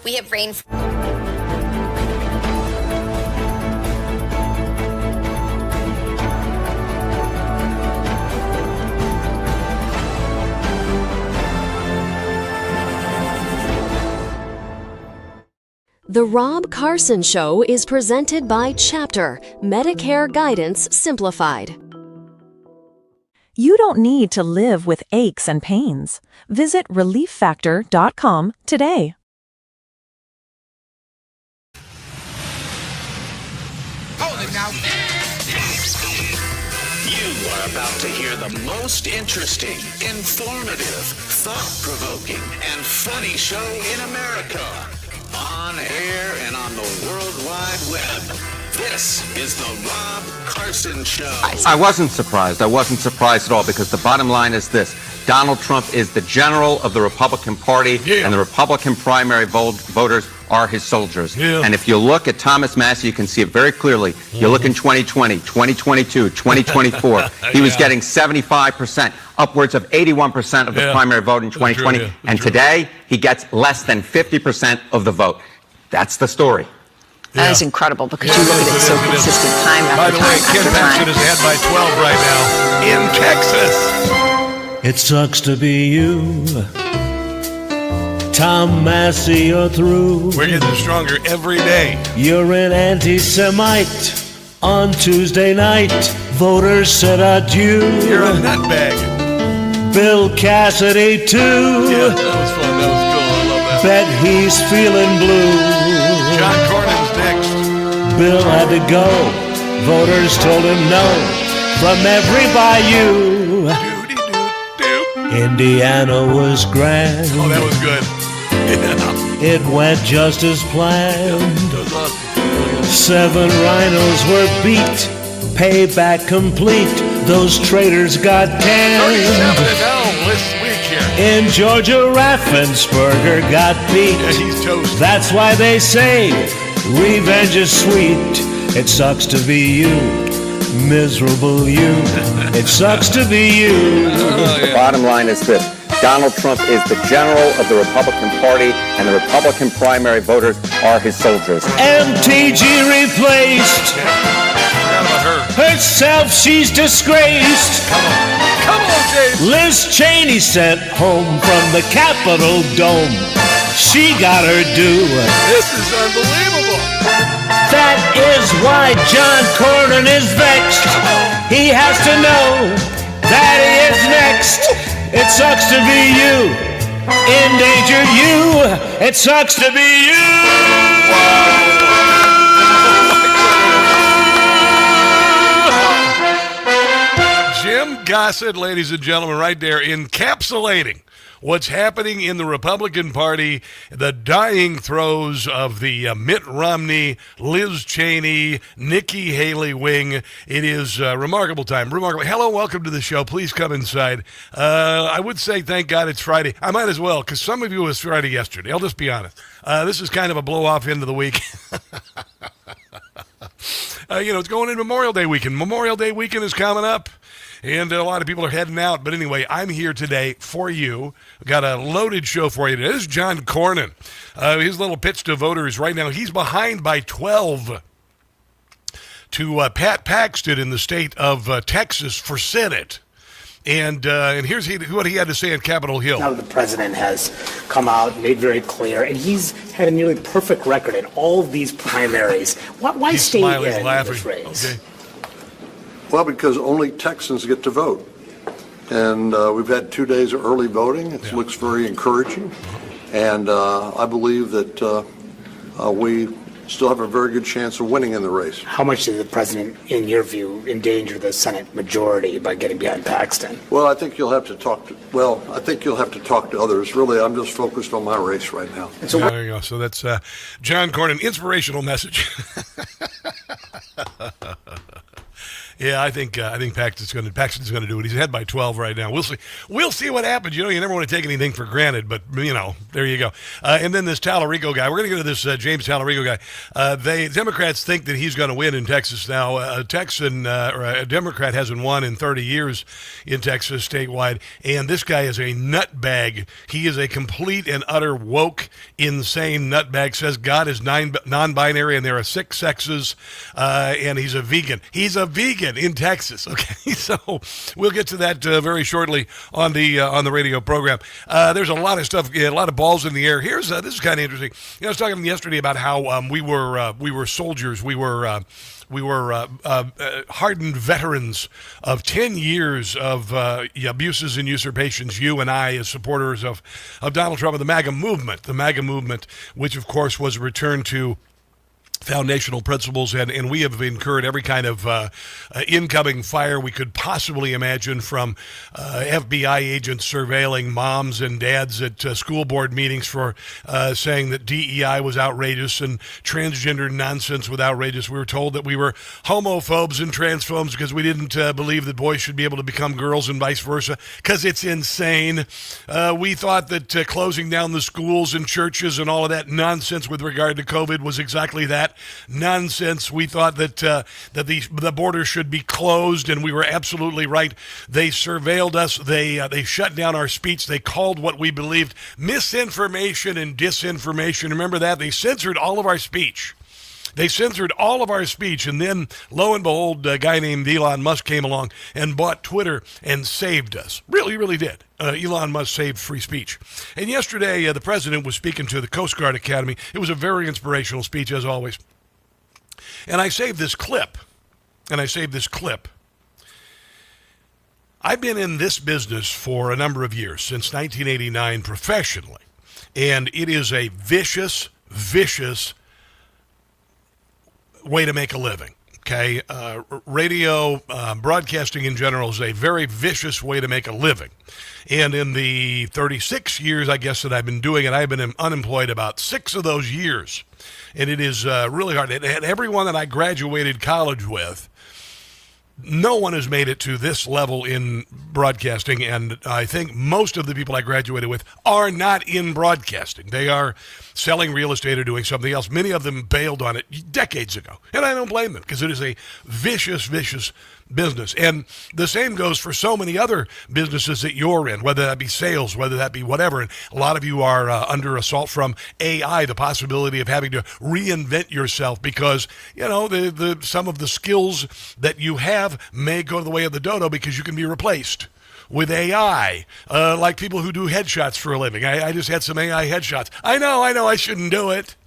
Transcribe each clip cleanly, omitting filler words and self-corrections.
We have rain. The Rob Carson Show is presented by Chapter, Medicare Guidance Simplified. You don't need to live with aches and pains. Visit relieffactor.com today. You are about to hear the most interesting, informative, thought-provoking, and funny show in America. On air and on the World Wide Web. This is the Rob Carson Show. I wasn't surprised. I wasn't surprised at all, because the bottom line is this. Donald Trump is the general of the Republican Party, and the Republican primary voters are his soldiers. And if you look at Thomas Massey, you can see it very clearly. You look in 2020, 2022, 2024, he was getting 75%, upwards of 81% of the primary vote in 2020. And today, he gets less than 50% of the vote. That's the story. That is incredible, because you look at it so consistent time after time. By the way, Ken Paxton is ahead by 12 right now in Texas. It sucks to be you. Tom Massey, you're through. We're getting stronger every day. You're an anti-Semite. On Tuesday night, voters said adieu. You're a nutbag. Bill Cassidy, too. Yeah, that was fun. That was cool. I love that. Bet he's feeling blue. John Cornyn's next. Bill had to go. Voters told him no. From every bayou. Indiana was grand. Oh, that was good. It went just as planned. 7 rhinos were beat. Payback complete. Those traitors got canned. 37-0 this week here. In Georgia, Raffensperger got beat. Yeah, he's toast. That's why they say revenge is sweet. It sucks to be you, miserable you. It sucks to be you. The bottom line is this. Donald Trump is the general of the Republican Party, and the Republican primary voters are his soldiers. MTG replaced. Forgot about her. Herself, she's disgraced. Come on, Dave. Liz Cheney sent home from the Capitol dome. She got her due. This is unbelievable. That is why John Cornyn is vexed. He has to know that he is next. It sucks to be you. Endangered you. It sucks to be you. Jim Gossett, ladies and gentlemen, right there, encapsulating what's happening in the Republican Party, the dying throes of the Mitt Romney, Liz Cheney, Nikki Haley wing. It is a remarkable time. Remarkable. Hello, welcome to the show. Please come inside. I would say thank God it's Friday. I might as well, because some of you it was Friday yesterday. I'll just be honest. This is kind of a blow-off end of the week. It's going into Memorial Day weekend. Memorial Day weekend is coming up. And a lot of people are heading out. But anyway, I'm here today for you. We've got a loaded show for you today. This is John Cornyn. His little pitch to voters right now. He's behind by 12 to Pat Paxton in the state of Texas for Senate. And here's what he had to say on Capitol Hill. Now the president has come out, made very clear, and he's had a nearly perfect record in all of these primaries. Why he's stay smiling, in laughing. this race? Okay. Well, because only Texans get to vote. And we've had 2 days of early voting. It looks very encouraging. And I believe that we still have a very good chance of winning in the race. How much did the president, in your view, endanger the Senate majority by getting behind Paxton? Well, I think you'll have to talk to others. Really, I'm just focused on my race right now. And so there you go. So that's John Cornyn, inspirational message. Yeah, I think Paxton's going to do it. He's ahead by 12 right now. We'll see. We'll see what happens. You never want to take anything for granted, but there you go. And then this Tallarico guy. We're going to go to this James Tallarico guy. Democrats think that he's going to win in Texas now. A Democrat hasn't won in 30 years in Texas statewide, and this guy is a nutbag. He is a complete and utter woke, insane nutbag. Says God is non-binary and there are 6 sexes, and he's a vegan. He's a vegan in Texas. Okay, so we'll get to that very shortly on the radio program. There's a lot of stuff, a lot of balls in the air. This is kind of interesting. I was talking yesterday about how we were soldiers. We were hardened veterans of 10 years of abuses and usurpations. You and I, as supporters of Donald Trump and the MAGA movement, which of course was a return to foundational principles, and we have incurred every kind of incoming fire we could possibly imagine, from FBI agents surveilling moms and dads at school board meetings for saying that DEI was outrageous and transgender nonsense was outrageous. We were told that we were homophobes and transphobes because we didn't believe that boys should be able to become girls and vice versa, because it's insane. We thought that closing down the schools and churches and all of that nonsense with regard to COVID was exactly that. Nonsense. We thought that the border should be closed, and we were absolutely right. They surveilled us. They shut down our speech. They called what we believed misinformation and disinformation. Remember that? They censored all of our speech. And then, lo and behold, a guy named Elon Musk came along and bought Twitter and saved us. Really, really did. Elon Musk saved free speech. And yesterday, the president was speaking to the Coast Guard Academy. It was a very inspirational speech, as always. And I saved this clip. I've been in this business for a number of years, since 1989 professionally. And it is a vicious way to make a living. Okay, radio broadcasting in general is a very vicious way to make a living. And in the 36 years, I guess, that I've been doing it, I've been unemployed about 6 of those years. And it is really hard. And everyone that I graduated college with, no one has made it to this level in broadcasting, and I think most of the people I graduated with are not in broadcasting. They are selling real estate or doing something else. Many of them bailed on it decades ago, and I don't blame them, because it is a vicious business. And the same goes for so many other businesses that you're in, whether that be sales, whether that be whatever. And a lot of you are under assault from AI, the possibility of having to reinvent yourself because, some of the skills that you have may go the way of the dodo because you can be replaced with AI, like people who do headshots for a living. I just had some AI headshots. I know, I shouldn't do it.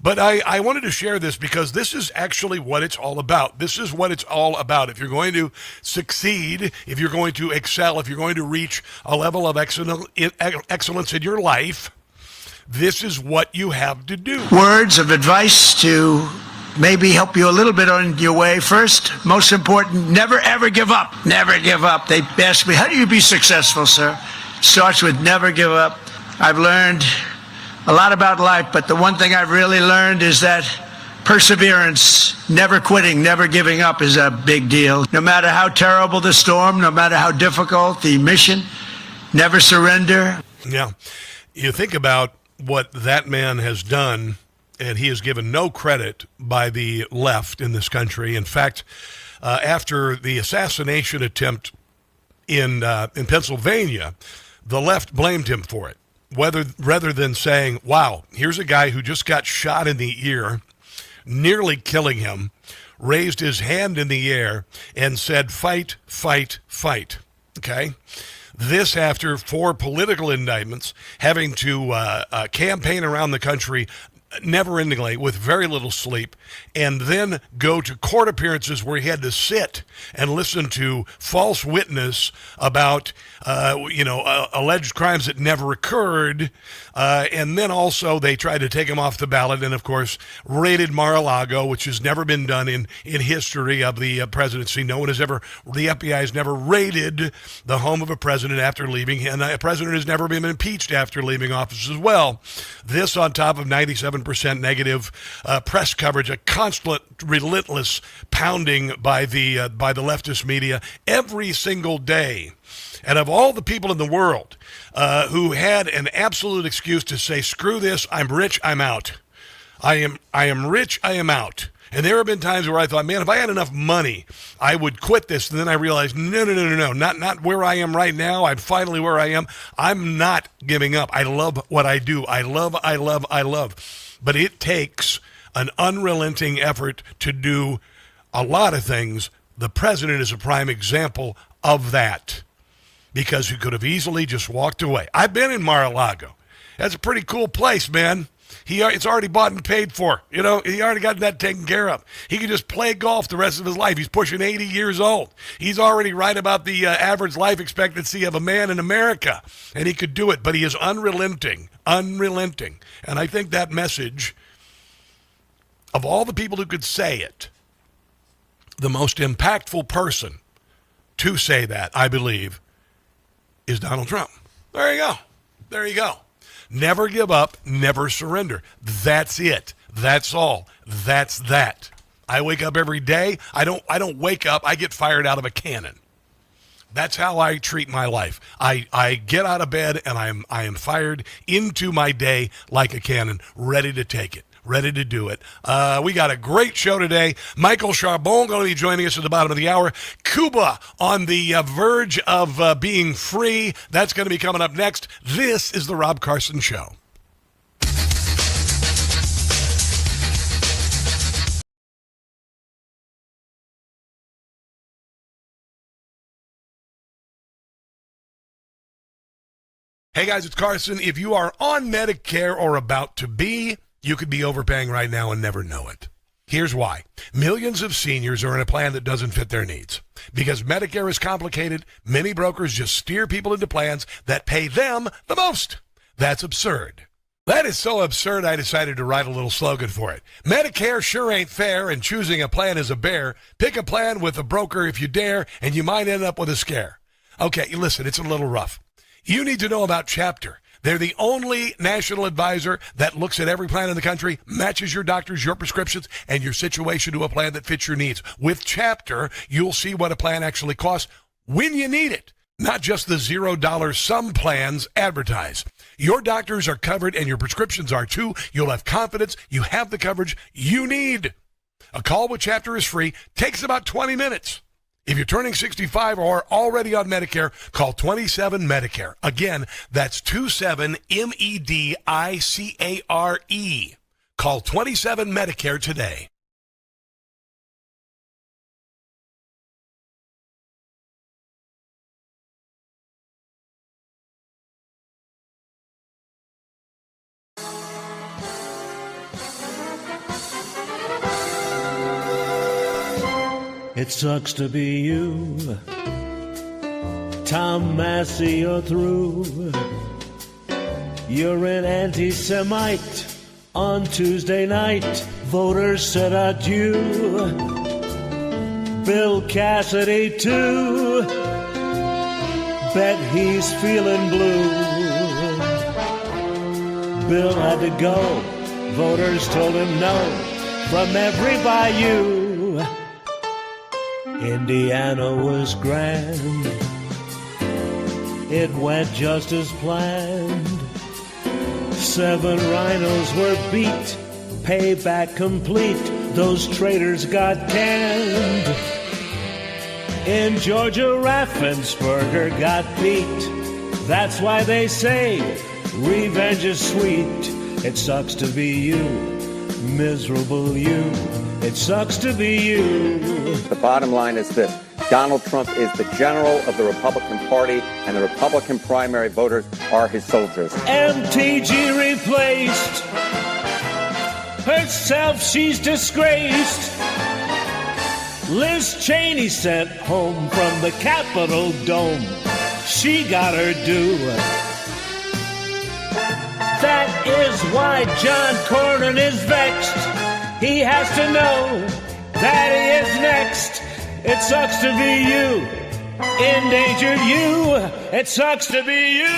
But I wanted to share this because this is actually what it's all about. This is what it's all about. If you're going to succeed, if you're going to excel, if you're going to reach a level of excellence in your life, this is what you have to do. Words of advice to maybe help you a little bit on your way. First, most important, never ever give up. Never give up. They ask me, how do you be successful, sir? Starts with never give up. I've learned a lot about life, but the one thing I've really learned is that perseverance, never quitting, never giving up is a big deal. No matter how terrible the storm, no matter how difficult the mission, never surrender. Yeah. You think about what that man has done, and he is given no credit by the left in this country. In fact, after the assassination attempt in Pennsylvania, the left blamed him for it. Rather than saying, wow, here's a guy who just got shot in the ear, nearly killing him, raised his hand in the air and said, fight, fight, fight. Okay? This after 4 political indictments, having to campaign around the country never-endingly with very little sleep, and then go to court appearances where he had to sit and listen to false witness about alleged crimes that never occurred, and then also they tried to take him off the ballot, and of course raided Mar-a-Lago, which has never been done in history of the presidency. The FBI has never raided the home of a president after leaving, and a president has never been impeached after leaving office as well. This on top of 97% 97% negative press coverage, a constant, relentless pounding by the leftist media every single day. And of all the people in the world who had an absolute excuse to say, screw this, I'm rich, I'm out. I am rich, I am out. And there have been times where I thought, man, if I had enough money, I would quit this. And then I realized, no, not where I am right now. I'm finally where I am. I'm not giving up. I love what I do. I love. But it takes an unrelenting effort to do a lot of things. The president is a prime example of that, because he could have easily just walked away. I've been in Mar-a-Lago. That's a pretty cool place, man. It's already bought and paid for. He already got that taken care of. He could just play golf the rest of his life. He's pushing 80 years old. He's already right about the average life expectancy of a man in America, and he could do it, but he is unrelenting. And I think that message, of all the people who could say it, the most impactful person to say that, I believe, is Donald Trump. There you go. Never give up, never surrender. That's it. That's all. That's that. I wake up every day. I don't wake up, I get fired out of a cannon. That's how I treat my life. I get out of bed and I am fired into my day like a cannon, ready to take it. Ready to do it. We got a great show today. Michael Charbon going to be joining us at the bottom of the hour. Cuba on the verge of being free. That's going to be coming up next. This is the Rob Carson Show. Hey guys, it's Carson. If you are on Medicare or about to be, you could be overpaying right now and never know it. Here's why. Millions of seniors are in a plan that doesn't fit their needs. Because Medicare is complicated, many brokers just steer people into plans that pay them the most. That's absurd. That is so absurd, I decided to write a little slogan for it. Medicare sure ain't fair, and choosing a plan is a bear. Pick a plan with a broker if you dare, and you might end up with a scare. Okay, listen, it's a little rough. You need to know about Chapter. They're the only national advisor that looks at every plan in the country, matches your doctors, your prescriptions, and your situation to a plan that fits your needs. With Chapter, you'll see what a plan actually costs when you need it, not just the $0 some plans advertise. Your doctors are covered and your prescriptions are too. You'll have confidence you have the coverage you need. A call with Chapter is free, takes about 20 minutes. If you're turning 65 or already on Medicare, call 27 Medicare. Again, that's 27 MEDICARE. Call 27 Medicare today. It sucks to be you. Tom Massey, you're through. You're an anti-Semite. On Tuesday night, voters said adieu. Bill Cassidy, too. Bet he's feeling blue. Bill had to go. Voters told him no. From every bayou. Indiana was grand. It went just as planned. 7 rhinos were beat. Payback complete. Those traitors got canned. In Georgia, Raffensperger got beat. That's why they say revenge is sweet. It sucks to be you, miserable you. It sucks to be you. The bottom line is this. Donald Trump is the general of the Republican Party, and the Republican primary voters are his soldiers. MTG replaced. Herself, she's disgraced. Liz Cheney sent home from the Capitol dome. She got her due. That is why John Cornyn is vexed. He has to know that he is next. It sucks to be you, endangered you. It sucks to be you.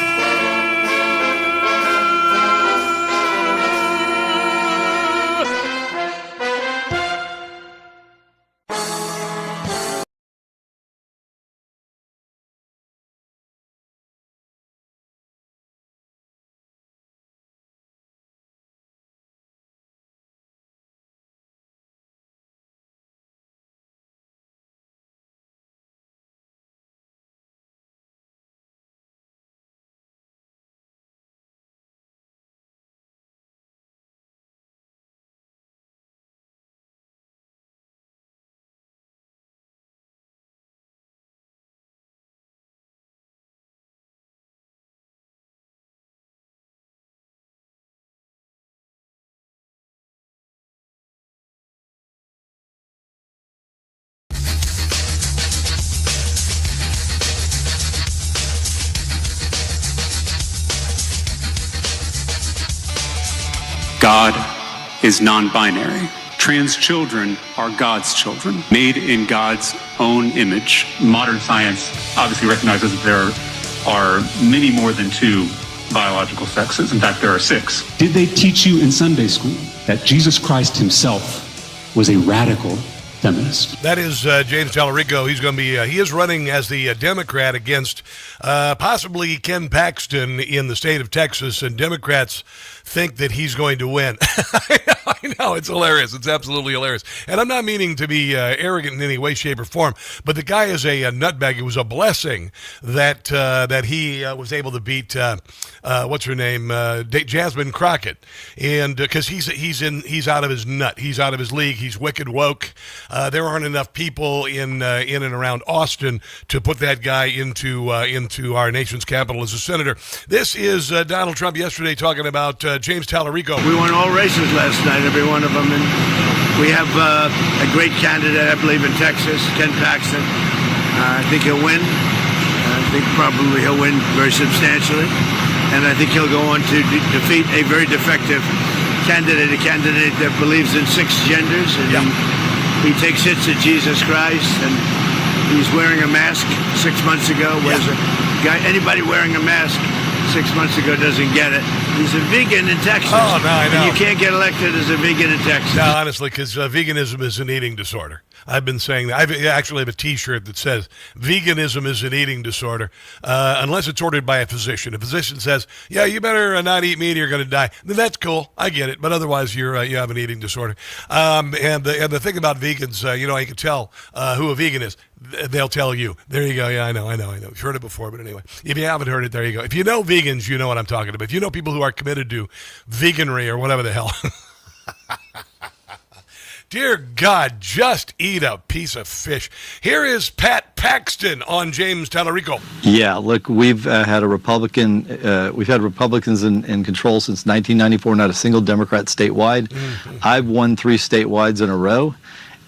God is non-binary. Trans children are God's children, made in God's own image. Modern science obviously recognizes that there are many more than two biological sexes. In fact, there are 6. Did they teach you in Sunday school that Jesus Christ himself was a radical feminist? That is James Tallarico. He's going to be, he is running as the Democrat against possibly Ken Paxton in the state of Texas, and Democrats think that he's going to win. I know, it's hilarious. It's absolutely hilarious. And I'm not meaning to be arrogant in any way, shape, or form, but the guy is a nutbag. It was a blessing that that he was able to beat what's her name, Jasmine Crockett, and because he's out of his nut, he's out of his league, he's wicked woke. There aren't enough people in and around Austin to put that guy into our nation's capital as a senator. This is Donald Trump yesterday talking about James Tallarico. We won all races last night, every one of them, and we have a great candidate, I believe, in Texas, Ken Paxton. I think he'll win. I think probably he'll win very substantially, and I think he'll go on to defeat a very defective candidate, a candidate that believes in 6 genders, and he takes hits at Jesus Christ, and he's wearing a mask 6 months ago, whereas a guy, anybody wearing a mask 6 months ago doesn't get it. He's a vegan in Texas. Oh, no, I know. And you can't get elected as a vegan in Texas. No, honestly, because veganism is an eating disorder. I've been saying that. I actually have a T-shirt that says veganism is an eating disorder, unless it's ordered by a physician. A physician says, "Yeah, you better not eat meat, or you're going to die." Then that's cool. I get it, but otherwise, you have an eating disorder. And the thing about vegans, you can tell who a vegan is. They'll tell you. There you go. Yeah, I know. You've heard it before, but anyway, if you haven't heard it, there you go. If you know vegans, you know what I'm talking about. If you know people who are committed to veganry or whatever the hell. Dear God, just eat a piece of fish. Here is Pat Paxton on James Tallarico. Yeah, look, we've had Republicans in control since 1994, not a single Democrat statewide. Mm-hmm. I've won 3 statewides in a row,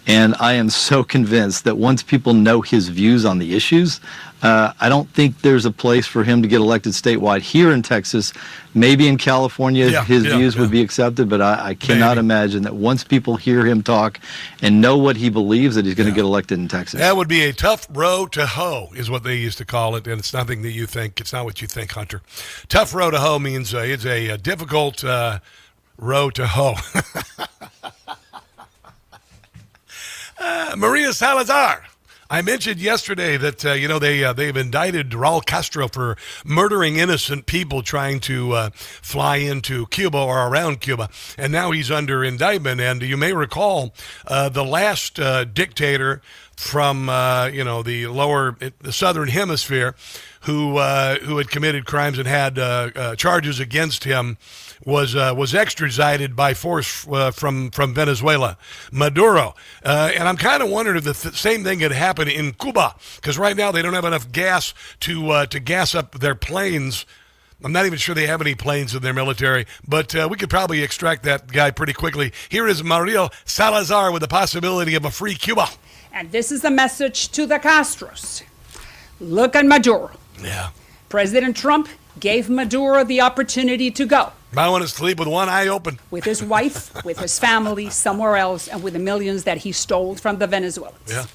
and I am so convinced that once people know his views on the issues, I don't think there's a place for him to get elected statewide. Here in Texas, maybe in California, his views would be accepted, but I cannot imagine that once people hear him talk and know what he believes, that he's going to get elected in Texas. That would be a tough row to hoe, is what they used to call it, and it's nothing that you think. It's not what you think, Hunter. Tough row to hoe means it's a difficult row to hoe. Maria Salazar. I mentioned yesterday that they've indicted Raul Castro for murdering innocent people trying to fly into Cuba or around Cuba, and now he's under indictment. And you may recall the last dictator from the southern hemisphere who had committed crimes and had charges against him was extradited by force from Venezuela, Maduro. And I'm kind of wondering if the same thing could happen in Cuba, because right now they don't have enough gas to gas up their planes. I'm not even sure they have any planes in their military, but we could probably extract that guy pretty quickly. Here is Maria Salazar with the possibility of a free Cuba. And this is a message to the Castros. Look at Maduro. Yeah. President Trump gave Maduro the opportunity to go. I want to sleep with one eye open. With his wife, with his family, somewhere else, and with the millions that he stole from the Venezuelans. Yeah.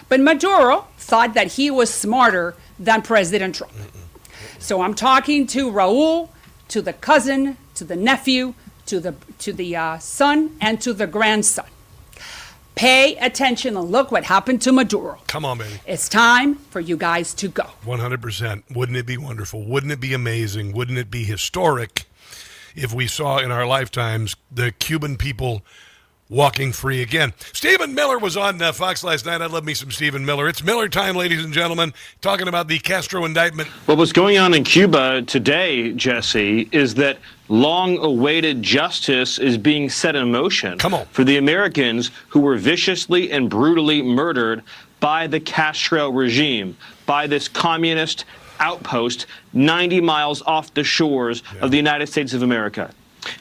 But Maduro thought that he was smarter than President Trump. So I'm talking to Raul, to the cousin, to the nephew, to the son, and to the grandson. Pay attention and look what happened to Maduro. Come on, baby. It's time for you guys to go. 100%. Wouldn't it be wonderful? Wouldn't it be amazing? Wouldn't it be historic if we saw in our lifetimes the Cuban people walking free again? Stephen Miller was on Fox last night. I love me some Stephen Miller. It's Miller time, ladies and gentlemen, talking about the Castro indictment. Well, what's going on in Cuba today, Jesse, is that long-awaited justice is being set in motion for the Americans who were viciously and brutally murdered by the Castro regime, by this communist outpost 90 miles off the shores of the United States of America.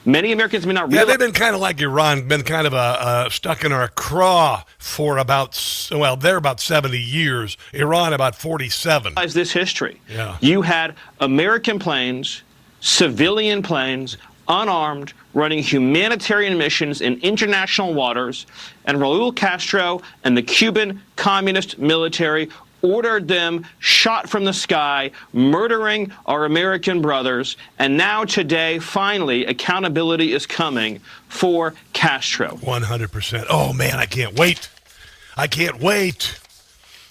Many Americans may not realize... Yeah, they've been kind of like Iran, been kind of stuck in our craw for they're about 70 years. Iran about 47. This history. Yeah. You had American planes, civilian planes, unarmed, running humanitarian missions in international waters, and Raul Castro and the Cuban communist military ordered them shot from the sky, murdering our American brothers. And now today, finally, accountability is coming for Castro. 100%. Oh, man, I can't wait. I can't wait.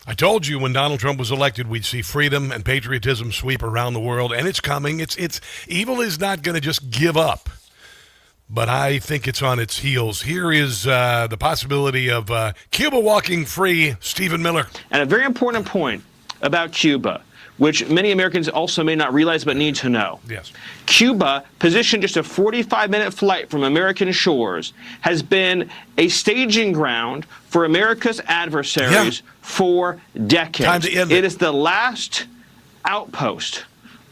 I told you when Donald Trump was elected, we'd see freedom and patriotism sweep around the world, and it's coming. It's evil is not going to just give up, but I think it's on its heels. Here is the possibility of Cuba walking free. Stephen Miller. And a very important point about Cuba, which many Americans also may not realize but need to know. Yes. Cuba, positioned just a 45-minute flight from American shores, has been a staging ground for America's adversaries for decades. Time to end it is the last outpost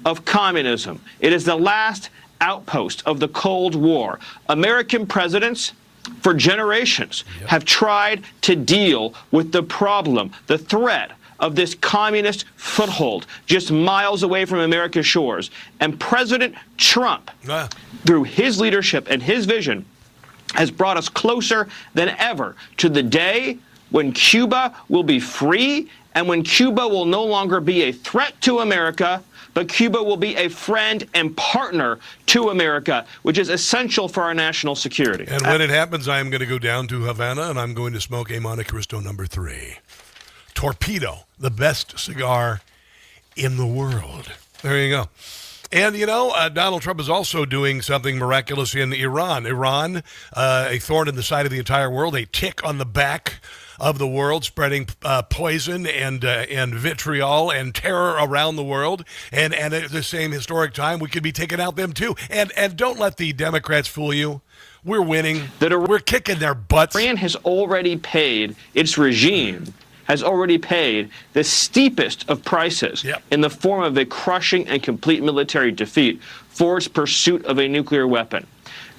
of communism. It is the last outpost of the Cold War. American presidents for generations have tried to deal with the problem, the threat of this communist foothold just miles away from America's shores. And President Trump, through his leadership and his vision, has brought us closer than ever to the day when Cuba will be free and when Cuba will no longer be a threat to America, but Cuba will be a friend and partner to America, which is essential for our national security. And when it happens, I am going to go down to Havana and I'm going to smoke a Monte Cristo number 3. Torpedo, the best cigar in the world. There you go. And, you know, Donald Trump is also doing something miraculous in Iran. Iran, a thorn in the side of the entire world, a tick on the back of the world, spreading poison and vitriol and terror around the world. And at the same historic time, we could be taking out them too. And don't let the Democrats fool you. We're winning. We're kicking their butts. Iran has already paid, its regime has already paid the steepest of prices in the form of a crushing and complete military defeat for its pursuit of a nuclear weapon.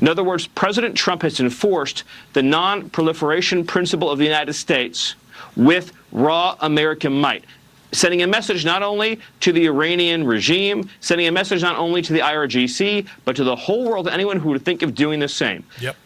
In other words, President Trump has enforced the non-proliferation principle of the United States with raw American might, sending a message not only to the Iranian regime, sending a message not only to the IRGC, but to the whole world, anyone who would think of doing the same.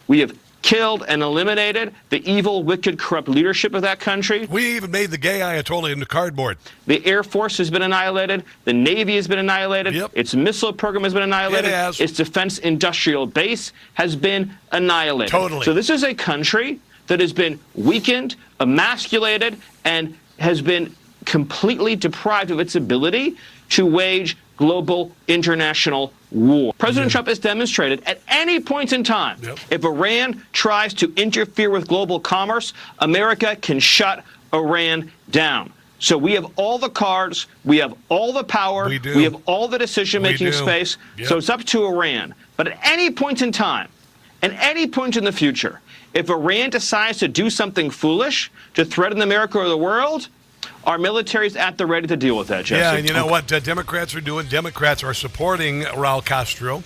We have killed and eliminated the evil, wicked, corrupt leadership of that country. We even made the gay Ayatollah into cardboard. The Air Force has been annihilated. The Navy has been annihilated. Its missile program has been annihilated. It has. Its defense industrial base has been annihilated. Totally. So this is a country that has been weakened, emasculated, and has been completely deprived of its ability to wage global international war. President Trump has demonstrated at any point in time, if Iran tries to interfere with global commerce, America can shut Iran down. So we have all the cards, we have all the power, we have all the decision-making space, so it's up to Iran. But at any point in time, and any point in the future, if Iran decides to do something foolish to threaten America or the world, our military's at the ready to deal with that, Jesse. Yeah, and you know what Democrats are doing? Democrats are supporting Raul Castro.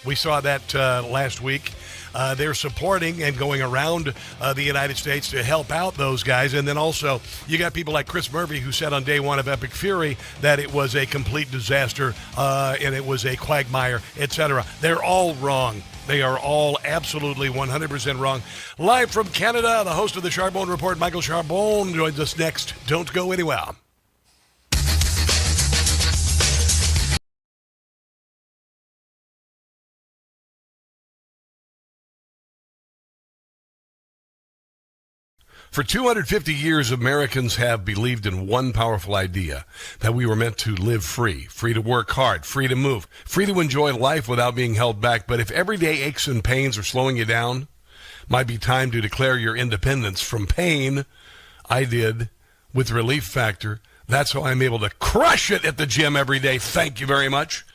We saw that last week. They're supporting and going around the United States to help out those guys. And then also, you got people like Chris Murphy, who said on day one of Epic Fury that it was a complete disaster and it was a quagmire, etc. They're all wrong. They are all absolutely 100% wrong. Live from Canada, the host of the Charbonne Report, Michael Charbon, joins us next. Don't go anywhere. For 250 years, Americans have believed in one powerful idea, that we were meant to live free to work hard, free to move, free to enjoy life without being held back. But if everyday aches and pains are slowing you down, might be time to declare your independence from pain. I did with Relief Factor. That's how I'm able to crush it at the gym every day. Thank you very much.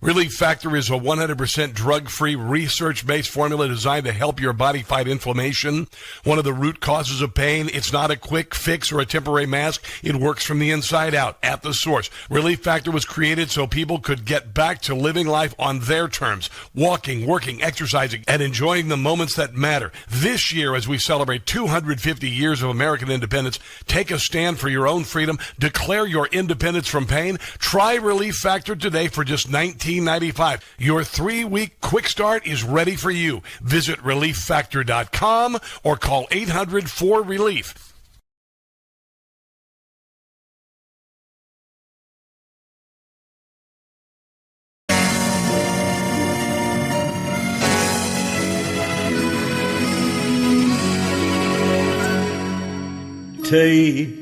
Relief Factor is a 100% drug-free, research-based formula designed to help your body fight inflammation, one of the root causes of pain. It's not a quick fix or a temporary mask. It works from the inside out, at the source. Relief Factor was created so people could get back to living life on their terms, walking, working, exercising, and enjoying the moments that matter. This year, as we celebrate 250 years of American independence, take a stand for your own freedom. Declare your independence from pain. Try Relief Factor today for just $19 $19.95. Your 3-week quick start is ready for you. Visit relieffactor.com or call 800-4RELIEF. TDS,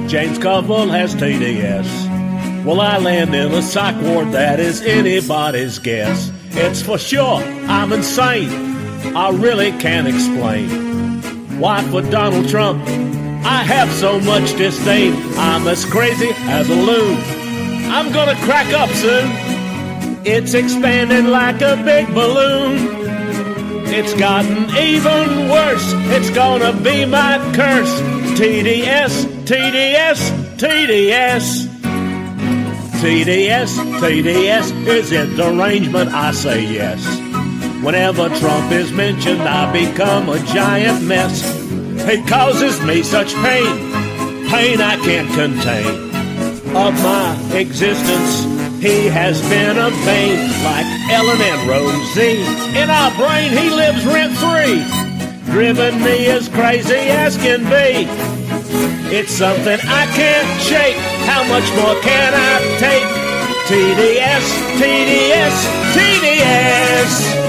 James Covell has TDS. Will I land in a psych ward? That is anybody's guess. It's for sure, I'm insane. I really can't explain why for Donald Trump I have so much disdain. I'm as crazy as a loon. I'm gonna crack up soon. It's expanding like a big balloon. It's gotten even worse. It's gonna be my curse. TDS, TDS, TDS. TDS, TDS. Is it derangement? I say yes. Whenever Trump is mentioned, I become a giant mess. He causes me such pain, pain I can't contain. Of my existence, he has been a bane, like Ellen and Rosie. In our brain, he lives rent-free, driven me as crazy as can be. It's something I can't shake. How much more can I take? TDS, TDS, TDS.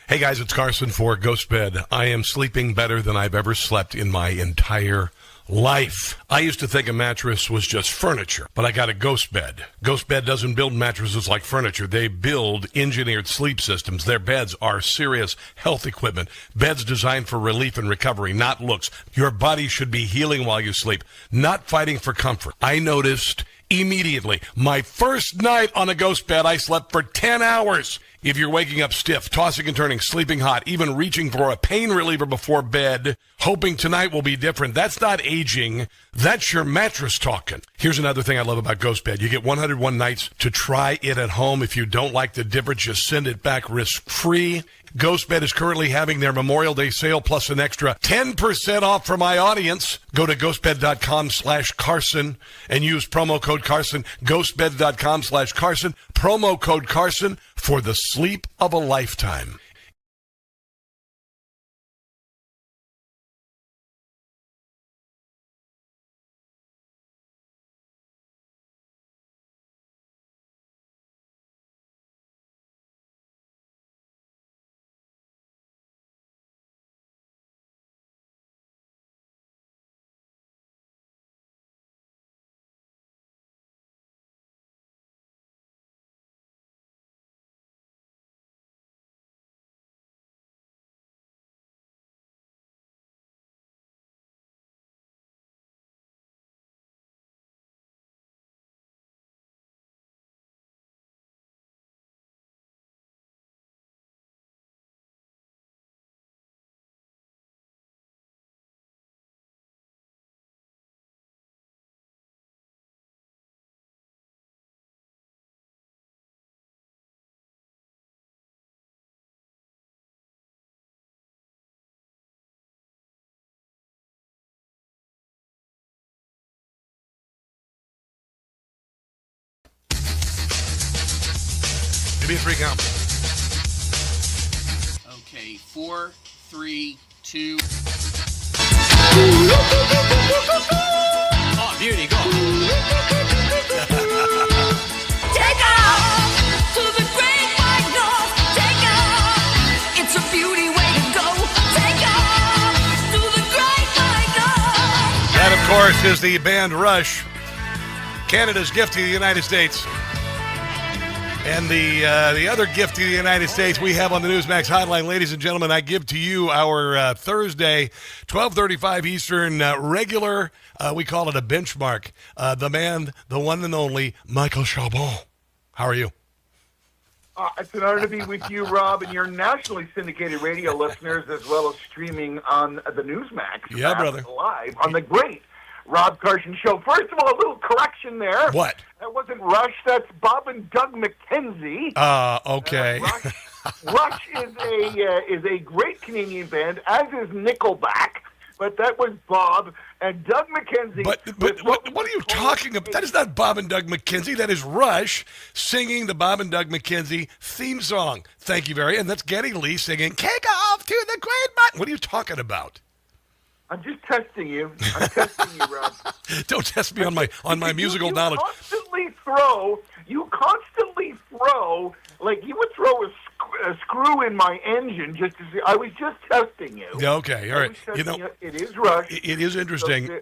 Hey guys, it's Carson for Ghost Bed. I am sleeping better than I've ever slept in my entire life. I used to think a mattress was just furniture, but I got a Ghost Bed. Ghost Bed doesn't build mattresses like furniture. They build engineered sleep systems. Their beds are serious health equipment. Beds designed for relief and recovery, not looks. Your body should be healing while you sleep, not fighting for comfort. I noticed immediately. My first night on a Ghost Bed, I slept for 10 hours. If you're waking up stiff, tossing and turning, sleeping hot, even reaching for a pain reliever before bed, hoping tonight will be different, that's not aging. That's your mattress talking. Here's another thing I love about Ghost Bed. You get 101 nights to try it at home. If you don't like the difference, just send it back risk-free. Ghost Bed is currently having their Memorial Day sale plus an extra 10% off for my audience. Go to ghostbed.com/Carson and use promo code Carson. Ghostbed.com/Carson. Promo code Carson for the sleep of a lifetime. Give me a 3 count. Okay, 4, 3, 2. Oh, beauty, go. Take off to the great white north. Take off. It's a beauty way to go. Take off to the great white north. That, of course, is the band Rush, Canada's gift to the United States. And the other gift to the United States we have on the Newsmax Hotline, ladies and gentlemen, I give to you our Thursday, 12:35 Eastern, regular, we call it a benchmark, the man, the one and only, Michael Charbon. How are you? It's an honor to be with you, Rob, and your nationally syndicated radio listeners, as well as streaming on the Newsmax. Yeah, brother. Live on the great Rob Carson Show. First of all, a little correction there. What? That wasn't Rush. That's Bob and Doug McKenzie. Okay. Rush is a great Canadian band, as is Nickelback. But that was Bob and Doug McKenzie. But what are you talking about? That is not Bob and Doug McKenzie. That is Rush singing the Bob and Doug McKenzie theme song. Thank you very much. And that's Geddy Lee singing "Kick Off to the Great Button." What are you talking about? I'm just testing you. I'm testing you, Rob. Don't test me on my musical knowledge. You constantly throw, like you would throw a screw in my engine just to see. I was just testing you. Yeah, okay, all right. You know, it is Rush. It is interesting.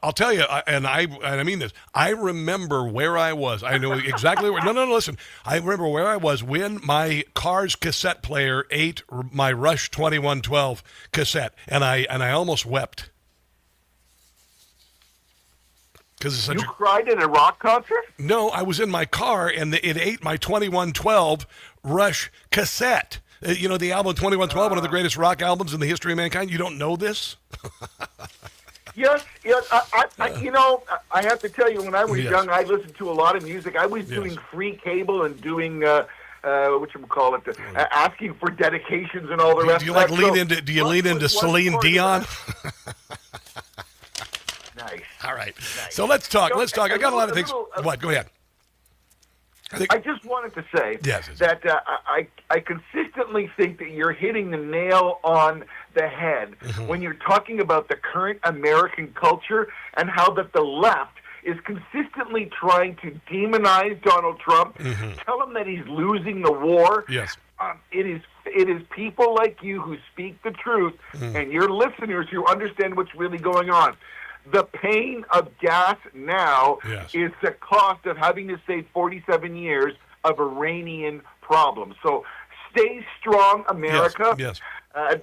I'll tell you, and I mean this. I remember where I was. I know exactly where. No, listen. I remember where I was when my car's cassette player ate my Rush 2112 cassette, and I almost wept. You cried at a rock concert? No, I was in my car, and it ate my 2112 Rush cassette. You know, the album 2112, one of the greatest rock albums in the history of mankind. You don't know this? Yes. I have to tell you, when I was young, I listened to a lot of music. I was doing free cable and doing, asking for dedications and all the rest. Do you lean into Celine Dion? Nice. All right. Nice. So let's talk. I got a lot of things. What? Go ahead. I just wanted to say that I consistently think that you're hitting the nail on the head when you're talking about the current American culture and how that the left is consistently trying to demonize Donald Trump, tell him that he's losing the war. Yes. It is people like you who speak the truth and your listeners who understand what's really going on. The pain of gas now is the cost of having to save 47 years of Iranian problems. So stay strong, America. Yes.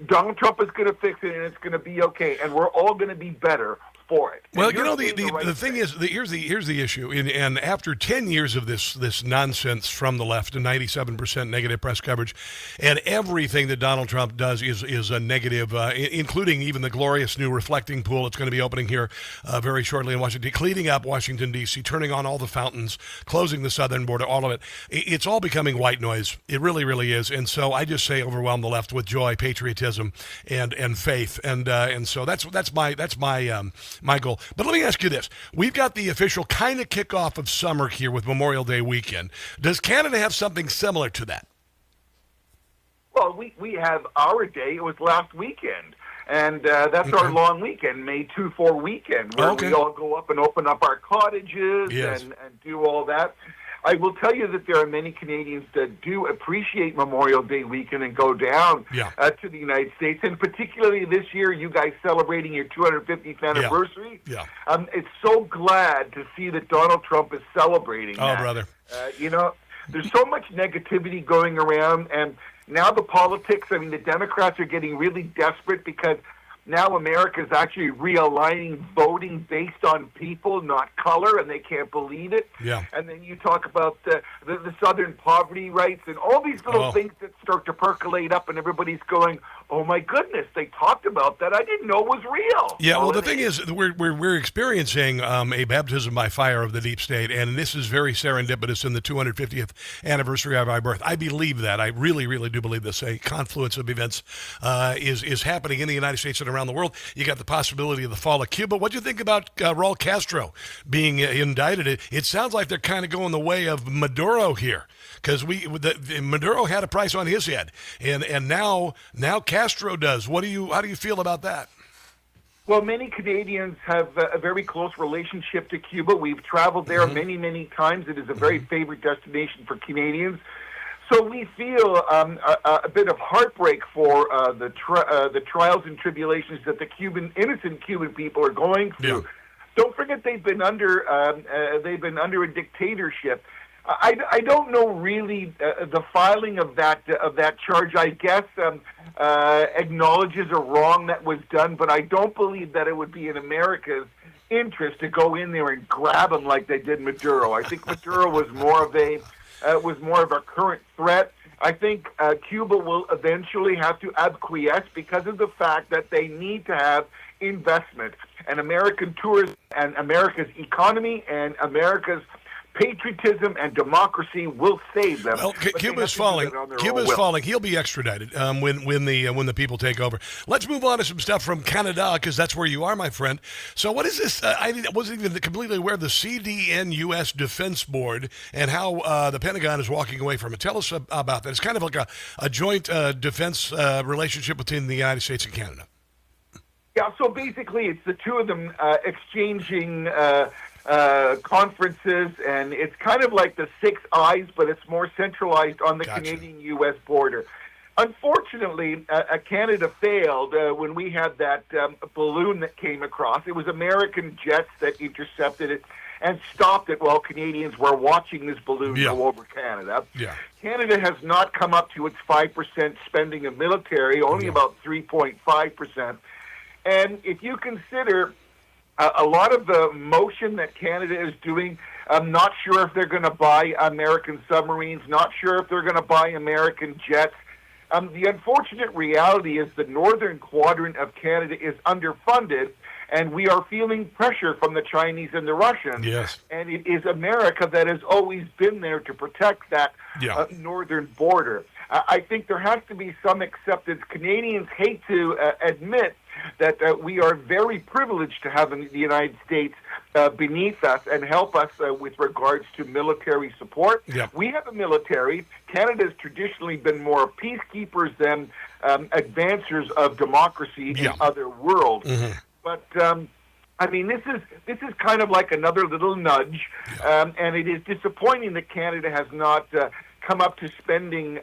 Donald Trump is going to fix it, and it's going to be okay, and we're all going to be better for it. Well, you know, the thing is, here's the issue. And after 10 years of this nonsense from the left, and 97% negative press coverage, and everything that Donald Trump does is a negative, including even the glorious new reflecting pool that's going to be opening here very shortly in Washington, cleaning up Washington, D.C., turning on all the fountains, closing the southern border, all of it. It's all becoming white noise. It really, really is. And so I just say overwhelm the left with joy, patriotism, and faith. And so that's my goal. But let me ask you this. We've got the official kind of kickoff of summer here with Memorial Day weekend. Does Canada have something similar to that? Well, we have our day. It was last weekend. And that's our long weekend, May 2-4 weekend, where we all go up and open up our cottages and do all that. I will tell you that there are many Canadians that do appreciate Memorial Day weekend and go down to the United States, and particularly this year, you guys celebrating your 250th anniversary. It's so glad to see that Donald Trump is celebrating that. Brother. There's so much negativity going around, and now the politics, the Democrats are getting really desperate because now America is actually realigning voting based on people, not color, and they can't believe it. Yeah. And then you talk about the Southern poverty rights and all these little things that start to percolate up, and everybody's going, oh my goodness, they talked about that. I didn't know it was real. Yeah, well, the thing is, we're experiencing a baptism by fire of the deep state, and this is very serendipitous in the 250th anniversary of our birth. I believe that. I really, really do believe this. A confluence of events is happening in the United States and around the world. You got the possibility of the fall of Cuba. What do you think about Raul Castro being indicted? It sounds like they're kind of going the way of Maduro here, because Maduro had a price on his head, and now Castro does. How do you feel about that? Well, many Canadians have a very close relationship to Cuba. We've traveled there many, many times. It is a very favorite destination for Canadians. So we feel a bit of heartbreak for the trials and tribulations that the innocent Cuban people are going through. Yeah. Don't forget they've been under a dictatorship. I don't know really the filing of that charge. I guess acknowledges a wrong that was done, but I don't believe that it would be in America's interest to go in there and grab him like they did Maduro. I think Maduro was more of a was more of a current threat. I think Cuba will eventually have to acquiesce because of the fact that they need to have investment. And American tourism and America's economy and America's patriotism and democracy will save them. Well, Cuba's falling. Cuba's falling. He'll be extradited when the people take over. Let's move on to some stuff from Canada, because that's where you are, my friend. So what is this? I wasn't even completely aware of the CDN U.S. Defense Board and how the Pentagon is walking away from it. Tell us about that. It's kind of like a joint defense relationship between the United States and Canada. Yeah, so basically it's the two of them exchanging conferences, and it's kind of like the Six Eyes, but it's more centralized on the Canadian-U.S. border. Unfortunately, Canada failed when we had that balloon that came across. It was American jets that intercepted it and stopped it while Canadians were watching this balloon go over Canada. Yeah. Canada has not come up to its 5% spending of military, only about 3.5%. And if you consider a lot of the motion that Canada is doing, I'm not sure if they're going to buy American submarines, not sure if they're going to buy American jets. The unfortunate reality is the northern quadrant of Canada is underfunded, and we are feeling pressure from the Chinese and the Russians. Yes. And it is America that has always been there to protect that northern border. I think there has to be some acceptance. Canadians hate to admit that we are very privileged to have the United States beneath us and help us with regards to military support. Yep. We have a military. Canada has traditionally been more peacekeepers than advancers of democracy in other worlds. Mm-hmm. But I mean, this is kind of like another little nudge, and it is disappointing that Canada has not come up to spending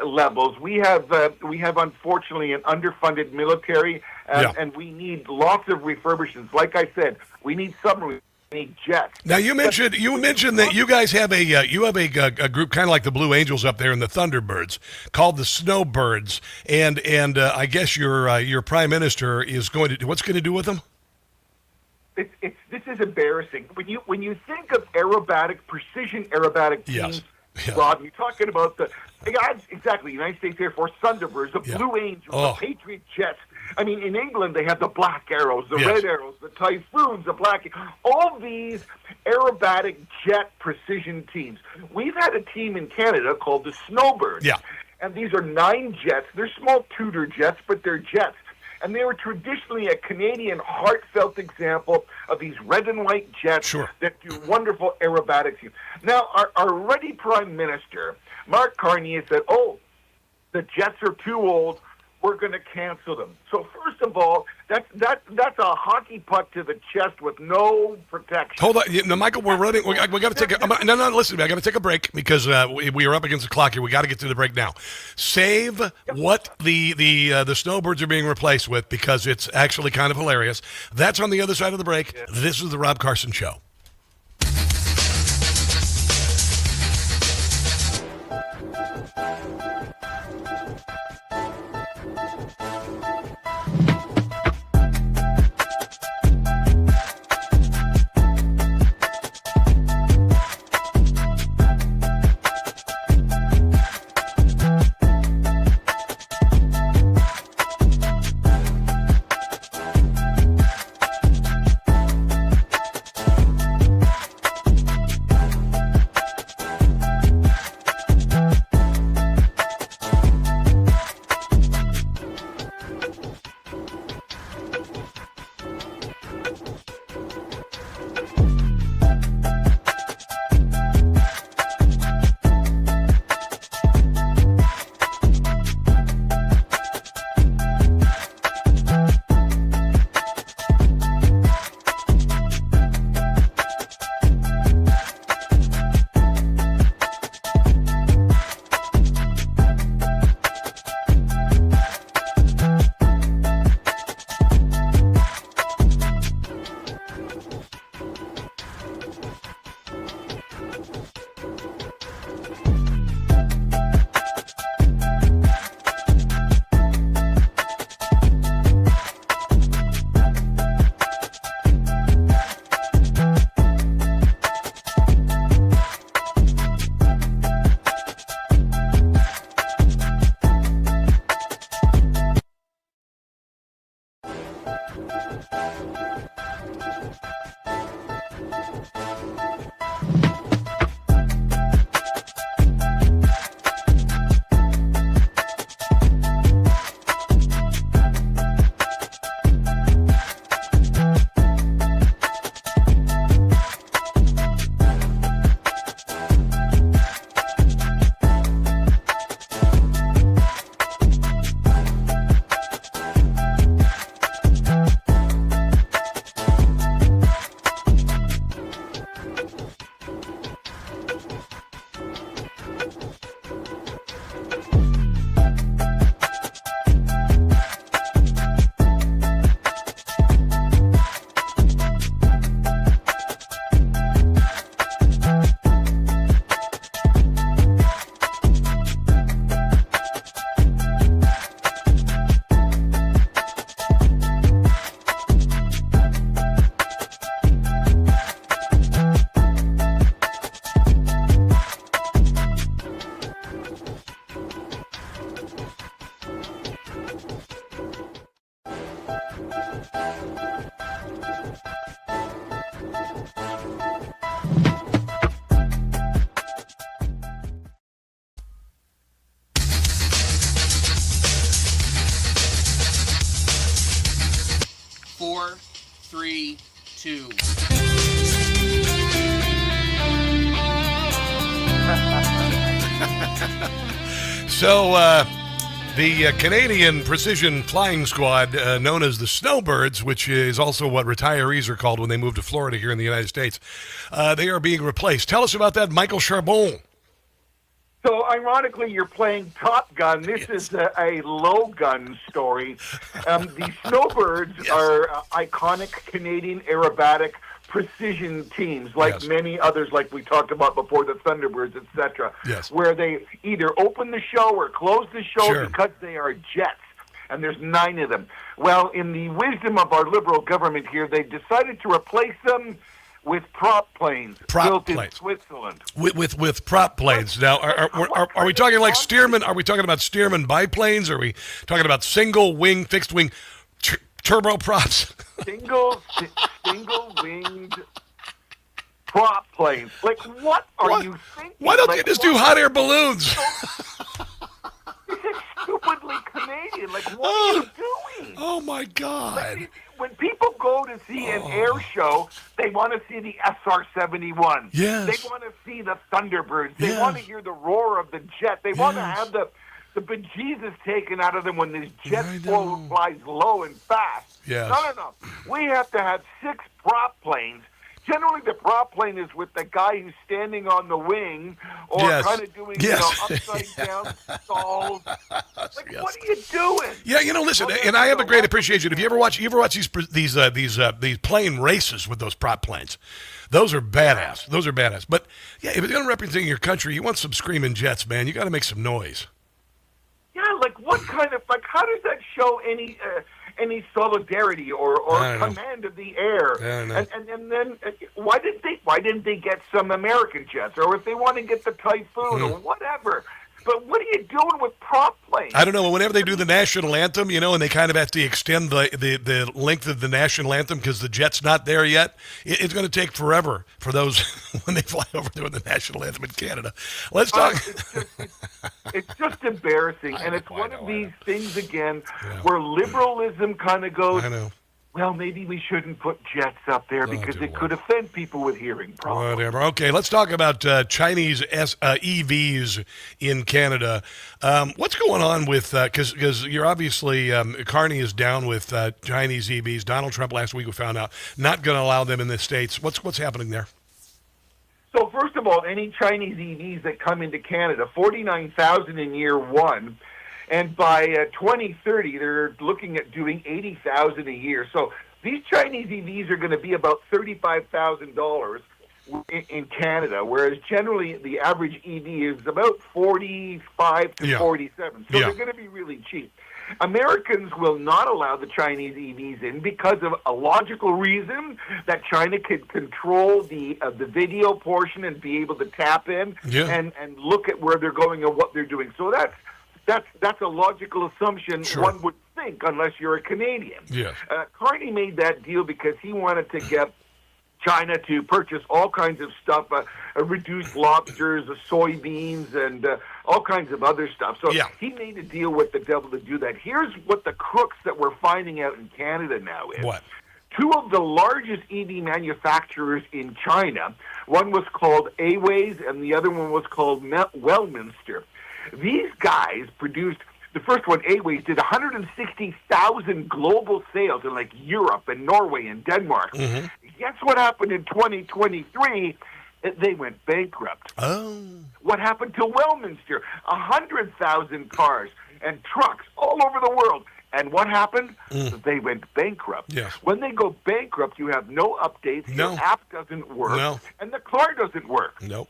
levels. We have unfortunately an underfunded military, and we need lots of refurbishments. Like I said, we need submarines, we need jets. Now you mentioned that you guys have a group kind of like the Blue Angels up there and the Thunderbirds called the Snowbirds, and I guess your Prime Minister is going to what's going to do with them? This is embarrassing when you think of precision aerobatic teams. Rob, you're talking about exactly United States Air Force Thunderbirds, the Blue Angels, the Patriot jets. I mean, in England they have the Black Arrows, the Red Arrows, the Typhoons, the Black. All these aerobatic jet precision teams. We've had a team in Canada called the Snowbirds. Yeah. And these are 9 jets. They're small Tudor jets, but they're jets. And they were traditionally a Canadian heartfelt example of these red and white jets that do wonderful aerobatics. Now, our ready Prime Minister, Mark Carney, said, the jets are too old, we're going to cancel them. So first of all, that's a hockey puck to the chest with no protection. Hold on, Michael. We're running. We got to take a. No. Listen to me. I got to take a break because we are up against the clock here. We got to get to the break now. Save what the Snowbirds are being replaced with because it's actually kind of hilarious. That's on the other side of the break. Yeah. This is the Rob Carson Show. So, the Canadian Precision Flying Squad, known as the Snowbirds, which is also what retirees are called when they move to Florida here in the United States, they are being replaced. Tell us about that, Michael Charbon. So, ironically, you're playing Top Gun. This is a low gun story. The Snowbirds are iconic Canadian aerobatic precision teams, like many others, like we talked about before, the Thunderbirds, etc., where they either open the show or close the show because they are jets, and there's 9 of them. Well, in the wisdom of our liberal government here, they decided to replace them with prop planes built in Switzerland. With prop planes. Now, are we talking like Stearman? Are we talking about Stearman biplanes? Are we talking about single wing, fixed wing turboprops? Single-winged prop planes. Like, what are you thinking? Why don't they just do hot air balloons? This is stupidly Canadian. Like, what are you doing? Oh, my God. Like, when people go to see an air show, they want to see the SR-71. Yes. They want to see the Thunderbirds. They want to hear the roar of the jet. They want to have the bejesus taken out of them when this jet flies low and fast. Yes. No. We have to have 6 prop planes. Generally, the prop plane is with the guy who's standing on the wing or kind of doing upside-down stalls. Like, what are you doing? Yeah, listen, and I have a great appreciation. If you ever watch these plane races with those prop planes, those are badass. But yeah, if you're going to represent your country, you want some screaming jets, man. You got to make some noise. Yeah, like what kind of how does that show any solidarity or command of the air? And then why didn't they get some American jets, or if they want to get the Typhoon or whatever? But what are you doing with prop planes? I don't know. Whenever they do the national anthem, and they kind of have to extend the length of the national anthem because the jet's not there yet, it's going to take forever for those when they fly over doing the national anthem in Canada. Let's talk. It's just embarrassing, and it's one of these things again where liberalism kind of goes, well, maybe we shouldn't put jets up there because it could offend people with hearing problems. Whatever. Okay, let's talk about Chinese EVs in Canada. What's going on with, because you're obviously, Carney is down with Chinese EVs. Donald Trump last week, we found out, not going to allow them in the States. What's happening there? So first of all, any Chinese EVs that come into Canada, 49,000 in year one, and by 2030, they're looking at doing 80,000 a year. So these Chinese EVs are going to be about $35,000 in Canada, whereas generally the average EV is about 45 to 47. So they're going to be really cheap. Americans will not allow the Chinese EVs in because of a logical reason that China could control the video portion and be able to tap in and look at where they're going and what they're doing. So that's a logical assumption one would think, unless you're a Canadian. Yeah. Carney made that deal because he wanted to get China to purchase all kinds of stuff, reduced lobsters, soybeans, and all kinds of other stuff. So he made a deal with the devil to do that. Here's what the crooks that we're finding out in Canada now is. What? 2 of the largest EV manufacturers in China, one was called Aways and the other one was called Wellminster. These guys produced, the first one, Aways, did 160,000 global sales in like Europe and Norway and Denmark. Mm-hmm. Guess what happened in 2023? They went bankrupt. Oh. What happened to Wellminster? 100,000 cars and trucks all over the world. And what happened? They went bankrupt. Yes. When they go bankrupt, you have no updates, your app doesn't work, and the car doesn't work. Nope.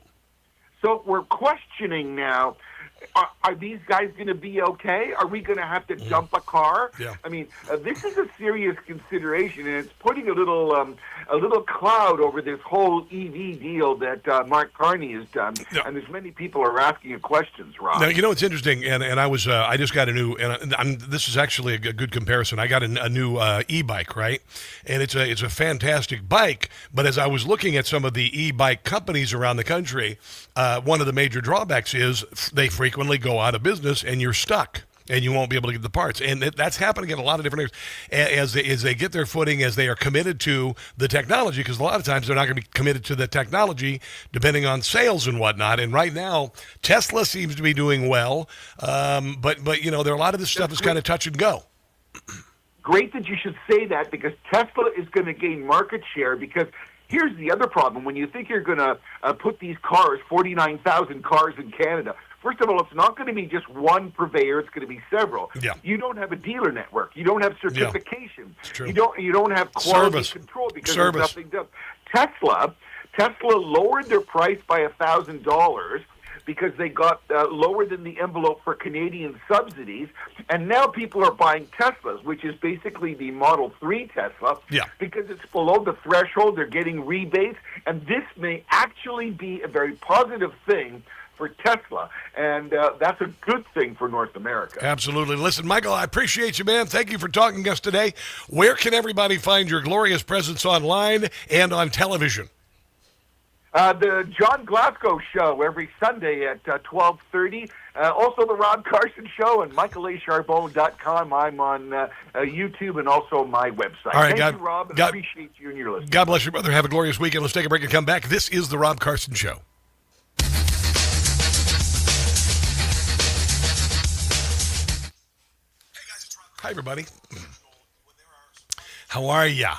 So we're questioning now, are these guys going to be okay? Are we going to have to dump a car? Yeah. I mean, this is a serious consideration, and it's putting a little cloud over this whole EV deal that Mark Carney has done. Yeah. And there's many people are asking you questions, Rob. Now, it's interesting, and I just got a new, and this is actually a good comparison. I got a new e-bike, right? And it's a fantastic bike, but as I was looking at some of the e-bike companies around the country, one of the major drawbacks is they frequently go out of business and you're stuck. and you won't be able to get the parts. And that's happening in a lot of different areas as they get their footing, as they are committed to the technology, because a lot of times they're not going to be committed to the technology depending on sales and whatnot. And right now, Tesla seems to be doing well, but there are a lot of this stuff is kind of touch and go. Great that you should say that, because Tesla is going to gain market share. Because here's the other problem. When you think you're going to put these cars, 49,000 cars in Canada, first of all, it's not going to be just one purveyor. It's going to be several. Yeah. You don't have a dealer network. You don't have certification. It's true. You don't have quality Service. control, because Service. there's nothing done. Tesla lowered their price by $1,000 because they got lower than the envelope for Canadian subsidies, and now people are buying Teslas, which is basically the Model 3 Tesla, because it's below the threshold. They're getting rebates, and this may actually be a very positive thing for Tesla, and that's a good thing for North America. Absolutely. Listen, Michael, I appreciate you, man. Thank you for talking to us today. Where can everybody find your glorious presence online and on television? The John Glasgow Show every Sunday at 12:30. Also the Rob Carson Show and michaelacharbonne.com. I'm on YouTube and also my website. All right, Thank you, Rob, and appreciate you and your listeners. God bless you, brother. Have a glorious weekend. Let's take a break and come back. This is the Rob Carson Show. Hi, everybody. How are ya?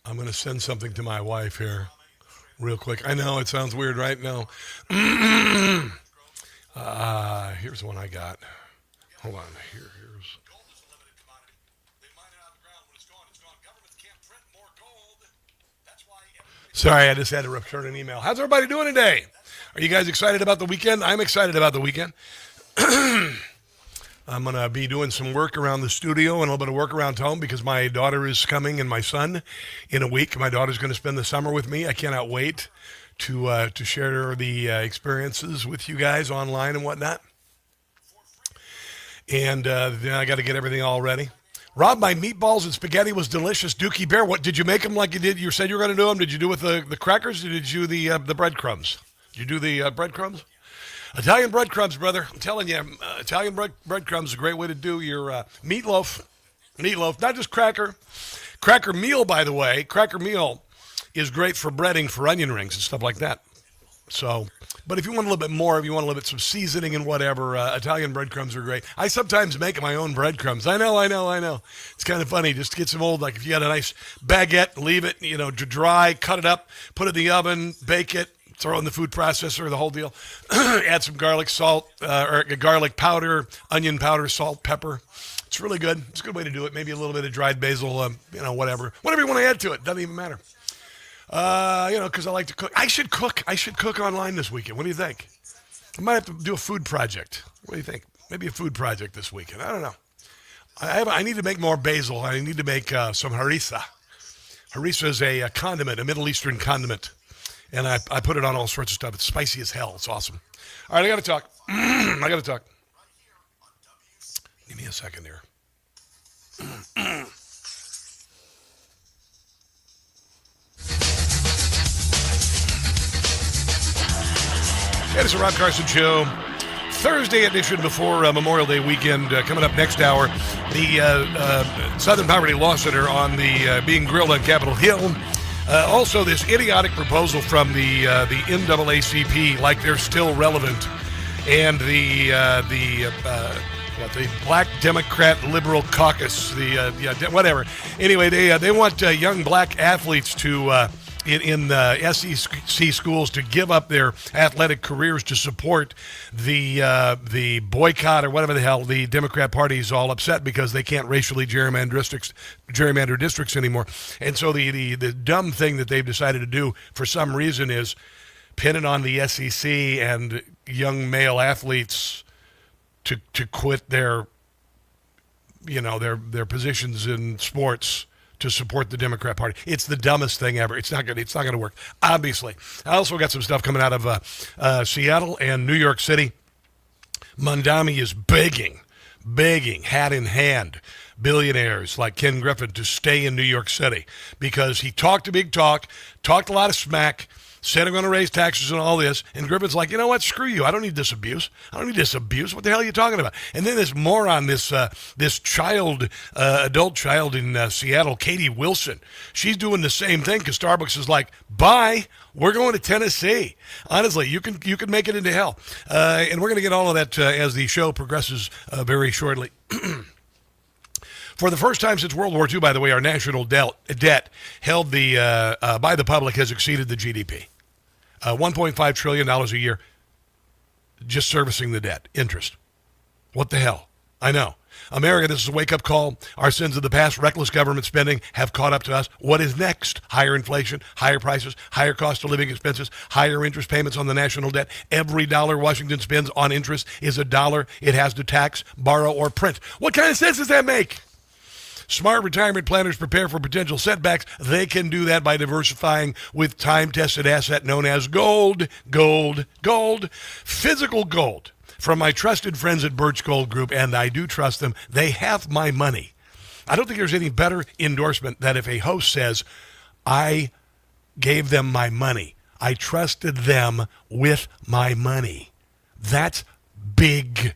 I'm going to send something to my wife here real quick. I know it sounds weird, right? No. Here's one I got. Hold on. Here's. Sorry, I just had to return an email. How's everybody doing today? Are you guys excited about the weekend? I'm excited about the weekend. I'm going to be doing some work around the studio and a little bit of work around home because my daughter is coming and my son in a week. My daughter's going to spend the summer with me. I cannot wait to share the experiences with you guys online and whatnot. And then I got to get everything all ready. Rob, my meatballs and spaghetti was delicious. Dookie Bear, what did you make them like you did? You said you were going to do them. Did you do with the crackers or did you do the breadcrumbs? Did you do the breadcrumbs? Italian breadcrumbs, brother. I'm telling you, Italian breadcrumbs is a great way to do your meatloaf. Meatloaf, not just cracker. Cracker meal, by the way. Cracker meal is great for breading for onion rings and stuff like that. So, but if you want a little bit more, if you want a little bit some seasoning and whatever, Italian breadcrumbs are great. I sometimes make my own breadcrumbs. I know. It's kind of funny. Just get some old, like if you had a nice baguette, leave it, dry, cut it up, put it in the oven, bake it. Throw in the food processor, the whole deal. Add some garlic salt, or garlic powder, onion powder, salt, pepper. It's really good. It's a good way to do it. Maybe a little bit of dried basil, whatever. Whatever you want to add to it. Doesn't even matter. Because I like to cook. I should cook online this weekend. What do you think? I might have to do a food project. What do you think? Maybe a food project this weekend. I don't know. I need to make more basil. I need to make some harissa. Harissa is a condiment, a Middle Eastern condiment. And I put it on all sorts of stuff. It's spicy as hell. It's awesome. All right, I got to talk. Give me a second here. It is a Rob Carson Show. Thursday edition before Memorial Day weekend. Coming up next hour, the Southern Poverty Law Center on the being grilled on Capitol Hill. Also, this idiotic proposal from the NAACP, like they're still relevant, and the Black Democrat Liberal Caucus, whatever. Anyway, they want young black athletes to in the SEC schools to give up their athletic careers to support the boycott or whatever the hell. The Democrat Party is all upset because they can't racially gerrymander districts anymore. And so the dumb thing that they've decided to do for some reason is pin it on the SEC and young male athletes to quit their positions in sports to support the Democrat Party. It's the dumbest thing ever. It's not going to work, obviously. I also got some stuff coming out of Seattle and New York City. Mondami is begging, hat in hand, billionaires like Ken Griffin to stay in New York City because he talked a big talk, talked a lot of smack, said I'm going to raise taxes and all this. And Griffin's like, you know what? Screw you. I don't need this abuse. I don't need this abuse. What the hell are you talking about? And then this moron, this child, adult child in Seattle, Katie Wilson, she's doing the same thing because Starbucks is like, bye. We're going to Tennessee. Honestly, you can make it into hell. And we're going to get all of that as the show progresses very shortly. For the first time since World War II, by the way, our national debt held by the public has exceeded the GDP. $1.5 trillion a year just servicing the debt, interest. What the hell? I know. America, this is a wake-up call. Our sins of the past, reckless government spending, have caught up to us. What is next? Higher inflation, higher prices, higher cost of living expenses, higher interest payments on the national debt. Every dollar Washington spends on interest is a dollar it has to tax, borrow, or print. What kind of sense does that make? Smart retirement planners prepare for potential setbacks. They can do that by diversifying with time-tested asset known as gold. Physical gold. From my trusted friends at Birch Gold Group, and I do trust them, they have my money. I don't think there's any better endorsement than if a host says, I gave them my money. I trusted them with my money. That's big.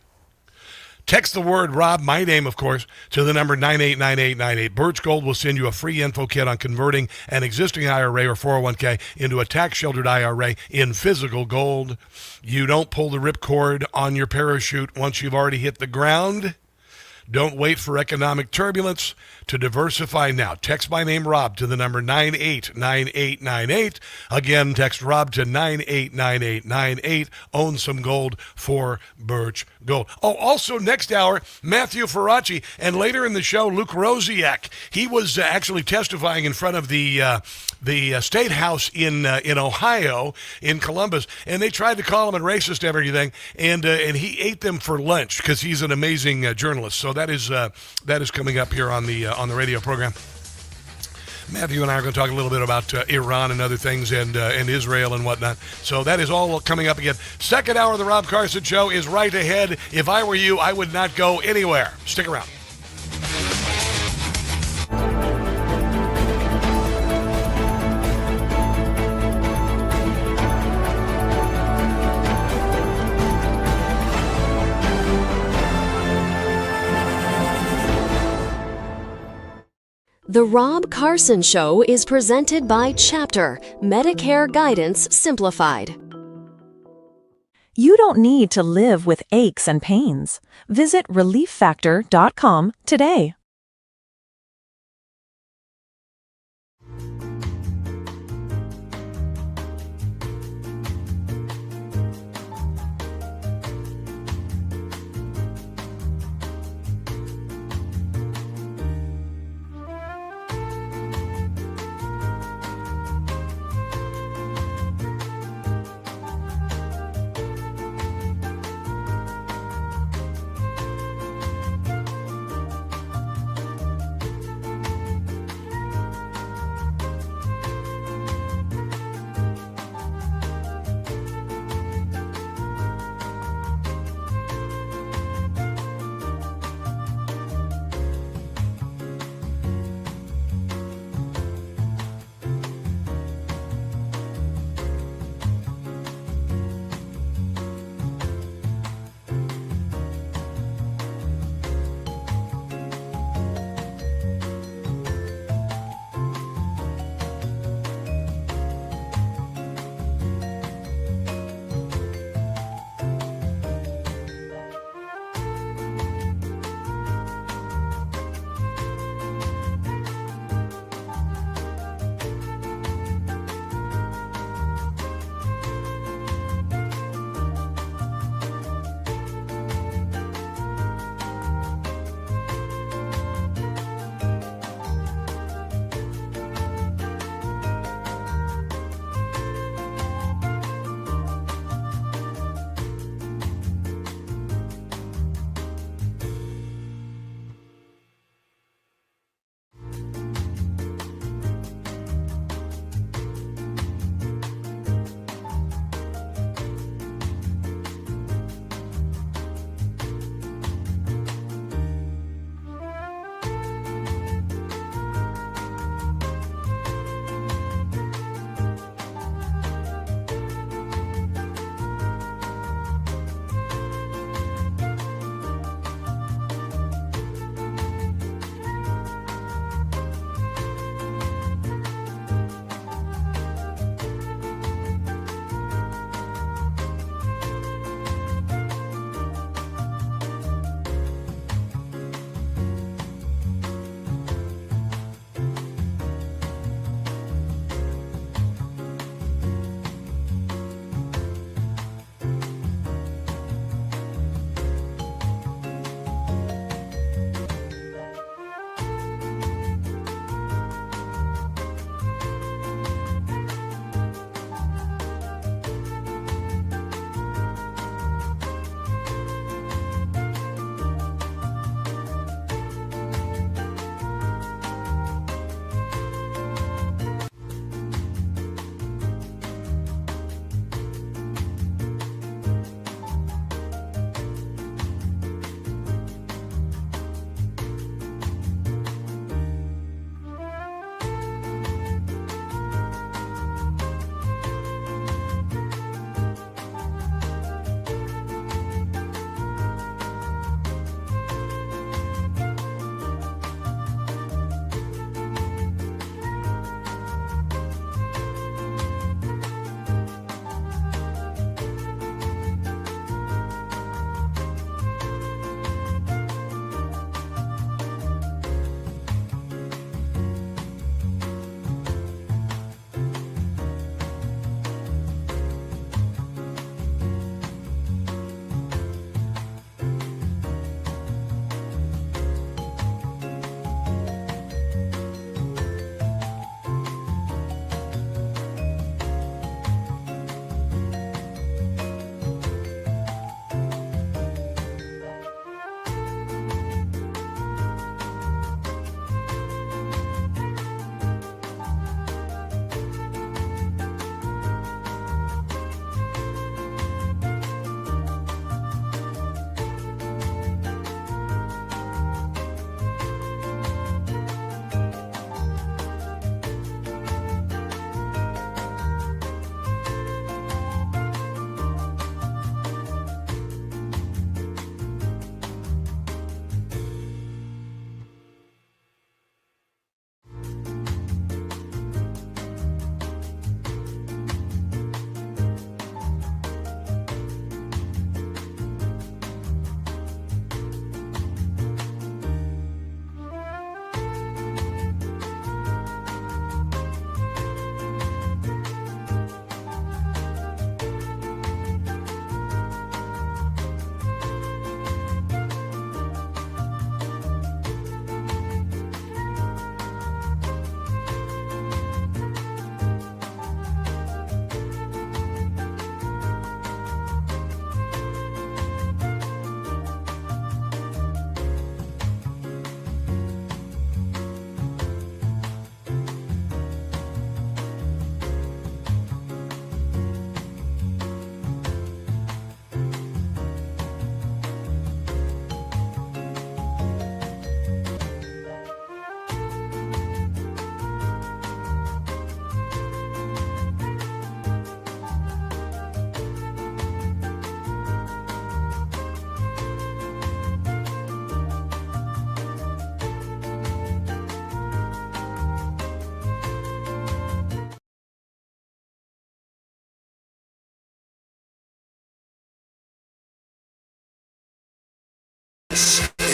Text the word Rob, my name, of course, to the number 989898. Birch Gold will send you a free info kit on converting an existing IRA or 401k into a tax-sheltered IRA in physical gold. You don't pull the ripcord on your parachute once you've already hit the ground. Don't wait for economic turbulence to diversify now. Text my name, Rob, to the number 989898. Again, text Rob to 989898. Own some gold for Birch Gold. Oh, also next hour, Matthew Faraci, and later in the show, Luke Rosiak. He was actually testifying in front of the State House in Ohio, in Columbus, and they tried to call him a racist and everything, and he ate them for lunch because he's an amazing journalist. So that is coming up here on the radio program. Matthew and I are going to talk a little bit about Iran and other things and Israel and whatnot. So that is all coming up again. Second hour of the Rob Carson Show is right ahead. If I were you, I would not go anywhere. Stick around. The Rob Carson Show is presented by Chapter, Medicare Guidance Simplified. You don't need to live with aches and pains. Visit relieffactor.com today.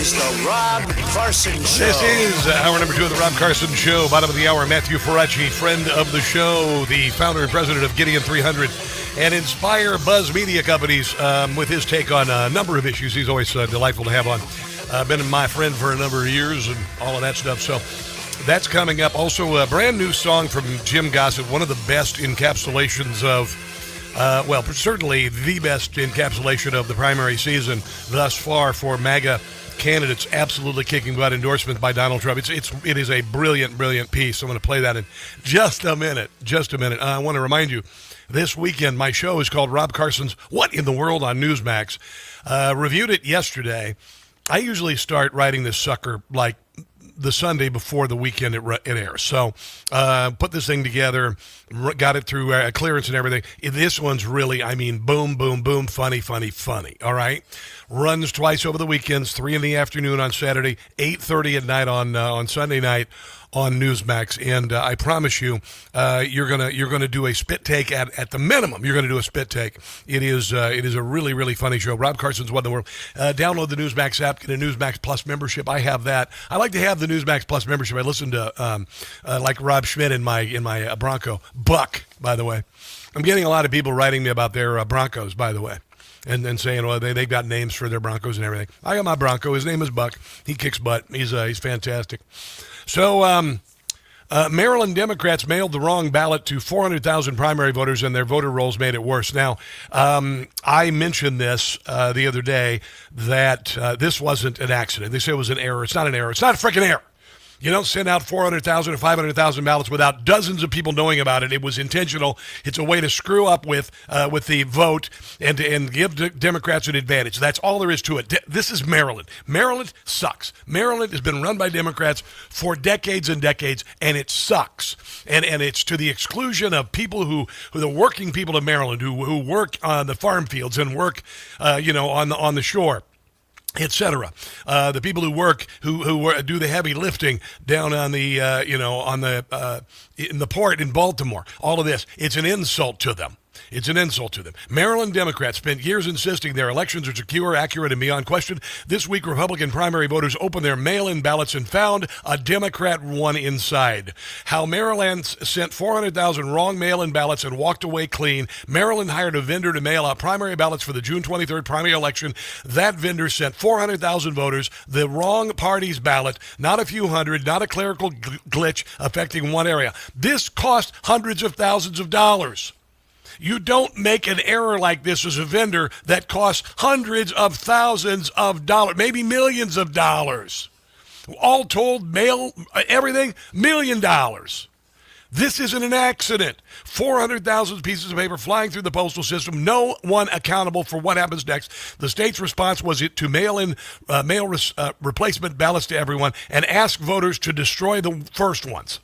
is the Rob Carson Show. This is hour number 2 of the Rob Carson Show. Bottom of the hour, Matthew Faraci, friend of the show, the founder and president of Gideon 300 and Inspire Buzz Media Companies, with his take on a number of issues. He's always delightful to have on. Been my friend for a number of years and all of that stuff. So that's coming up. Also, a brand new song from Jim Gossett, one of the best encapsulations of certainly the best encapsulation of the primary season thus far for MAGA candidates. Absolutely kicking butt endorsement by Donald Trump. It is a brilliant piece. I'm going to play that in just a minute. I want to remind you, this weekend my show is called Rob Carson's What in the World on Newsmax. Reviewed it yesterday. I usually start writing this sucker like the Sunday before the weekend it airs. So put this thing together, got it through clearance and everything. This one's really, boom, boom, boom, funny, all right? Runs twice over the weekends, 3 in the afternoon on Saturday, 8:30 at night on Sunday night on Newsmax, and I promise you, you're gonna do a spit take at the minimum. You're gonna do a spit take. It is a really funny show. Rob Carson's What in the World. Download the Newsmax app, get a Newsmax Plus membership. I have that. I like to have the Newsmax Plus membership. I listen to like Rob Schmidt in my Bronco. Buck, by the way. I'm getting a lot of people writing me about their Broncos, by the way. And saying, well, they've got names for their Broncos and everything. I got my Bronco. His name is Buck. He kicks butt. He's fantastic. So Maryland Democrats mailed the wrong ballot to 400,000 primary voters, and their voter rolls made it worse. Now, I mentioned this the other day, that this wasn't an accident. They say it was an error. It's not an error. It's not a freaking error. You don't send out 400,000 or 500,000 ballots without dozens of people knowing about it. It was intentional. It's a way to screw up with the vote and give Democrats an advantage. That's all there is to it. This is Maryland. Maryland sucks. Maryland has been run by Democrats for decades and decades, and it sucks. And it's to the exclusion of people who the working people of Maryland who work on the farm fields and work on the shore, etc. The people who work, who do the heavy lifting down on the in the port in Baltimore. All of this, it's an insult to them. It's an insult to them. Maryland Democrats spent years insisting their elections are secure, accurate, and beyond question. This week, Republican primary voters opened their mail-in ballots and found a Democrat one inside. How Maryland sent 400,000 wrong mail-in ballots and walked away clean. Maryland hired a vendor to mail out primary ballots for the June 23rd primary election. That vendor sent 400,000 voters the wrong party's ballot, not a few hundred, not a clerical glitch affecting one area. This cost hundreds of thousands of dollars. You don't make an error like this as a vendor that costs hundreds of thousands of dollars, maybe millions of dollars. All told, mail, everything, $1 million. This isn't an accident. 400,000 pieces of paper flying through the postal system, no one accountable for what happens next. The state's response was to mail replacement ballots to everyone and ask voters to destroy the first ones.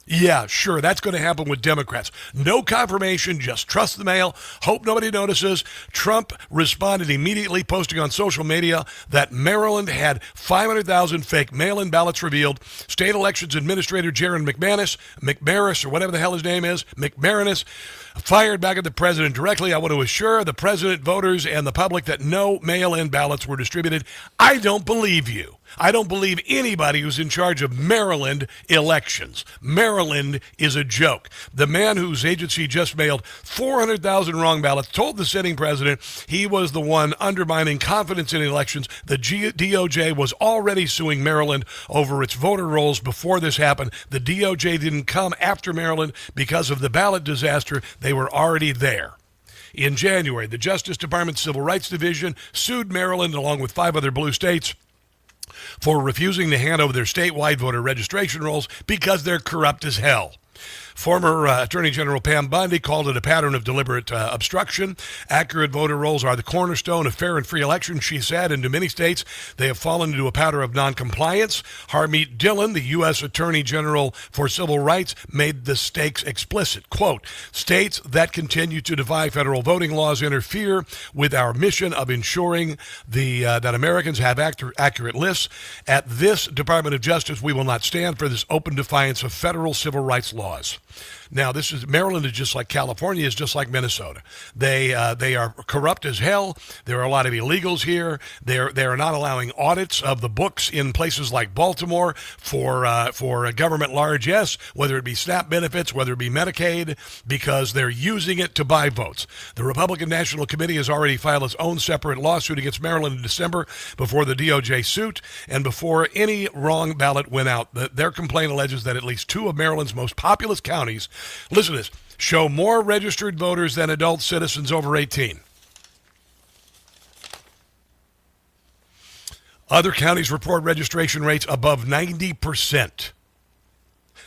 Yeah, sure, that's going to happen with Democrats. No confirmation, just trust the mail, hope nobody notices. Trump responded immediately, posting on social media that Maryland had 500,000 fake mail-in ballots revealed. State Elections Administrator Jaron McManus, or whatever the hell his name is, McManus, fired back at the president directly. I want to assure the president, voters, and the public that no mail-in ballots were distributed. I don't believe you. I don't believe anybody who's in charge of Maryland elections. Maryland is a joke. The man whose agency just mailed 400,000 wrong ballots told the sitting president he was the one undermining confidence in elections. The DOJ was already suing Maryland over its voter rolls before this happened. The DOJ didn't come after Maryland because of the ballot disaster. They were already there. In January, the Justice Department's Civil Rights Division sued Maryland along with 5 other blue states for refusing to hand over their statewide voter registration rolls because they're corrupt as hell. Former Attorney General Pam Bondi called it a pattern of deliberate obstruction. Accurate voter rolls are the cornerstone of fair and free elections, she said. In many states, they have fallen into a pattern of noncompliance. Harmeet Dillon, the U.S. Attorney General for Civil Rights, made the stakes explicit. Quote, states that continue to defy federal voting laws interfere with our mission of ensuring that Americans have accurate lists. At this Department of Justice, we will not stand for this open defiance of federal civil rights laws. Now, Maryland is just like California, is just like Minnesota. They are corrupt as hell. There are a lot of illegals here. They are not allowing audits of the books in places like Baltimore for a government largesse, whether it be SNAP benefits, whether it be Medicaid, because they're using it to buy votes. The Republican National Committee has already filed its own separate lawsuit against Maryland in December before the DOJ suit and before any wrong ballot went out. Their complaint alleges that at least 2 of Maryland's most populous counties, listen to this, show more registered voters than adult citizens over 18. Other counties report registration rates above 90%.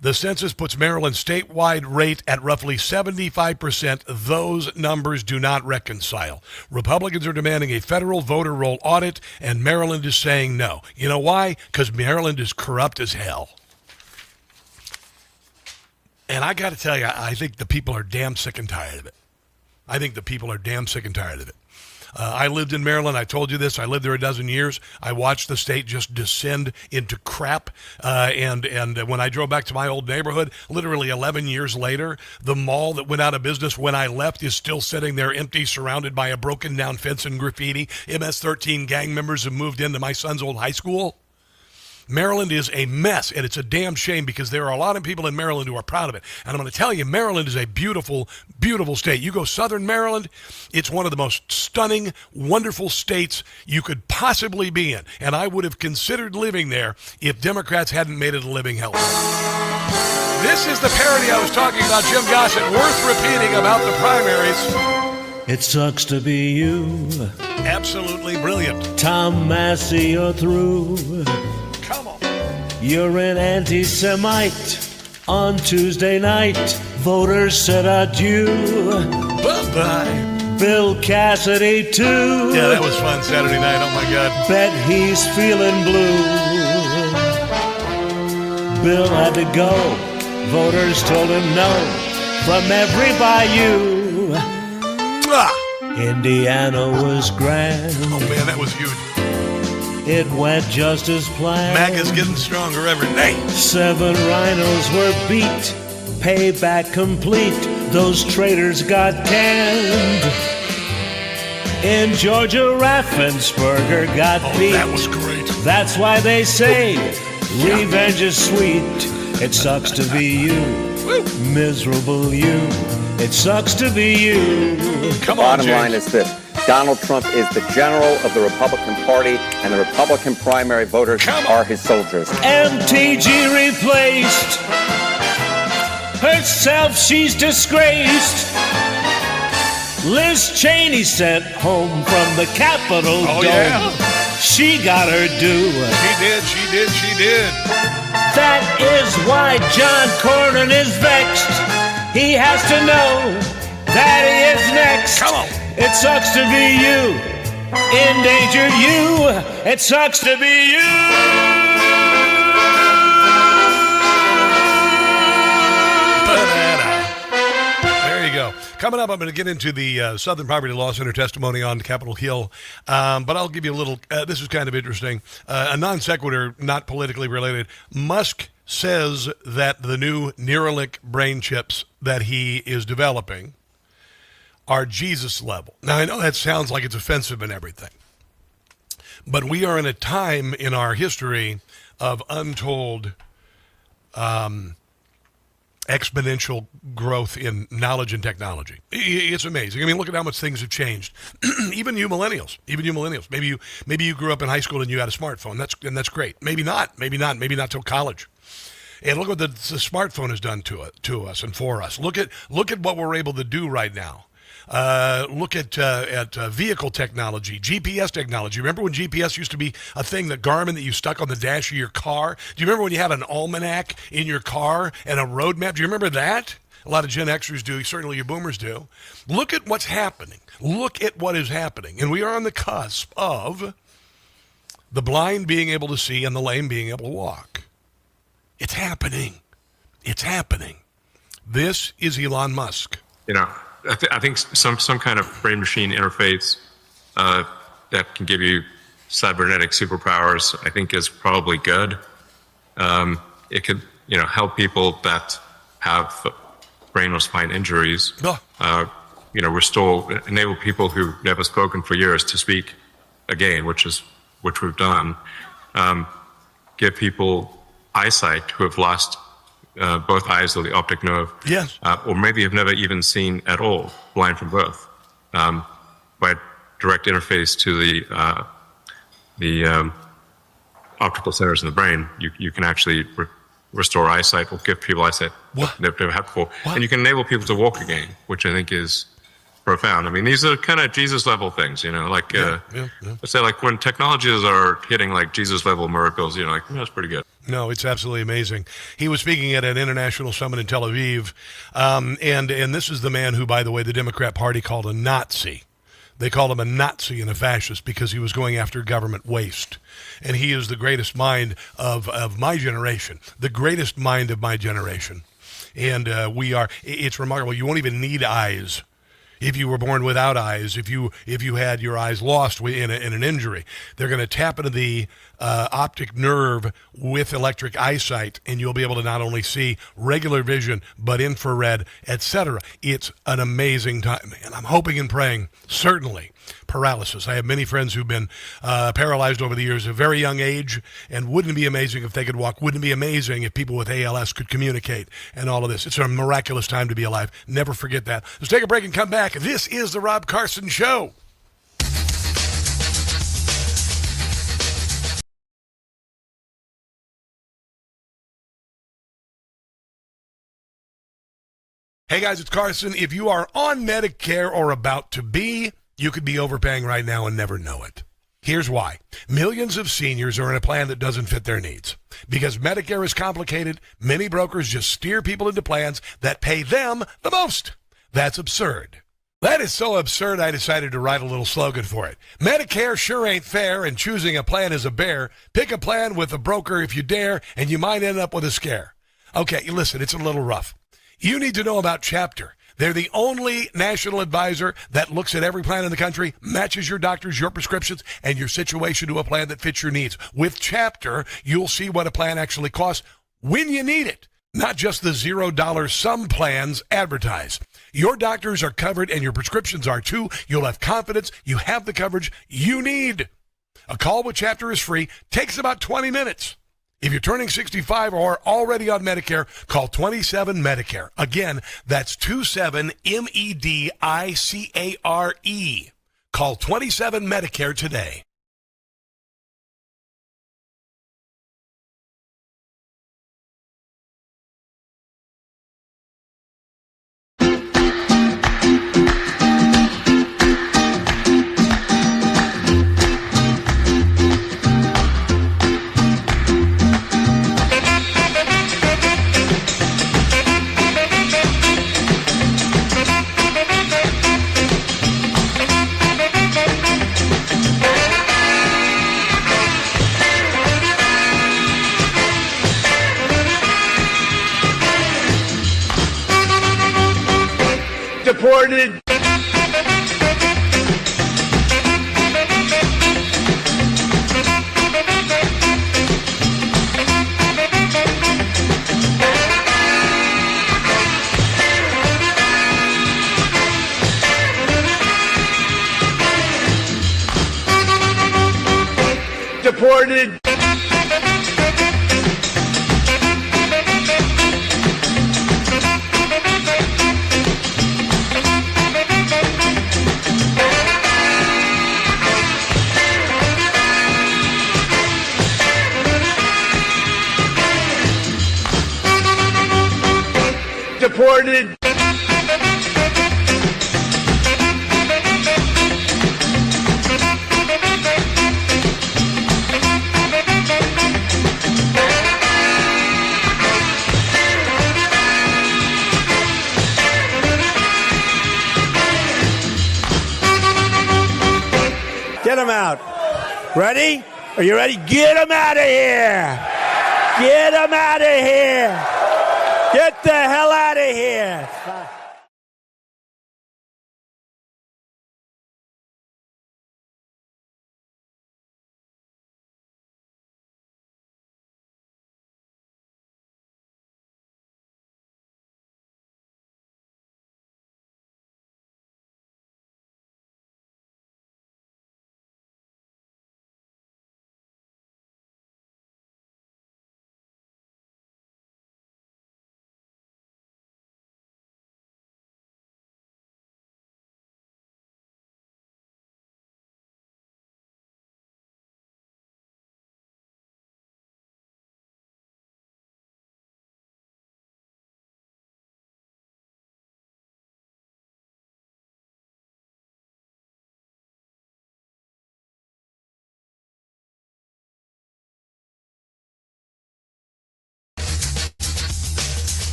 The census puts Maryland's statewide rate at roughly 75%. Those numbers do not reconcile. Republicans are demanding a federal voter roll audit, and Maryland is saying no. You know why? Because Maryland is corrupt as hell. And I got to tell you, I think the people are damn sick and tired of it. I lived in Maryland. I told you this. I lived there a dozen years. I watched the state just descend into crap. And when I drove back to my old neighborhood, literally 11 years later, the mall that went out of business when I left is still sitting there empty, surrounded by a broken down fence and graffiti. MS-13 gang members have moved into my son's old high school. Maryland is a mess, and it's a damn shame because there are a lot of people in Maryland who are proud of it. And I'm going to tell you, Maryland is a beautiful, beautiful state. You go southern Maryland, it's one of the most stunning, wonderful states you could possibly be in. And I would have considered living there if Democrats hadn't made it a living hell. This is the parody I was talking about, Jim Gossett, worth repeating about the primaries. It sucks to be you. Absolutely brilliant. Tom Massey, you're through. Come on. You're an anti-Semite. On Tuesday night, voters said adieu. Bye-bye. Bill Cassidy, too. Yeah, that was fun Saturday night. Oh, my God. Bet he's feeling blue. Bill had to go. Voters told him no. From every bayou. Indiana was grand. Oh, man, that was huge. It went just as planned. MAGA's getting stronger every day. 7 rhinos were beat. Payback complete. Those traitors got canned. In Georgia, Raffensperger got beat. That was great. That's why they say revenge is sweet. It sucks to be you. Miserable you. It sucks to be you. The bottom line is this. Donald Trump is the general of the Republican Party, and the Republican primary voters are his soldiers. MTG replaced. Herself, she's disgraced. Liz Cheney sent home from the Capitol dome. Yeah. She got her due. She did. That is why John Cornyn is vexed. He has to know that he is next. Come on. It sucks to be you. Endangered you. It sucks to be you. There you go. Coming up, I'm going to get into the Southern Poverty Law Center testimony on Capitol Hill, but I'll give you a little, this is kind of interesting, a non sequitur, not politically related. Musk says that the new Neuralink brain chips that he is developing are Jesus level. Now, I know that sounds like it's offensive and everything, but we are in a time in our history of untold exponential growth in knowledge and technology. It's amazing. I mean, look at how much things have changed. Even you millennials. Maybe you grew up in high school and you had a smartphone. That's great. Maybe not till college. And look what the smartphone has done to us and for us. Look at what we're able to do right now. Look at vehicle technology, GPS technology. Remember when GPS used to be a thing, the Garmin that you stuck on the dash of your car? Do you remember when you had an almanac in your car and a road map? Do you remember that? A lot of Gen Xers do. Certainly you boomers do. Look at what's happening. Look at what is happening. And we are on the cusp of the blind being able to see and the lame being able to walk. It's happening. It's happening. This is Elon Musk. You know, I think some kind of brain machine interface that can give you cybernetic superpowers, I think, is probably good. It could, help people that have brain or spine injuries. Restore, enable people who've never spoken for years to speak again, which we've done. Give people eyesight who have lost both eyes or the optic nerve. Yes. Or maybe have never even seen at all, blind from birth. By direct interface to the optical centers in the brain, you can actually restore eyesight or give people eyesight they've never had before. And you can enable people to walk again, which I think is profound. I mean, these are kind of Jesus level things, let's say like when technologies are hitting like Jesus level miracles, that's pretty good. No, it's absolutely amazing. He was speaking at an international summit in Tel Aviv, and this is the man who, by the way, the Democrat Party called a Nazi. They called him a Nazi and a fascist because he was going after government waste. And he is the greatest mind of my generation, the greatest mind of my generation. And it's remarkable. You won't even need eyes. If you were born without eyes, if you had your eyes lost in an injury, they're going to tap into the optic nerve with electric eyesight, and you'll be able to not only see regular vision, but infrared, etc. It's an amazing time, and I'm hoping and praying, certainly, paralysis. I have many friends who've been paralyzed over the years at a very young age, and wouldn't it be amazing if they could walk? Wouldn't it be amazing if people with ALS could communicate and all of this? It's a miraculous time to be alive. Never forget that. Let's take a break and come back. This is The Rob Carson Show. Hey guys, it's Carson. If you are on Medicare or about to be, you could be overpaying right now and never know it. Here's why. Millions of seniors are in a plan that doesn't fit their needs. Because Medicare is complicated, many brokers just steer people into plans that pay them the most. That's absurd. That is so absurd, I decided to write a little slogan for it. Medicare sure ain't fair, and choosing a plan is a bear. Pick a plan with a broker if you dare, and you might end up with a scare. Okay, listen, it's a little rough. You need to know about Chapter. They're the only national advisor that looks at every plan in the country, matches your doctors, your prescriptions, and your situation to a plan that fits your needs. With Chapter, you'll see what a plan actually costs when you need it, not just the $0 some plans advertise. Your doctors are covered and your prescriptions are too. You'll have confidence you have the coverage you need. A call with Chapter is free, takes about 20 minutes. If you're turning 65 or already on Medicare, call 27 Medicare. Again, that's 27 MEDICARE. Call 27 Medicare today. Deported. Deported. Deported. Get him out. Ready? Are you ready? Get him out of here. Get him out of here. Get the hell out of here.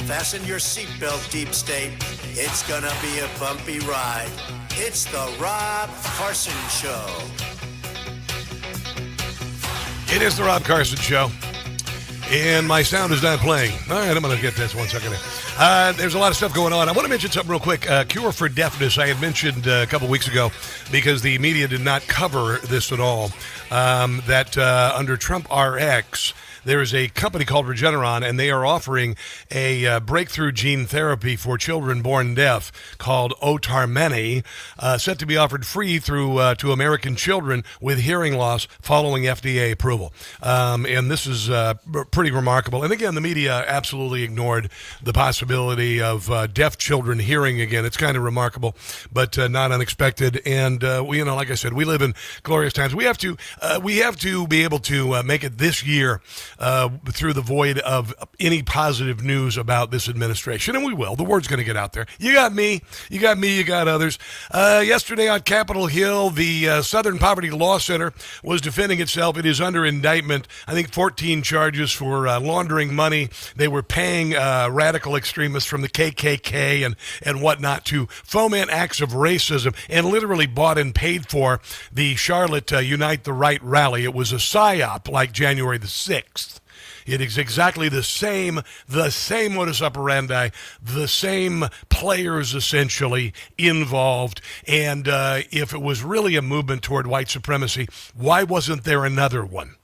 Fasten your seatbelt, Deep State. It's gonna be a bumpy ride. It's the Rob Carson Show. It is the Rob Carson Show. And my sound is not playing. All right, I'm going to get this 1 second. There's a lot of stuff going on. I want to mention something real quick. Cure for deafness, I had mentioned a couple weeks ago because the media did not cover this at all. That under Trump RX, there is a company called Regeneron, and they are offering a breakthrough gene therapy for children born deaf called Otarmeni, set to be offered free through to American children with hearing loss following FDA approval. And this is pretty remarkable. And again, the media absolutely ignored the possibility of deaf children hearing again. It's kind of remarkable, but not unexpected. And we, like I said, we live in glorious times. We have to be able to make it this year. Through the void of any positive news about this administration, and we will. The word's going to get out there. You got me, you got others. Yesterday on Capitol Hill, the Southern Poverty Law Center was defending itself. It is under indictment, I think 14 charges for laundering money. They were paying radical extremists from the KKK and whatnot to foment acts of racism, and literally bought and paid for the Charlotte Unite the Right rally. It was a psyop like January the 6th. It is exactly the same modus operandi, the same players essentially involved. And if it was really a movement toward white supremacy, why wasn't there another one?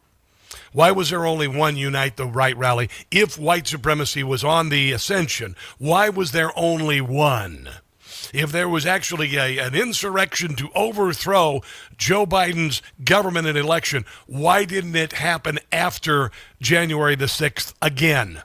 Why was there only one Unite the Right rally? If white supremacy was on the ascension, why was there only one? If there was actually an insurrection to overthrow Joe Biden's government and election, why didn't it happen after January the 6th again?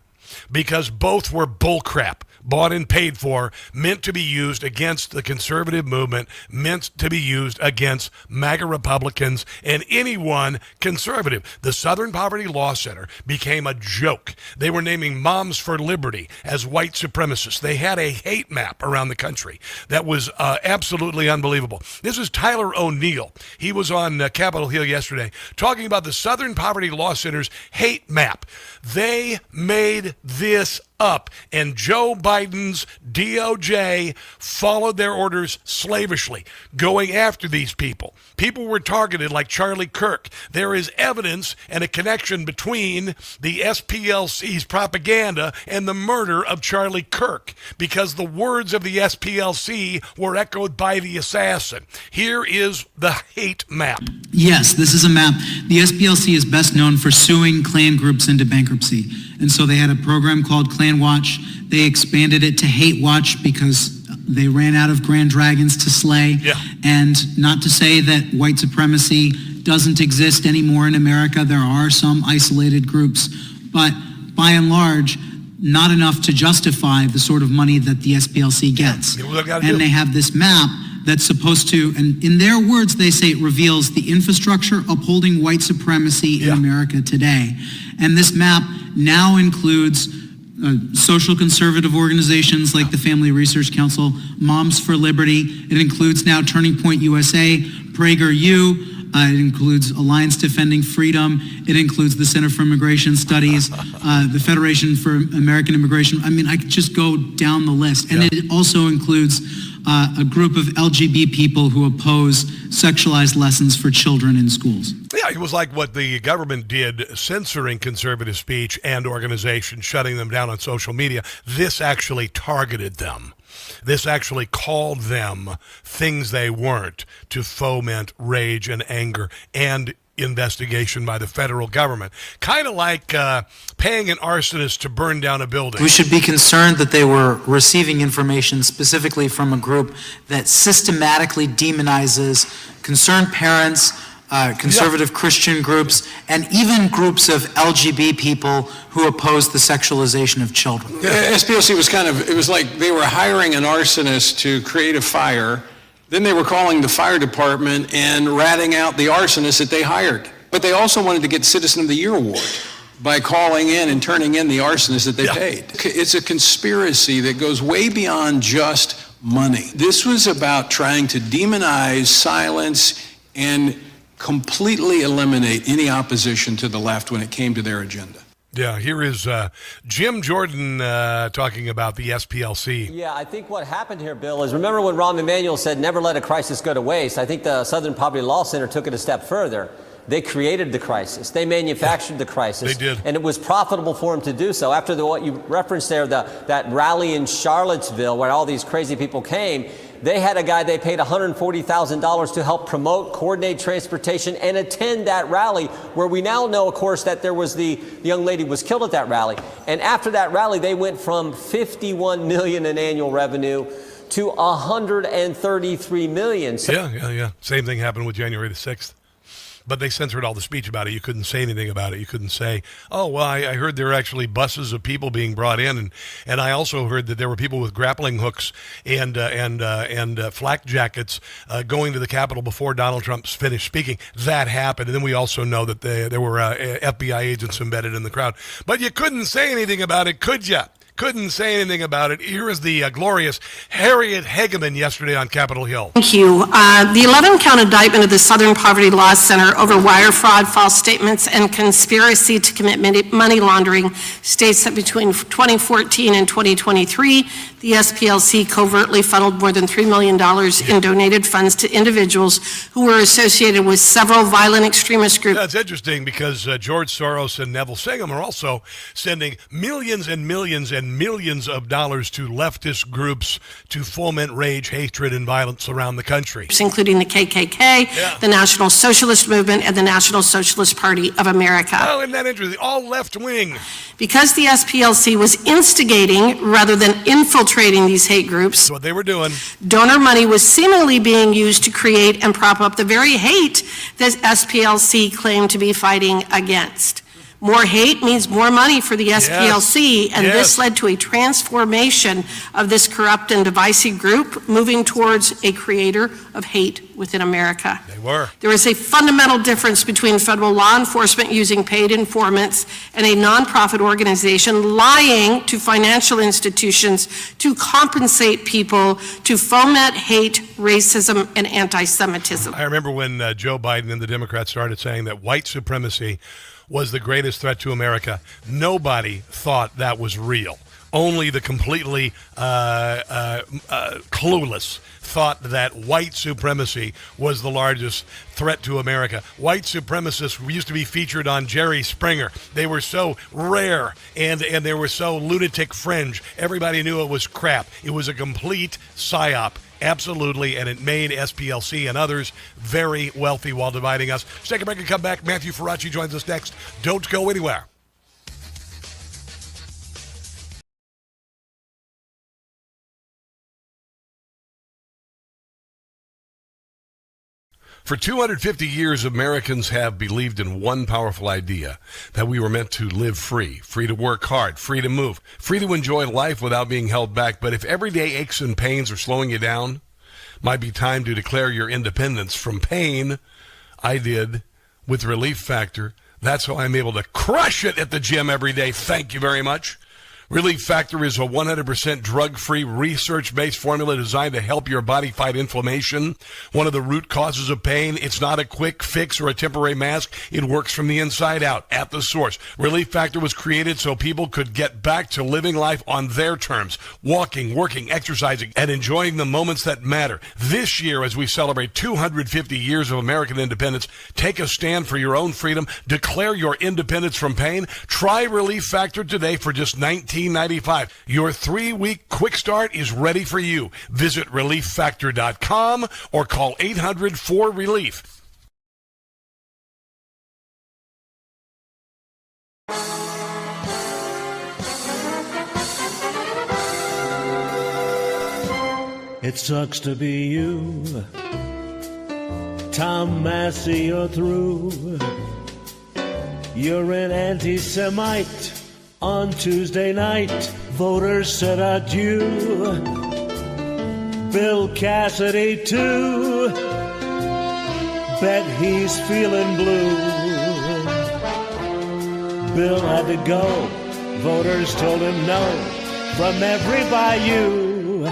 Because both were bullcrap. Bought and paid for, meant to be used against the conservative movement, meant to be used against MAGA Republicans and anyone conservative. The Southern Poverty Law Center became a joke. They were naming Moms for Liberty as white supremacists. They had a hate map around the country that was absolutely unbelievable. This is Tyler O'Neill. He was on Capitol Hill yesterday talking about the Southern Poverty Law Center's hate map. They made this up, and Joe Biden's DOJ followed their orders slavishly, going after these people. People were targeted like Charlie Kirk. There is evidence and a connection between the SPLC's propaganda and the murder of Charlie Kirk, because the words of the SPLC were echoed by the assassin. Here is the hate map. Yes, this is a map. The SPLC is best known for suing Klan groups into bankruptcy. And so they had a program called Klan Watch. They expanded it to Hate Watch because they ran out of Grand Dragons to slay. Yeah. And not to say that white supremacy doesn't exist anymore in America. There are some isolated groups. But by and large, not enough to justify the sort of money that the SPLC gets. Yeah, and they have this map that's supposed to, and in their words, they say it reveals the infrastructure upholding white supremacy in America today. And this map now includes social conservative organizations like the Family Research Council, Moms for Liberty. It includes now Turning Point USA, PragerU. It includes Alliance Defending Freedom. It includes the Center for Immigration Studies, the Federation for American Immigration. I mean, I could just go down the list. And it also includes a group of LGBT people who oppose sexualized lessons for children in schools. Yeah, it was like what the government did, censoring conservative speech and organizations, shutting them down on social media. This actually targeted them. This actually called them things they weren't, to foment rage and anger and investigation by the federal government. Kind of like paying an arsonist to burn down a building. We should be concerned that they were receiving information specifically from a group that systematically demonizes concerned parents, conservative Christian groups, and even groups of LGBT people who oppose the sexualization of children. The SPLC was it was like they were hiring an arsonist to create a fire. Then they were calling the fire department and ratting out the arsonist that they hired. But they also wanted to get Citizen of the Year award by calling in and turning in the arsonist that they paid. It's a conspiracy that goes way beyond just money. This was about trying to demonize, silence, and completely eliminate any opposition to the left when it came to their agenda. Yeah, here is Jim Jordan talking about the SPLC. Yeah, I think what happened here, Bill, is remember when Rahm Emanuel said never let a crisis go to waste? I think the Southern Poverty Law Center took it a step further. They created the crisis. They manufactured the crisis. They did. And it was profitable for them to do so. After what you referenced there, that rally in Charlottesville where all these crazy people came, they had a guy they paid $140,000 to help promote, coordinate transportation, and attend that rally, where we now know, of course, that there was the young lady was killed at that rally. And after that rally, they went from $51 million in annual revenue to $133 million. So Yeah. Same thing happened with January the 6th. But they censored all the speech about it. You couldn't say anything about it. You couldn't say, oh, well, I heard there were actually buses of people being brought in. And I also heard that there were people with grappling hooks and flak jackets going to the Capitol before Donald Trump finished speaking. That happened. And then we also know that there were FBI agents embedded in the crowd. But you couldn't say anything about it, could you? Couldn't say anything about it. Here is the glorious Harriet Hageman yesterday on Capitol Hill. Thank you. The 11-count indictment of the Southern Poverty Law Center over wire fraud, false statements, and conspiracy to commit money laundering states that between 2014 and 2023, the SPLC covertly funneled more than $3 million in donated funds to individuals who were associated with several violent extremist groups. That's interesting because George Soros and Neville Singham are also sending millions and millions and millions of dollars to leftist groups to foment rage, hatred, and violence around the country. Including the KKK, the National Socialist Movement, and the National Socialist Party of America. Oh, isn't that interesting? All left wing. Because the SPLC was instigating rather than infiltrating these hate groups, That's what they were doing. Donor money was seemingly being used to create and prop up the very hate that SPLC claimed to be fighting against. More hate means more money for the SPLC, and this led to a transformation of this corrupt and divisive group, moving towards a creator of hate within America. They were. There is a fundamental difference between federal law enforcement using paid informants and a nonprofit organization lying to financial institutions to compensate people to foment hate, racism, and anti-Semitism. I remember when Joe Biden and the Democrats started saying that white supremacy was the greatest threat to America. Nobody thought that was real. Only the completely clueless thought that white supremacy was the largest threat to America. White supremacists used to be featured on Jerry Springer. They were so rare and they were so lunatic fringe. Everybody knew it was crap. It was a complete psyop. Absolutely, and it made SPLC and others very wealthy while dividing us. Let's take a break and come back. Matthew Faraci joins us next. Don't go anywhere. For 250 years, Americans have believed in one powerful idea, that we were meant to live free to work hard, free to move, free to enjoy life without being held back. But if everyday aches and pains are slowing you down, might be time to declare your independence from pain. I did with Relief Factor. That's how I'm able to crush it at the gym every day. Thank you very much. Relief Factor is a 100% drug-free, research-based formula designed to help your body fight inflammation, one of the root causes of pain. It's not a quick fix or a temporary mask. It works from the inside out, at the source. Relief Factor was created so people could get back to living life on their terms, walking, working, exercising, and enjoying the moments that matter. This year, as we celebrate 250 years of American independence, take a stand for your own freedom. Declare your independence from pain. Try Relief Factor today for just $19.95. Your 3-week quick start is ready for you. Visit ReliefFactor.com or call 800-4RELIEF. It sucks to be you. Tom Massey, you're through. You're an anti-Semite. On Tuesday night, voters said adieu. Bill Cassidy, too. Bet he's feeling blue. Bill had to go. Voters told him no. From every bayou.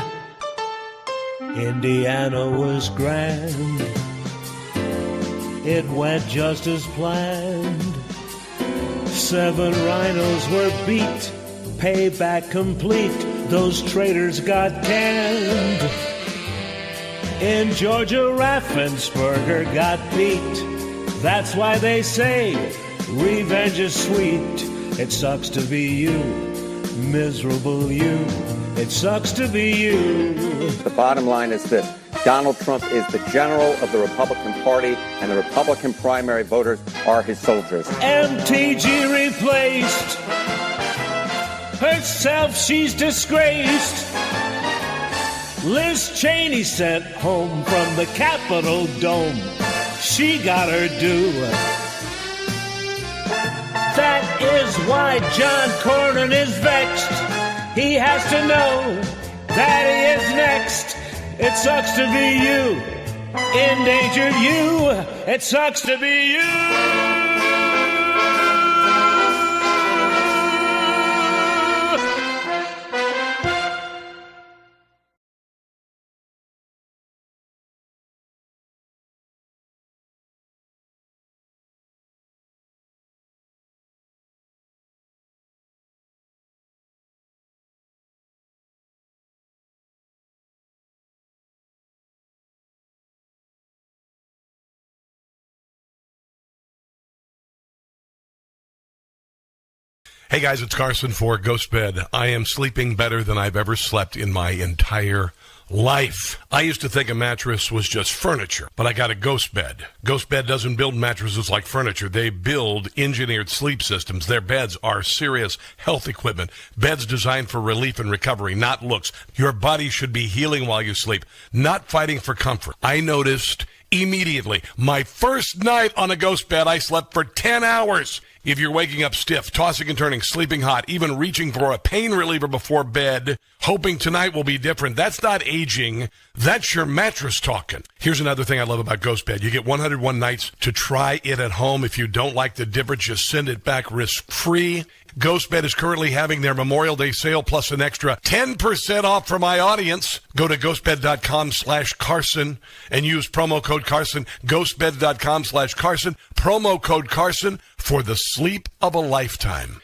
Indiana was grand. It went just as planned. 7 rhinos were beat, payback complete, those traitors got canned. In Georgia, Raffensperger got beat. That's why they say revenge is sweet. It sucks to be you, miserable you. It sucks to be you. The bottom line is this. Donald Trump is the general of the Republican Party, and the Republican primary voters are his soldiers. MTG replaced. Herself, she's disgraced. Liz Cheney sent home from the Capitol dome. She got her due. That is why John Cornyn is vexed. He has to know that he is next. It sucks to be you, endangered you. It sucks to be you. Hey guys, it's Carson for Ghost Bed. I am sleeping better than I've ever slept in my entire life. I used to think a mattress was just furniture, but I got a Ghost Bed. Ghost Bed doesn't build mattresses like furniture. They build engineered sleep systems. Their beds are serious health equipment. Beds designed for relief and recovery, not looks. Your body should be healing while you sleep, not fighting for comfort. I noticed immediately. My first night on a Ghost Bed, I slept for 10 hours. If you're waking up stiff, tossing and turning, sleeping hot, even reaching for a pain reliever before bed, hoping tonight will be different, that's not aging. That's your mattress talking. Here's another thing I love about Ghost Bed. You get 101 nights to try it at home. If you don't like the difference, just send it back risk-free. Ghost Bed is currently having their Memorial Day sale plus an extra 10% off for my audience. Go to ghostbed.com/Carson and use promo code Carson. Ghostbed.com/Carson. Promo code Carson for the sleep of a lifetime.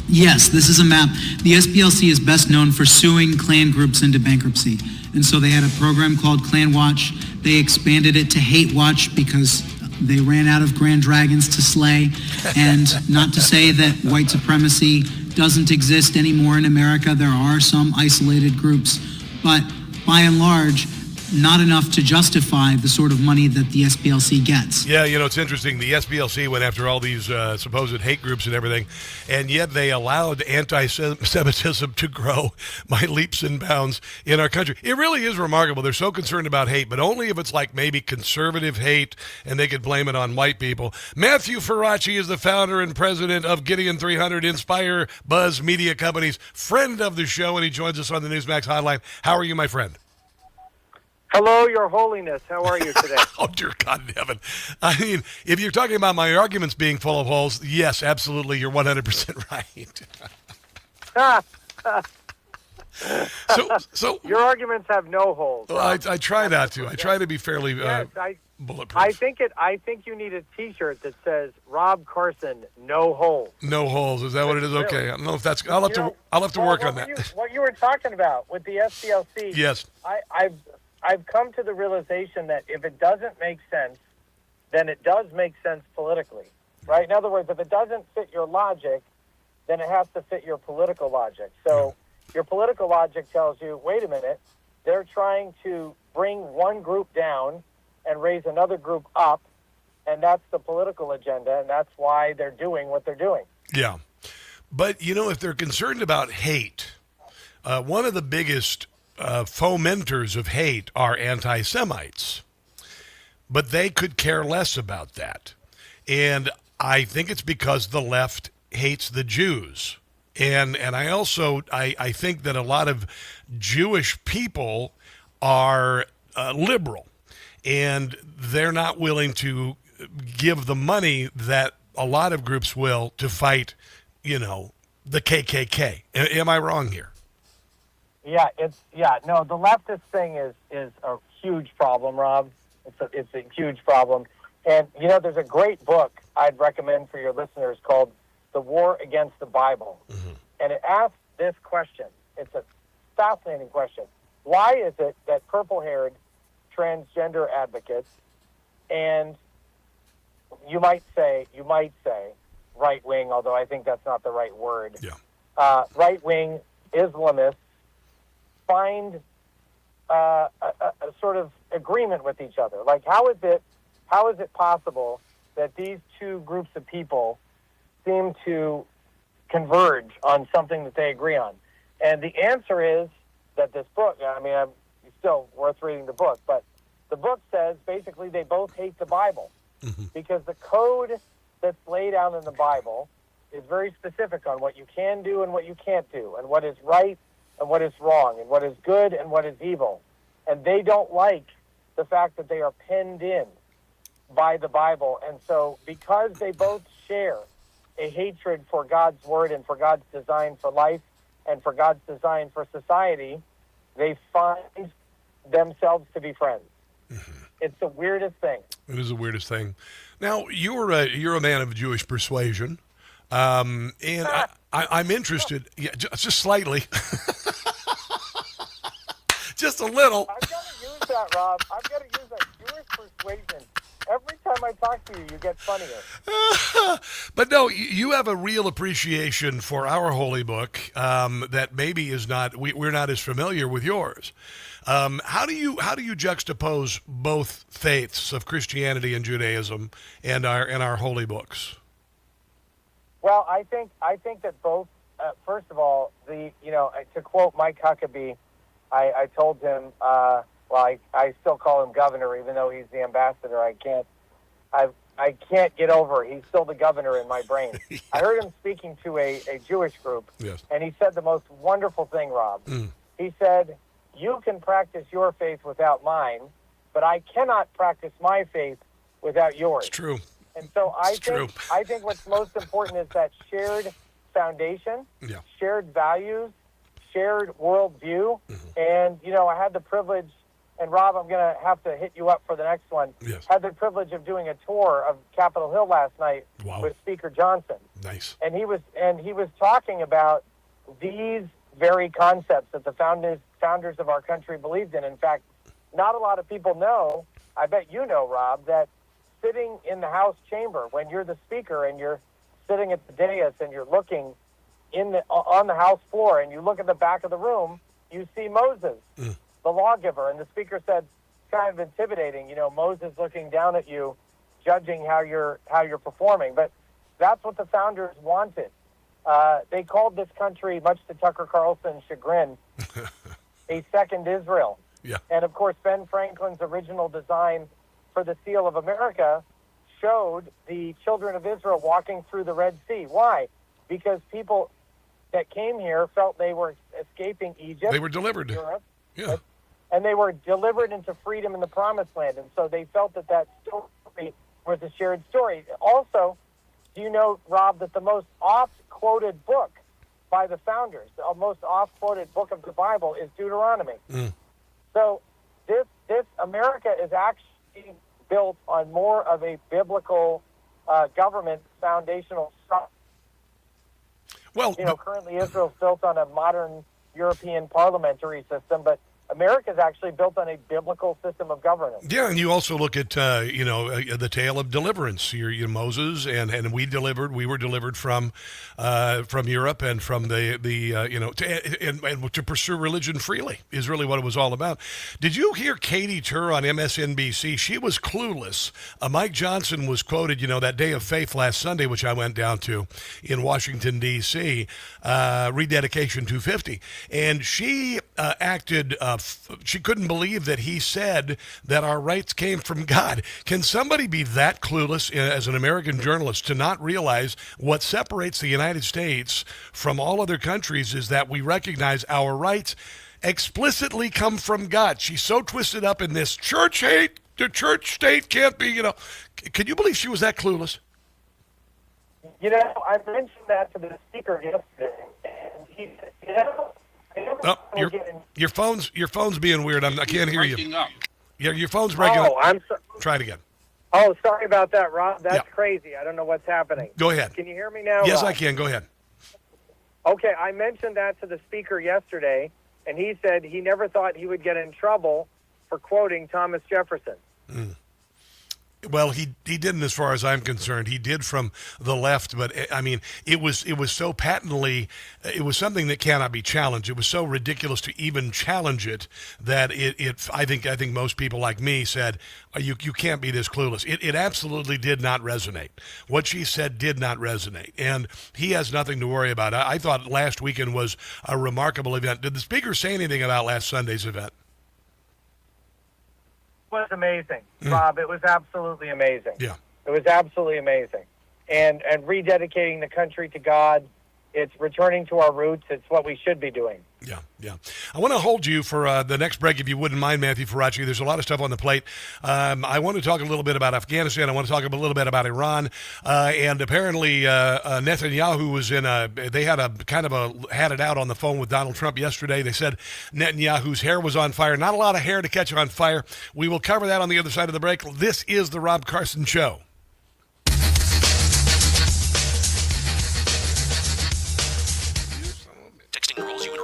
Yes, this is a map. The SPLC is best known for suing Klan groups into bankruptcy. And so they had a program called Klan Watch. They expanded it to Hate Watch because they ran out of grand dragons to slay. And not to say that white supremacy doesn't exist anymore in America. There are some isolated groups. But by and large, not enough to justify the sort of money that the SPLC gets. Yeah, you know, it's interesting. The SPLC went after all these supposed hate groups and everything, and yet they allowed anti-Semitism to grow by leaps and bounds in our country. It really is remarkable. They're so concerned about hate, but only if it's like maybe conservative hate, and they could blame it on white people. Matthew Faraci is the founder and president of Gideon 300 Inspire Buzz Media Companies, friend of the show, and he joins us on the Newsmax Hotline. How are you, my friend? Hello, Your Holiness. How are you today? Oh, dear God in heaven. I mean, if you're talking about my arguments being full of holes, yes, absolutely, you're 100% right. So your arguments have no holes. Well, I try not to. I try to be fairly bulletproof. I think you need a T-shirt that says "Rob Carson, no holes." No holes. Is that what it is? Okay. I don't know if that's. I'll have to work on that. What you were talking about with the SPLC. Yes. I've come to the realization that if it doesn't make sense, then it does make sense politically, right? In other words, if it doesn't fit your logic, then it has to fit your political logic. So your political logic tells you, wait a minute, they're trying to bring one group down and raise another group up, and that's the political agenda, and that's why they're doing what they're doing. Yeah. But, if they're concerned about hate, one of the biggest fomenters of hate are anti-Semites. But they could care less about that. And I think it's because the left hates the Jews. And I also think that a lot of Jewish people are liberal, and they're not willing to give the money that a lot of groups will to fight, the KKK. Am I wrong here? Yeah, no, the leftist thing is a huge problem, Rob. It's a huge problem. And, there's a great book I'd recommend for your listeners called The War Against the Bible. Mm-hmm. And it asks this question. It's a fascinating question. Why is it that purple-haired transgender advocates and you might say right-wing, although I think that's not the right word, right-wing Islamists find a sort of agreement with each other? Like, how is it possible that these two groups of people seem to converge on something that they agree on? And the answer is that this book, it's still worth reading the book, but the book says basically they both hate the Bible because the code that's laid out in the Bible is very specific on what you can do and what you can't do, and what is right and what is wrong, and what is good and what is evil. And they don't like the fact that they are penned in by the Bible. And so because they both share a hatred for God's word and for God's design for life and for God's design for society, they find themselves to be friends. It's the weirdest thing. It is the weirdest thing. Now, you're a man of Jewish persuasion, and I'm interested, just slightly, just a little. I've got to use that, Rob. I've got to use that Jewish persuasion. Every time I talk to you, you get funnier. But no, you have a real appreciation for our holy book that maybe is not we're not as familiar with yours. How do you juxtapose both faiths of Christianity and Judaism and our holy books? Well, I think that both. First of all, to quote Mike Huckabee, I told him. I still call him governor, even though he's the ambassador. I can't get over it. He's still the governor in my brain. I heard him speaking to a Jewish group, and he said the most wonderful thing, Rob. He said, "You can practice your faith without mine, but I cannot practice my faith without yours." It's true. And so I think what's most important is that shared foundation, shared values, shared worldview. And, I had the privilege, and Rob, I'm going to have to hit you up for the next one. Had the privilege of doing a tour of Capitol Hill last night with Speaker Johnson. Nice. And he was talking about these very concepts that the founders of our country believed in. In fact, not a lot of people know, I bet you know, Rob, that sitting in the House chamber, when you're the speaker and you're sitting at the dais and you're looking on the House floor and you look at the back of the room, you see Moses, the lawgiver. And the speaker said, it's kind of intimidating, Moses looking down at you, judging how you're performing. But that's what the founders wanted. They called this country, much to Tucker Carlson's chagrin, a second Israel. Yeah. And of course, Ben Franklin's original design for the seal of America showed the children of Israel walking through the Red Sea. Why? Because people that came here felt they were escaping Egypt. They were delivered. Europe, yeah. And they were delivered into freedom in the Promised Land. And so they felt that story was a shared story. Also, do you know, Rob, that the most oft-quoted book by the founders, the most oft-quoted book of the Bible is Deuteronomy. So this America is actually built on more of a biblical government foundational structure. Well, currently Israel's built on a modern European parliamentary system, but America's actually built on a biblical system of governance. Yeah, and you also look at the tale of deliverance. You're Moses, and we were delivered from Europe and from to pursue religion freely is really what it was all about. Did you hear Katie Tur on MSNBC? She was clueless. Mike Johnson was quoted, that Day of Faith last Sunday, which I went down to in Washington D.C. Rededication 250, and she acted. She couldn't believe that he said that our rights came from God. Can somebody be that clueless as an American journalist to not realize what separates the United States from all other countries is that we recognize our rights explicitly come from God? She's so twisted up in this church hate. The church state can't be, Can you believe she was that clueless? I mentioned that to the speaker yesterday, and he said, your phone's being weird. I can't hear you. Yeah, your phone's breaking up. Try it again. Oh, sorry about that, Rob. That's crazy. I don't know what's happening. Go ahead. Can you hear me now? Yes, Rob? I can. Go ahead. Okay, I mentioned that to the speaker yesterday, and he said he never thought he would get in trouble for quoting Thomas Jefferson. Mm. Well, he didn't, as far as I'm concerned. He did from the left, but I mean, it was so patently, it was something that cannot be challenged. It was so ridiculous to even challenge it that I think most people like me said, you can't be this clueless. It absolutely did not resonate. What she said did not resonate, and he has nothing to worry about. I thought last weekend was a remarkable event. Did the speaker say anything about last Sunday's event? Was amazing, Rob. It was absolutely amazing. Yeah. It was absolutely amazing. And rededicating the country to God, it's returning to our roots. It's what we should be doing. Yeah. I want to hold you for the next break, if you wouldn't mind, Matthew Faraci. There's a lot of stuff on the plate. I want to talk a little bit about Afghanistan. I want to talk a little bit about Iran. And apparently Netanyahu was they had had it out on the phone with Donald Trump yesterday. They said Netanyahu's hair was on fire. Not a lot of hair to catch on fire. We will cover that on the other side of the break. This is The Rob Carson Show. Texting rules you would.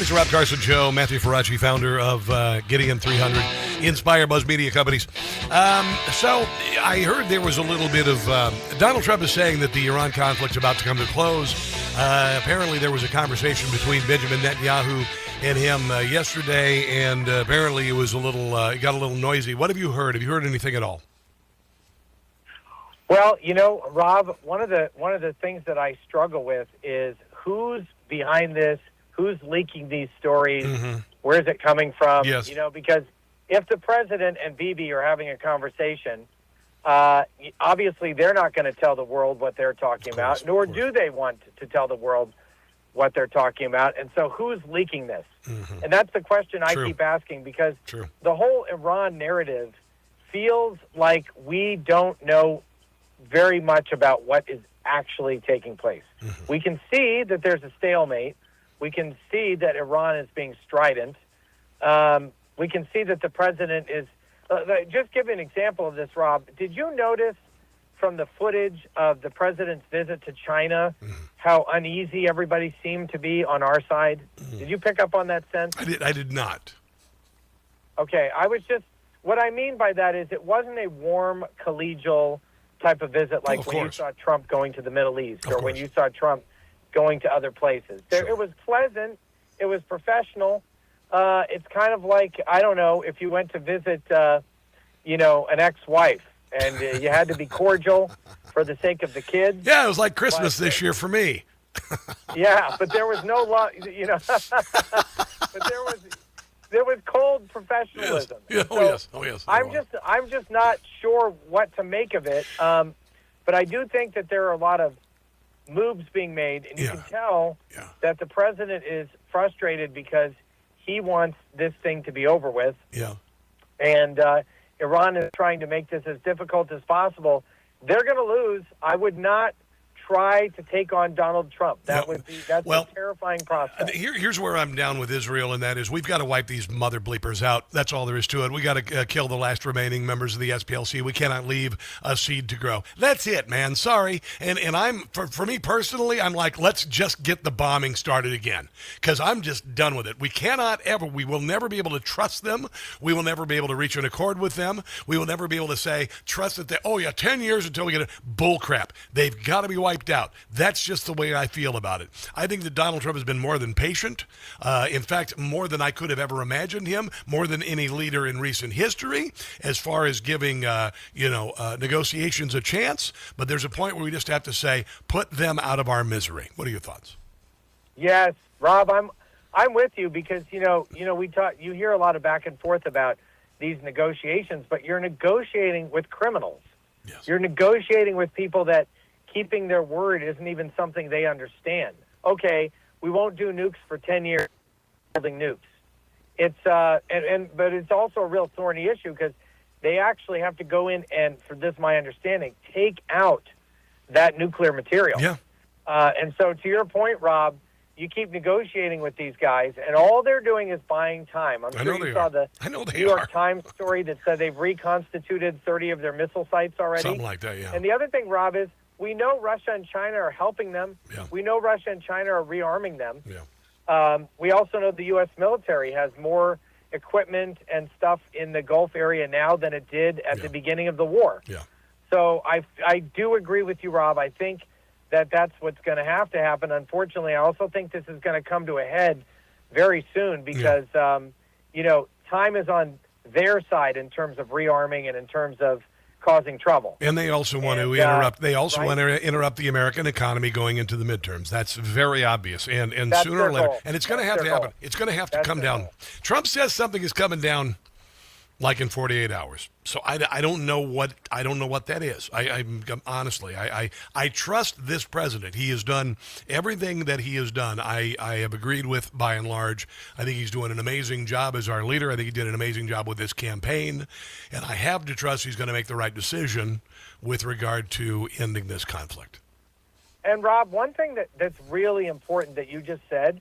It's the Rob Carson Show. Matthew Faraci, founder of Gideon 300, Inspire Buzz Media Companies. So I heard there was a little bit of... Donald Trump is saying that the Iran conflict's about to come to close. Apparently there was a conversation between Benjamin Netanyahu and him yesterday, and apparently it was a little... it got a little noisy. What have you heard? Have you heard anything at all? Well, Rob, one of the things that I struggle with is who's behind this, who's leaking these stories, where is it coming from? Yes. Because if the president and Bibi are having a conversation, obviously they're not going to tell the world what they're talking about, nor do they want to tell the world what they're talking about. And so who's leaking this? And that's the question I keep asking, because the whole Iran narrative feels like we don't know very much about what is actually taking place. We can see that there's a stalemate. We can see that Iran is being strident. We can see that the president is... just give an example of this, Rob. Did you notice from the footage of the president's visit to China how uneasy everybody seemed to be on our side? Did you pick up on that sense? I did not. Okay, what I mean by that is it wasn't a warm, collegial type of visit like when you saw Trump going to the Middle East or when you saw Trump going to other places. It was pleasant. It was professional. It's kind of like, I don't know, if you went to visit, an ex-wife and you had to be cordial for the sake of the kids. Yeah, it was like Christmas this year for me. Yeah, but there was no love, but there was cold professionalism. Yes. So Oh yes. I'm just not sure what to make of it. But I do think that there are a lot of moves being made, and you can tell that the president is frustrated because he wants this thing to be over with. Yeah. And Iran is trying to make this as difficult as possible. They're going to lose. I would not try to take on Donald Trump. That's a terrifying prospect. Here's where I'm down with Israel, and that is we've got to wipe these mother bleepers out. That's all there is to it. We got to kill the last remaining members of the SPLC. We cannot leave a seed to grow. That's it, man. Sorry. And I'm for me personally, I'm like, let's just get the bombing started again, because I'm just done with it. We will never be able to trust them. We will never be able to reach an accord with them. We will never be able to say, trust that 10 years until we get it. Bull crap. They've got to be wiped out. That's just the way I feel about it. I think that Donald Trump has been more than patient. In fact, more than I could have ever imagined him, more than any leader in recent history, as far as giving, negotiations a chance. But there's a point where we just have to say, put them out of our misery. What are your thoughts? Yes, Rob, I'm with you because, you hear a lot of back and forth about these negotiations, but you're negotiating with criminals. Yes. You're negotiating with people that keeping their word isn't even something they understand. Okay, we won't do nukes for 10 years building nukes. It's but it's also a real thorny issue because they actually have to go in and, for this my understanding, take out that nuclear material. Yeah. And so to your point, Rob, you keep negotiating with these guys, and all they're doing is buying time. I'm sure you saw the New York Times story that said they've reconstituted 30 of their missile sites already. Something like that, yeah. And the other thing, Rob, is we know Russia and China are helping them. Yeah. We know Russia and China are rearming them. Yeah. We also know the U.S. military has more equipment and stuff in the Gulf area now than it did at the beginning of the war. Yeah. So I do agree with you, Rob. I think that's what's going to happen. Unfortunately, I also think this is going to come to a head very soon because, time is on their side in terms of rearming and in terms of causing trouble. And they also want to interrupt. They also want to interrupt the American economy going into the midterms. That's very obvious. And sooner or later, and it's going to have to happen. It's going to have to come down. Trump says something is coming down, like in 48 hours. So I don't know what that is. I'm honestly, I trust this president. He has done everything that he has done. I have agreed with by and large. I think he's doing an amazing job as our leader. I think he did an amazing job with this campaign, and I have to trust he's going to make the right decision with regard to ending this conflict. And Rob, one thing that's really important that you just said.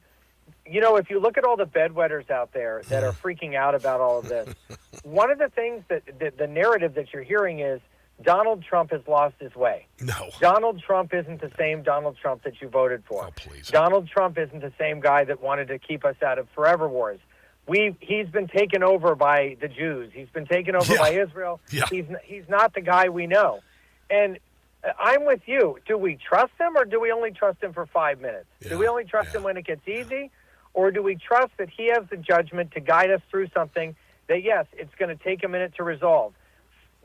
If you look at all the bedwetters out there that are freaking out about all of this, one of the things that the narrative that you're hearing is Donald Trump has lost his way. No. Donald Trump isn't the same Donald Trump that you voted for. Oh, please. Donald Trump isn't the same guy that wanted to keep us out of forever wars. He's been taken over by the Jews. He's been taken over by Israel. Yeah. He's not the guy we know. And I'm with you. Do we trust him, or do we only trust him for 5 minutes? Do we only trust him when it gets easy, or do we trust that he has the judgment to guide us through something that, yes, it's going to take a minute to resolve?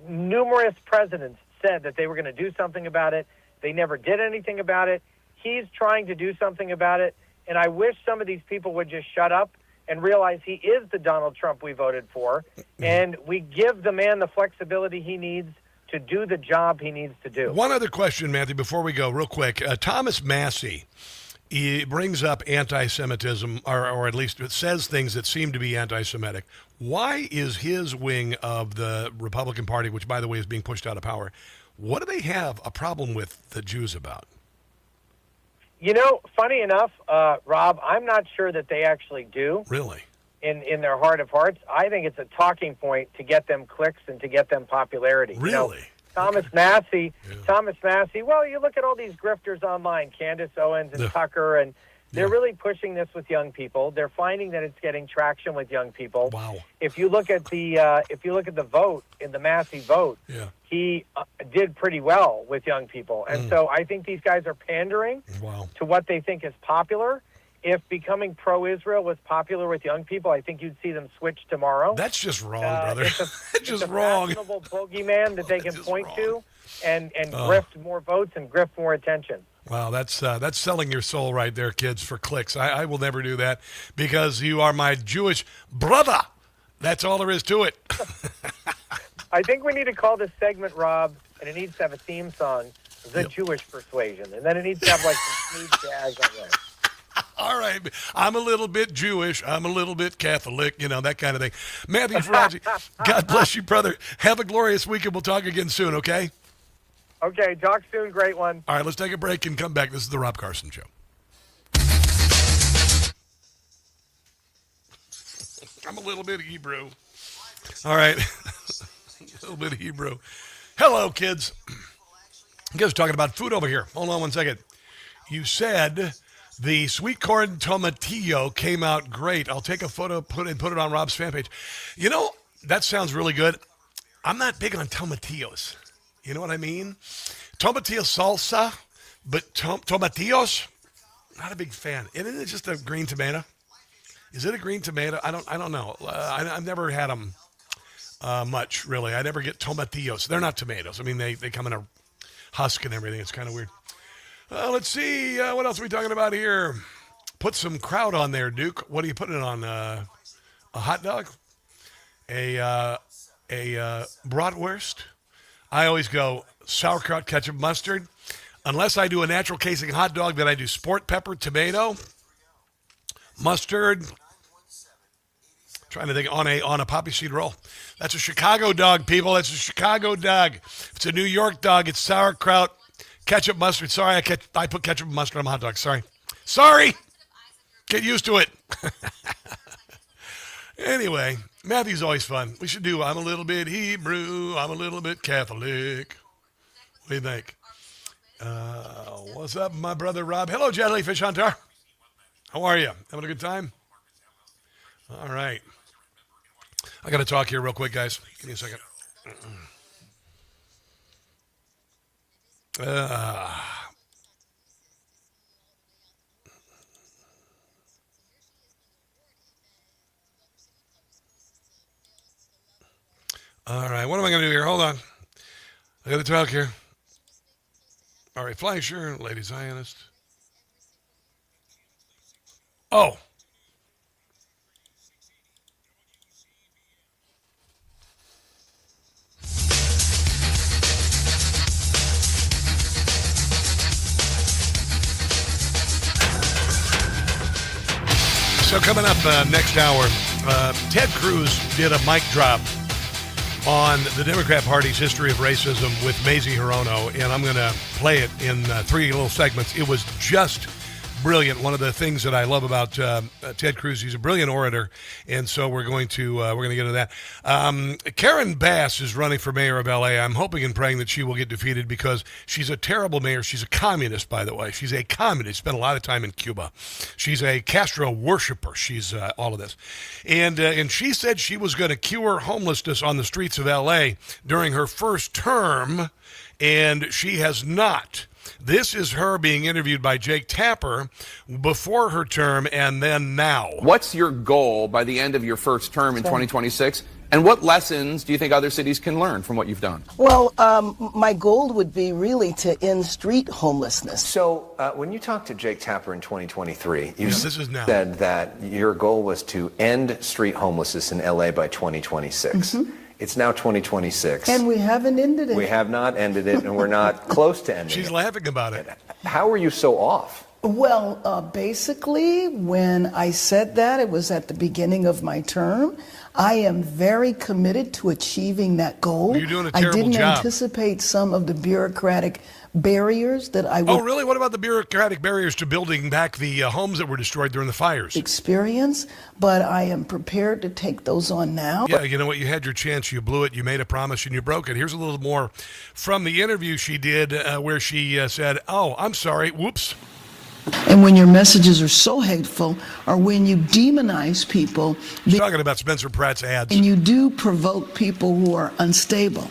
Numerous presidents said that they were going to do something about it. They never did anything about it. He's trying to do something about it, and I wish some of these people would just shut up and realize he is the Donald Trump we voted for, and we give the man the flexibility he needs to do the job he needs to do. One other question, Matthew, before we go, real quick. Thomas Massey, he brings up anti-Semitism, or at least it says things that seem to be anti-Semitic. Why is his wing of the Republican Party, which, by the way, is being pushed out of power, what do they have a problem with the Jews about? You know, funny enough, Rob, I'm not sure that they actually do. Really? In their heart of hearts. I think it's a talking point to get them clicks and to get them popularity. Really? You know, Thomas Massey, well, you look at all these grifters online, Candace Owens and Tucker, and they're really pushing this with young people. They're finding that it's getting traction with young people. Wow. If you look at the vote, in the Massey vote, he did pretty well with young people. And so I think these guys are pandering to what they think is popular. If becoming pro-Israel was popular with young people, I think you'd see them switch tomorrow. That's just wrong, brother. It's just a wrong. fashionable bogeyman that they can point to and grift more votes and grift more attention. Wow, that's selling your soul right there, kids, for clicks. I will never do that because you are my Jewish brother. That's all there is to it. I think we need to call this segment, Rob, and it needs to have a theme song, The Jewish Persuasion. And then it needs to have like some smooth jazz on there. All right. I'm a little bit Jewish. I'm a little bit Catholic, that kind of thing. Matthew Faraci, God bless you, brother. Have a glorious week, and we'll talk again soon, okay? Okay, talk soon. Great one. All right, let's take a break and come back. This is the Rob Carson Show. I'm a little bit Hebrew. All right. A little bit of Hebrew. Hello, kids. You guys are talking about food over here. Hold on one second. You said the sweet corn tomatillo came out great. I'll take a photo, put it on Rob's fan page. That sounds really good. I'm not big on tomatillos. You know what I mean? Tomatillo salsa, but tomatillos, not a big fan. Isn't it just a green tomato? Is it a green tomato? I don't know. I've never had them much, really. I never get tomatillos. They're not tomatoes. I mean, they come in a husk and everything. It's kind of weird. Let's see. What else are we talking about here? Put some kraut on there, Duke. What are you putting it on? A hot dog? A bratwurst? I always go sauerkraut, ketchup, mustard. Unless I do a natural casing hot dog, then I do sport pepper, tomato, mustard. Trying to think on a poppy seed roll. That's a Chicago dog, people. That's a Chicago dog. If it's a New York dog, it's sauerkraut, ketchup, mustard. Sorry, I put ketchup and mustard on my hot dog. Sorry. Get used to it. Anyway, Matthew's always fun. We should do I'm a little bit Hebrew, I'm a little bit Catholic. What do you think? What's up, my brother Rob? Hello, Jellyfish Hunter. How are you? Having a good time? All right. I got to talk here real quick, guys. Give me a second. All right, what am I going to do here? Hold on. I got to talk here. All right, Fleischer, Lady Zionist. Oh. So coming up next hour, Ted Cruz did a mic drop on the Democrat Party's history of racism with Mazie Hirono, and I'm going to play it in 3 little segments. It was just brilliant. One of the things that I love about Ted Cruz, he's a brilliant orator, and so we're going to get into that. Karen Bass is running for mayor of L.A. I'm hoping and praying that she will get defeated because she's a terrible mayor. She's a communist, by the way. She's a communist. Spent a lot of time in Cuba. She's a Castro worshiper. She's all of this, and she said she was going to cure homelessness on the streets of L.A. during her first term, and she has not. This is her being interviewed by Jake Tapper before her term and then now. What's your goal by the end of your first term in 2026? And what lessons do you think other cities can learn from what you've done? Well, my goal would be really to end street homelessness. So when you talked to Jake Tapper in 2023, you this is now. said that your goal was to end street homelessness in LA by 2026. Mm-hmm. It's now 2026. And we haven't ended it. We have not ended it, and we're not close to ending it. She's laughing about it. How are you so off? Well, basically, when I said that, it was at the beginning of my term. I am very committed to achieving that goal. You're doing a terrible I didn't job. anticipate some of the bureaucratic barriers that I would Oh, really? What about the bureaucratic barriers to building back the homes that were destroyed during the fires? experience, but I am prepared to take those on now. Yeah, you know what? You had your chance. You blew it. You made a promise and you broke it. Here's a little more from the interview she did where she said, oh, I'm sorry. Whoops. And when your messages are so hateful, or when you demonize people, She's talking about Spencer Pratt's ads. and you do provoke people who are unstable,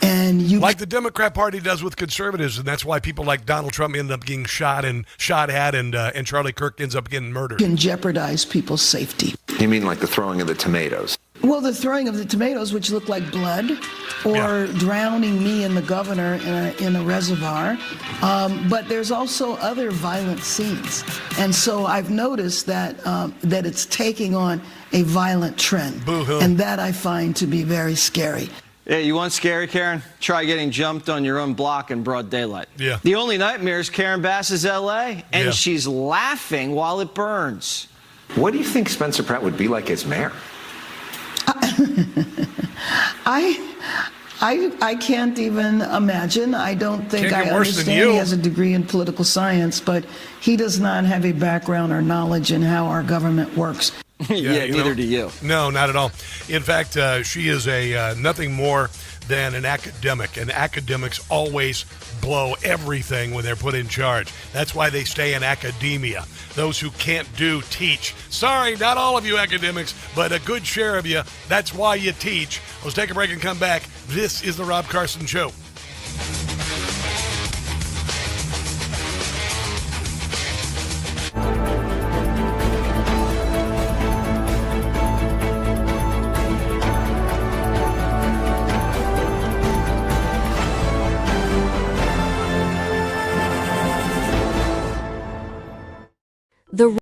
and you Like the Democrat Party does with conservatives, and that's why people like Donald Trump end up getting shot at, and Charlie Kirk ends up getting murdered. can jeopardize people's safety. You mean like the throwing of the tomatoes? Well, the throwing of the tomatoes, which look like blood, or drowning me and the governor in a reservoir. But there's also other violent scenes. And so I've noticed that that it's taking on a violent trend. Boo-hoo. And that I find to be very scary. Yeah, you want scary, Karen? Try getting jumped on your own block in broad daylight. Yeah. The only nightmare is Karen Bass's L.A., and Yeah. she's laughing while it burns. What do you think Spencer Pratt would be like as mayor? I can't even imagine. I don't think Can't I get worse than understand. you. He has a degree in political science, but he does not have a background or knowledge in how our government works. Yeah, you neither know? do you. No, not at all. In fact, she is a nothing more than an academic, and academics always blow everything when they're put in charge. That's why they stay in academia. Those who can't do, teach. Sorry, not all of you academics, but a good share of you. That's why you teach. Let's take a break and come back. This is The Rob Carson Show. The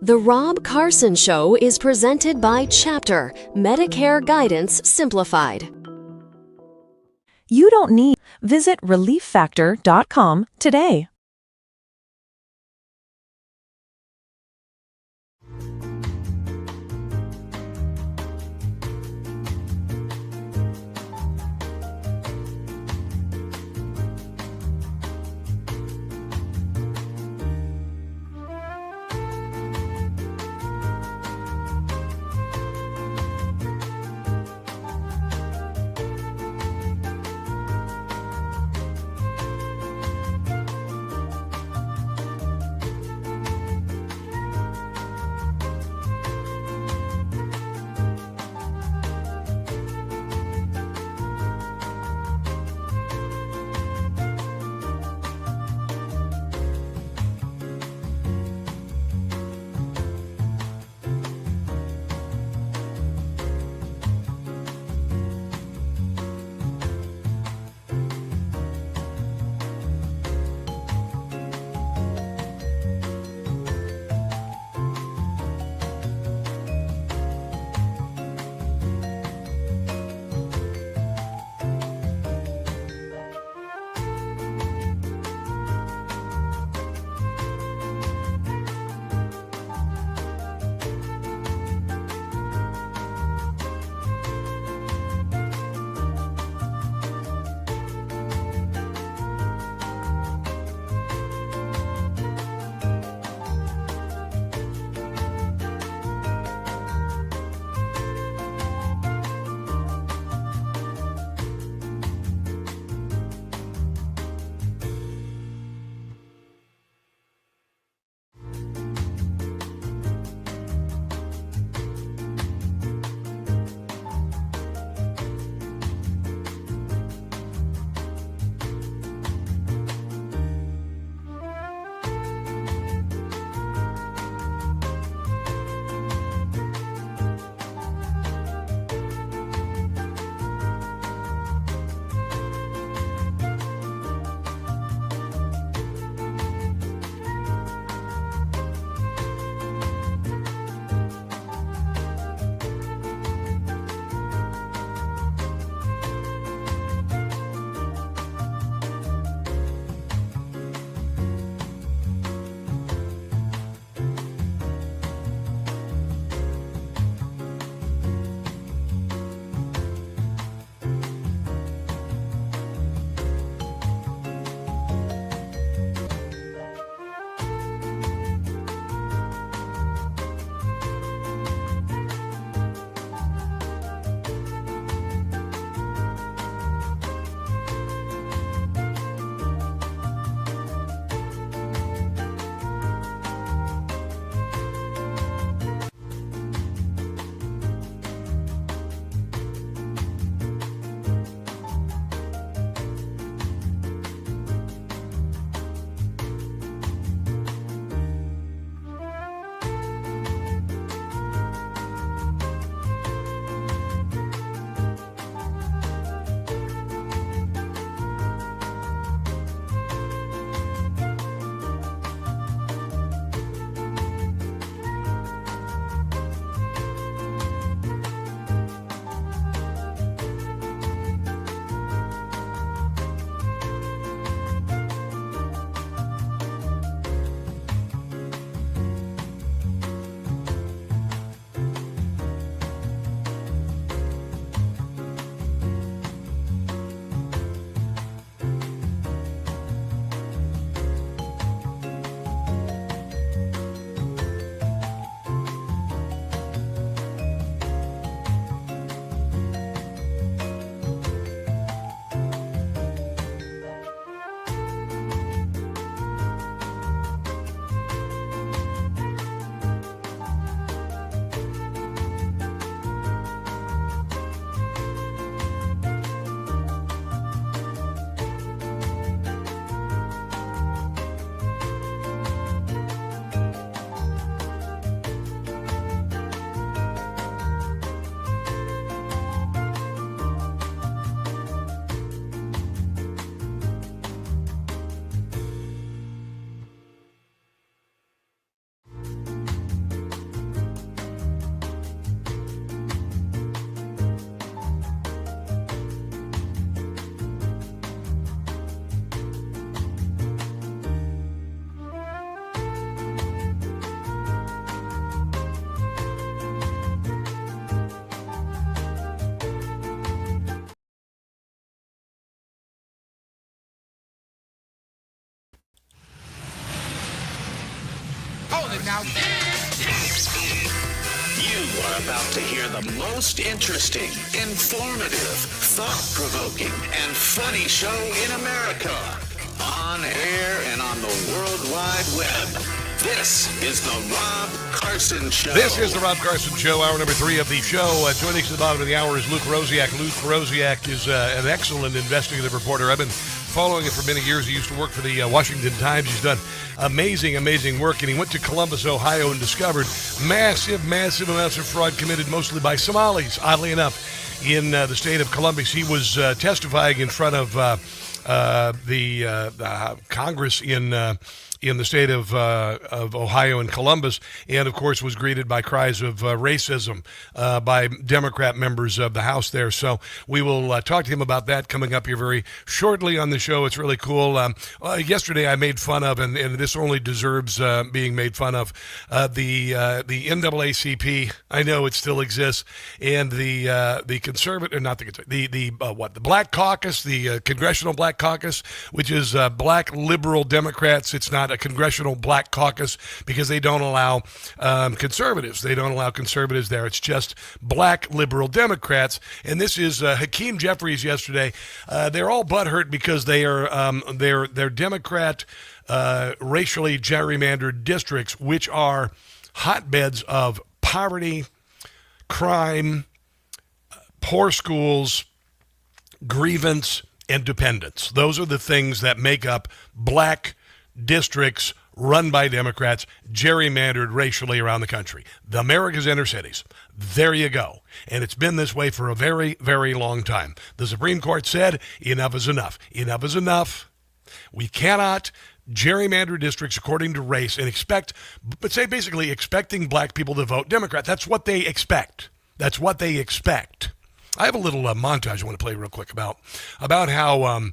The Rob Carson Show is presented by Chapter, Medicare Guidance Simplified. You don't need. Visit relieffactor.com today. it now. You are about to hear the most interesting, informative, thought-provoking, and funny show in America. On air and on the World Wide Web. This is the Rob Carson Show. This is the Rob Carson Show, hour number 3 of the show. Joining us at the bottom of the hour is Luke Rosiak. Luke Rosiak is an excellent investigative reporter. I've been following him for many years. He used to work for the Washington Times. He's done amazing work, and he went to Columbus, Ohio, and discovered massive amounts of fraud committed mostly by Somalis, oddly enough, in the state of Columbus. He was testifying in front of the Congress in the state of Ohio and Columbus, and of course was greeted by cries of racism by Democrat members of the House there. So we will talk to him about that coming up here very shortly on the show. It's really cool. Yesterday I made fun of, and this only deserves being made fun of, the NAACP. I know it still exists, and the conservative, not the Black Caucus, the Congressional Black Caucus, which is Black liberal Democrats. It's not a Congressional Black Caucus because they don't allow conservatives. They don't allow conservatives there. It's just Black liberal Democrats. And this is Hakeem Jeffries yesterday. They're all butthurt because they are they're Democrat racially gerrymandered districts, which are hotbeds of poverty, crime, poor schools, grievance, and dependence. Those are the things that make up Black districts run by Democrats, gerrymandered racially around the country. The America's inner cities. There you go. And it's been this way for a very, very long time. The Supreme Court said, enough is enough. Enough is enough. We cannot gerrymander districts according to race and basically expecting black people to vote Democrat. That's what they expect. That's what they expect. I have a little montage I want to play real quick about how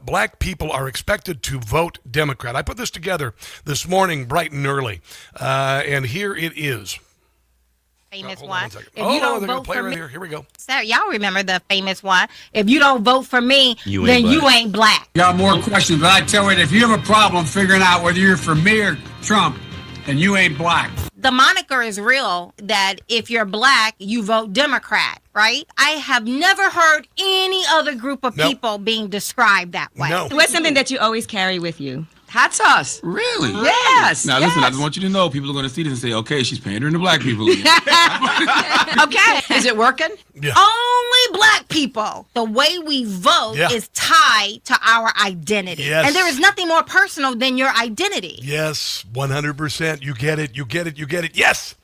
black people are expected to vote Democrat. I put this together this morning bright and early, and here it is. Famous hold one. on 1 second. If you don't they're gonna vote play for right me, here. Here we go. Sir, y'all remember the famous one. If you don't vote for me, then you ain't black. Got more questions, but I tell you, if you have a problem figuring out whether you're for me or Trump, then you ain't black. The moniker is real that if you're black, you vote Democrat, right? I have never heard any other group of people being described that way. No. What's something that you always carry with you? Hot sauce. Really? Yes. Now, listen, I just want you to know, people are going to see this and say, okay, she's pandering to black people again. Okay. Is it working? Yeah. Only black people. The way we vote is tied to our identity. Yes. And there is nothing more personal than your identity. Yes, 100%. You get it. Yes!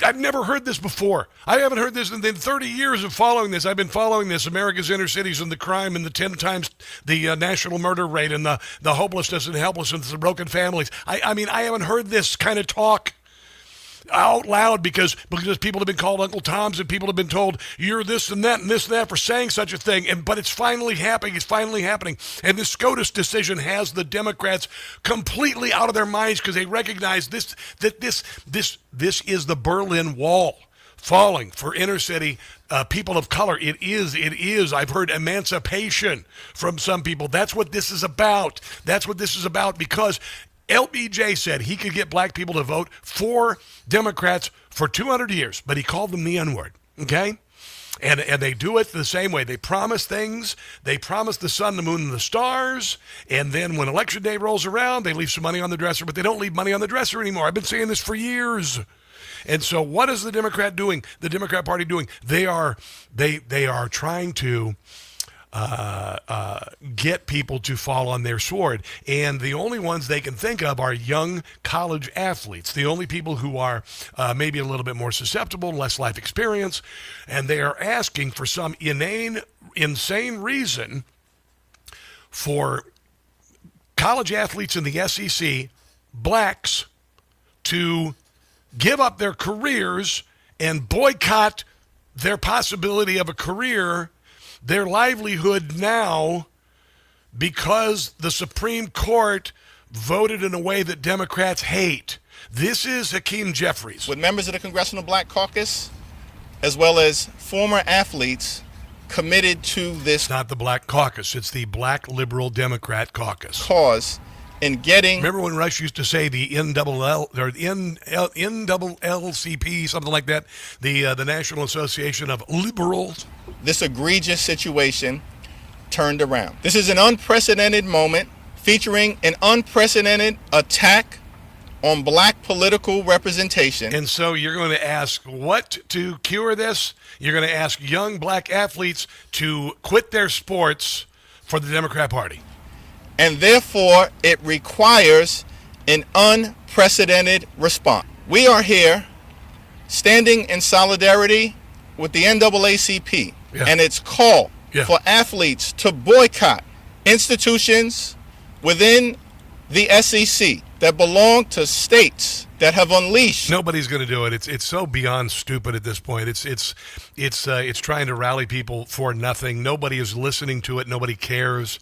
I've never heard this before. I haven't heard this in 30 years of following this. I've been following this, America's inner cities and the crime and the 10 times the national murder rate and the hopelessness and helplessness and broken families. I mean, I haven't heard this kind of talk out loud because people have been called Uncle Toms and people have been told you're this and that and this and that for saying such a thing. But it's finally happening. It's finally happening. And this SCOTUS decision has the Democrats completely out of their minds because they recognize this is the Berlin Wall falling for inner city people of color. It is. I've heard emancipation from some people. That's what this is about. Because LBJ said he could get black people to vote for Democrats for 200 years, but he called them the N-word, okay? And they do it the same way. They promise things. They promise the sun, the moon, and the stars, and then when Election Day rolls around, they leave some money on the dresser, but they don't leave money on the dresser anymore. I've been saying this for years. And so what is the Democrat doing? The Democrat Party doing? They are trying to get people to fall on their sword. And the only ones they can think of are young college athletes, the only people who are maybe a little bit more susceptible, less life experience. And they are asking for some insane reason for college athletes in the SEC, blacks, to give up their careers and boycott their possibility of a career, their livelihood now, because the Supreme Court voted in a way that Democrats hate. This is Hakeem Jeffries. With members of the Congressional Black Caucus, as well as former athletes committed to this. It's not the Black Caucus, it's the Black Liberal Democrat Caucus. Cause, in getting. Remember when Rush used to say the NLLCP, something like that, the National Association of Liberals? This egregious situation turned around. This is an unprecedented moment featuring an unprecedented attack on black political representation. And so you're going to ask what to cure this? You're going to ask young black athletes to quit their sports for the Democrat Party. And therefore, it requires an unprecedented response. We are here standing in solidarity with the NAACP and its call for athletes to boycott institutions within the SEC that belong to states that have unleashed. Nobody's going to do it. It's so beyond stupid at this point. It's trying to rally people for nothing. Nobody is listening to it. Nobody cares.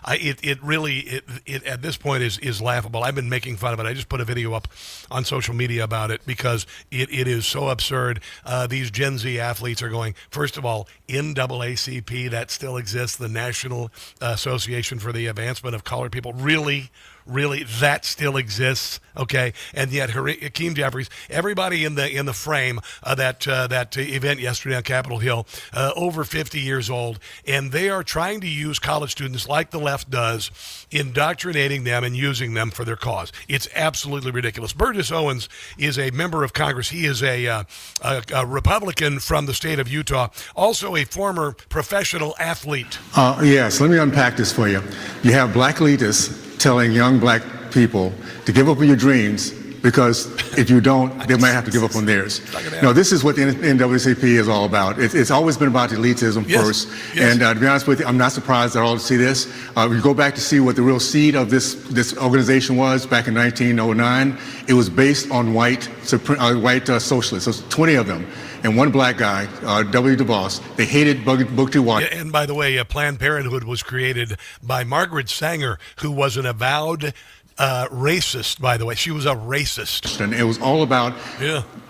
It really at this point is laughable. I've been making fun of it. I just put a video up on social media about it because it is so absurd. These Gen Z athletes are going, first of all, NAACP, that still exists, the National Association for the Advancement of Colored People. Really, that still exists, okay? And yet, Hakeem Jeffries, everybody in the frame that event yesterday on Capitol Hill, over 50 years old, and they are trying to use college students like the left does, indoctrinating them and using them for their cause. It's absolutely ridiculous. Burgess Owens is a member of Congress. He is a Republican from the state of Utah, also a former professional athlete. Yes, let me unpack this for you. You have black elitists telling young black people to give up on your dreams because if you don't, they might have to give up on theirs. No, this is what the NAACP is all about. It's always been about elitism first. And to be honest with you, I'm not surprised at all to see this. You go back to see what the real seed of this organization was back in 1909. It was based on white socialists. There's 20 of them. And one black guy, W. Du Bois. They hated Booker T. Washington. And by the way, Planned Parenthood was created by Margaret Sanger, who was an avowed racist, by the way. She was a racist. And it was all about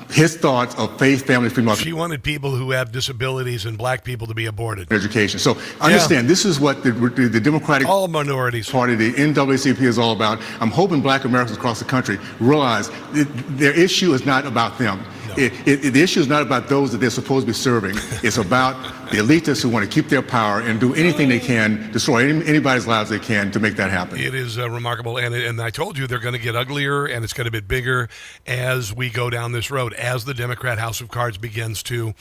his thoughts of faith, family, freedom. She wanted people who have disabilities and black people to be aborted. Education. So understand, this is what the Democratic all minorities Party, the NAACP, is all about. I'm hoping black Americans across the country realize their issue is not about them. The issue is not about those that they're supposed to be serving. It's about the elitists who want to keep their power and do anything they can, destroy anybody's lives they can to make that happen. It is remarkable. And I told you they're going to get uglier and it's going to get bigger as we go down this road, as the Democrat House of Cards begins to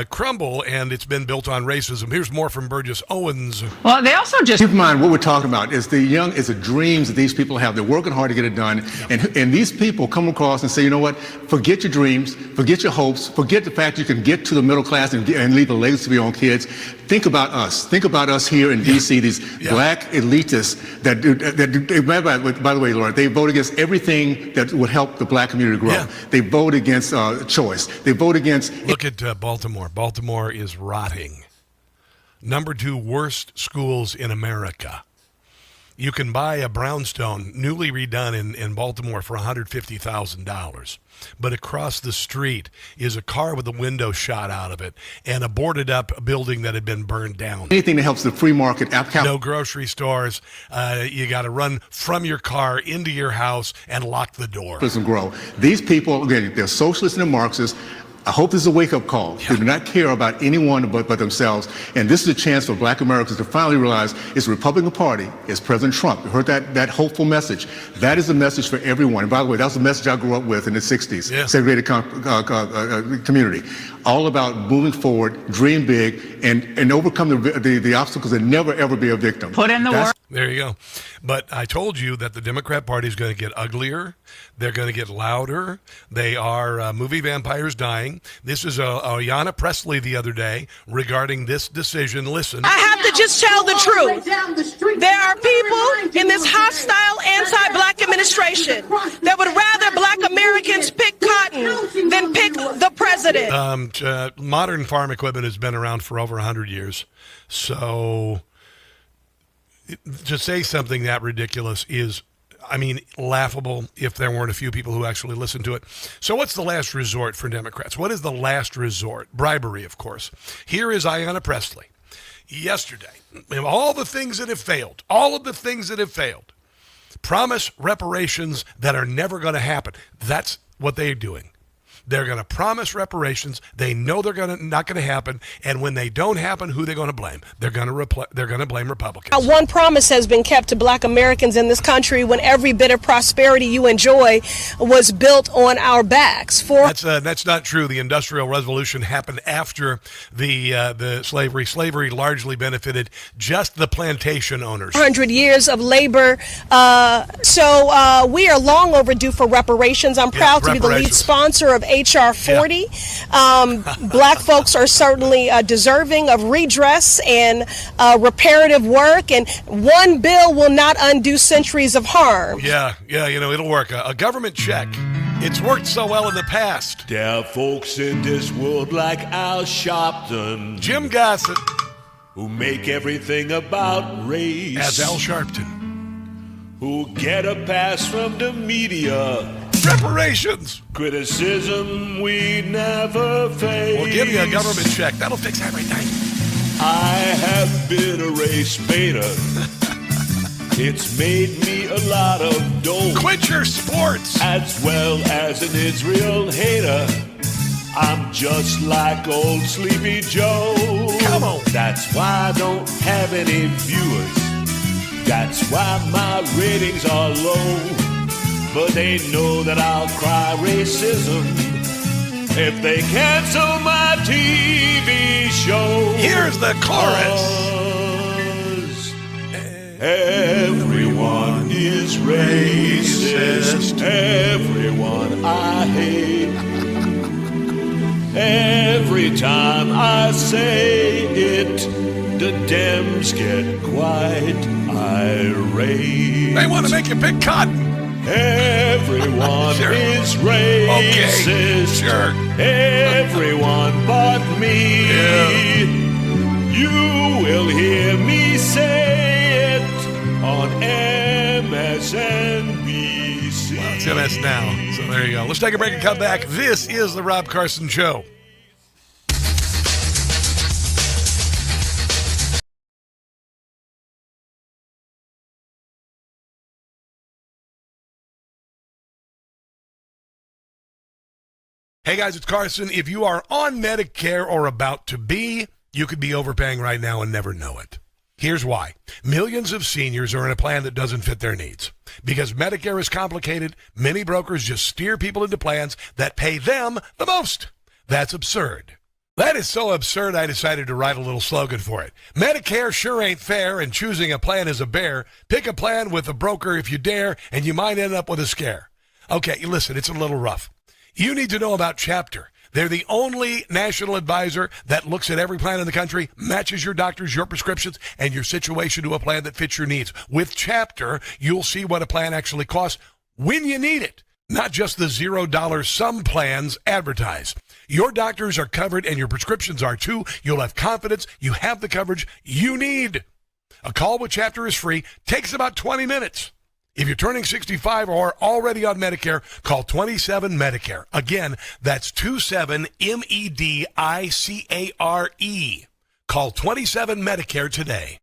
crumble, and it's been built on racism. Here's more from Burgess Owens. Well, they also just keep in mind what we're talking about is the dreams that these people have. They're working hard to get it done. And these people come across and say, you know what, forget your dreams, forget your hopes, forget the fact you can get to the middle class and leave a legacy for your own kids. Think about us. Think about us here in D.C., these black elitists that by the way, Laura, they vote against everything that would help the black community grow. They vote against choice. They vote against... Look at Baltimore. Baltimore is rotting. Number 2 worst schools in America. You can buy a brownstone newly redone in Baltimore for $150,000. But across the street is a car with a window shot out of it and a boarded up building that had been burned down. Anything that helps the free market. No grocery stores. You got to run from your car into your house and lock the door. Grow. These people, again, they're socialists and Marxists. I hope this is a wake-up call. They do not care about anyone but themselves. And this is a chance for black Americans to finally realize it's the Republican Party, it's President Trump. You heard that hopeful message. That is the message for everyone. And by the way, that was the message I grew up with in the 60s, segregated community. All about moving forward, dream big, and overcome the obstacles and never, ever be a victim. Put in the work. There you go. But I told you that the Democrat Party is going to get uglier. They're going to get louder. They are movie vampires dying. This is Ayanna Pressley the other day regarding this decision. Listen. I have to just tell the truth. There are people in this hostile anti-black administration that would rather black Americans pick cotton than pick the president. Modern farm equipment has been around for over 100 years. So to say something that ridiculous is, I mean, laughable if there weren't a few people who actually listened to it. So what's the last resort for Democrats? What is the last resort? Bribery, of course. Here is Ayanna Pressley. Yesterday, all the things that have failed, all of the things that have failed, promise reparations that are never going to happen. That's what they're doing. They're going to promise reparations. They know they're not going to happen, and when they don't happen, who they're going to blame? They're going to blame Republicans. One promise has been kept to Black Americans in this country when every bit of prosperity you enjoy was built on our backs. That's not true. The Industrial Revolution happened after the slavery. Slavery largely benefited just the plantation owners. 100 years of labor. So we are long overdue for reparations. I'm proud to be the lead sponsor of HR 40. Black folks are certainly deserving of redress and reparative work, and one bill will not undo centuries of harm. Yeah, it'll work. A government check. It's worked so well in the past. There are folks in this world like Al Sharpton, Jim Gossett, who make everything about race. As Al Sharpton. Who get a pass from the media. Reparations. Criticism we never face. We'll give you a government check. That'll fix everything. I have been a race baiter. It's made me a lot of dough. Quit your sports. As well as an Israel hater. I'm just like old Sleepy Joe. Come on. That's why I don't have any viewers. That's why my ratings are low. But they know that I'll cry racism if they cancel my TV show. Here's the chorus. Everyone is racist. Everyone I hate. Every time I say it, the Dems get quite irate. They want to make you pick cotton. Everyone is racist. Okay, sure. Everyone but me. Yeah. You will hear me say it on MSNBC. Well, it's MS now, so there you go. Let's take a break and come back. This is the Rob Carson Show. Hey guys, it's Carson. If you are on Medicare or about to be, you could be overpaying right now and never know it. Here's why. Millions of seniors are in a plan that doesn't fit their needs. Because Medicare is complicated, many brokers just steer people into plans that pay them the most. That's absurd. That is so absurd, I decided to write a little slogan for it. Medicare sure ain't fair, and choosing a plan is a bear. Pick a plan with a broker if you dare, and you might end up with a scare. Okay, listen, it's a little rough. You need to know about Chapter. They're the only national advisor that looks at every plan in the country, matches your doctors, your prescriptions, and your situation to a plan that fits your needs. With Chapter, you'll see what a plan actually costs when you need it, not just the $0 some plans advertise. Your doctors are covered and your prescriptions are too. You'll have confidence you have the coverage you need. A call with Chapter is free, takes about 20 minutes. If you're turning 65 or already on Medicare, call 27 Medicare. Again, that's 27 MEDICARE. Call 27 Medicare today.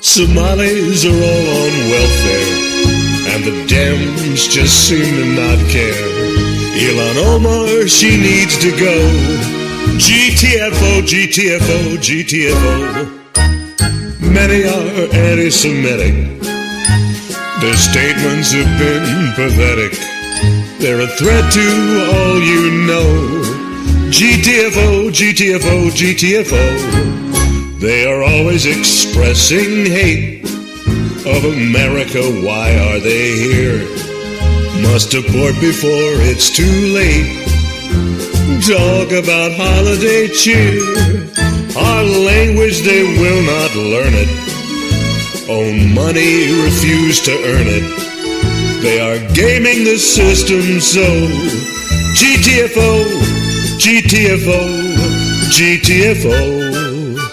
Somalis are all on welfare, and the Dems just seem to not care. Ilhan Omar, she needs to go. GTFO, GTFO, GTFO. Many are anti-Semitic. Their statements have been pathetic. They're a threat to all you know. GTFO, GTFO, GTFO. They are always expressing hate of America. Why are they here? Must abort before it's too late. Talk about holiday cheer. Our language, they will not learn it. Own money, refuse to earn it. They are gaming the system so. GTFO, GTFO, GTFO.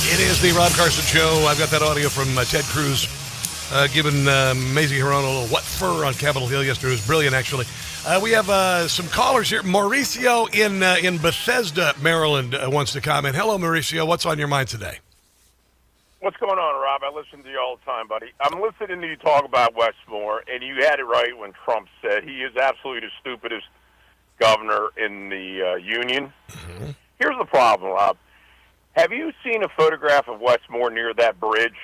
It is the Rob Carson Show. I've got that audio from Ted Cruz giving Mazie Hirono a little what fur on Capitol Hill yesterday. It was brilliant, actually. We have some callers here. Mauricio in Bethesda, Maryland, wants to comment. Hello, Mauricio. What's on your mind today? What's going on, Rob? I listen to you all the time, buddy. I'm listening to you talk about Westmore, and you had it right when Trump said he is absolutely the stupidest governor in the union. Mm-hmm. Here's the problem, Rob. Have you seen a photograph of Westmore near that bridge?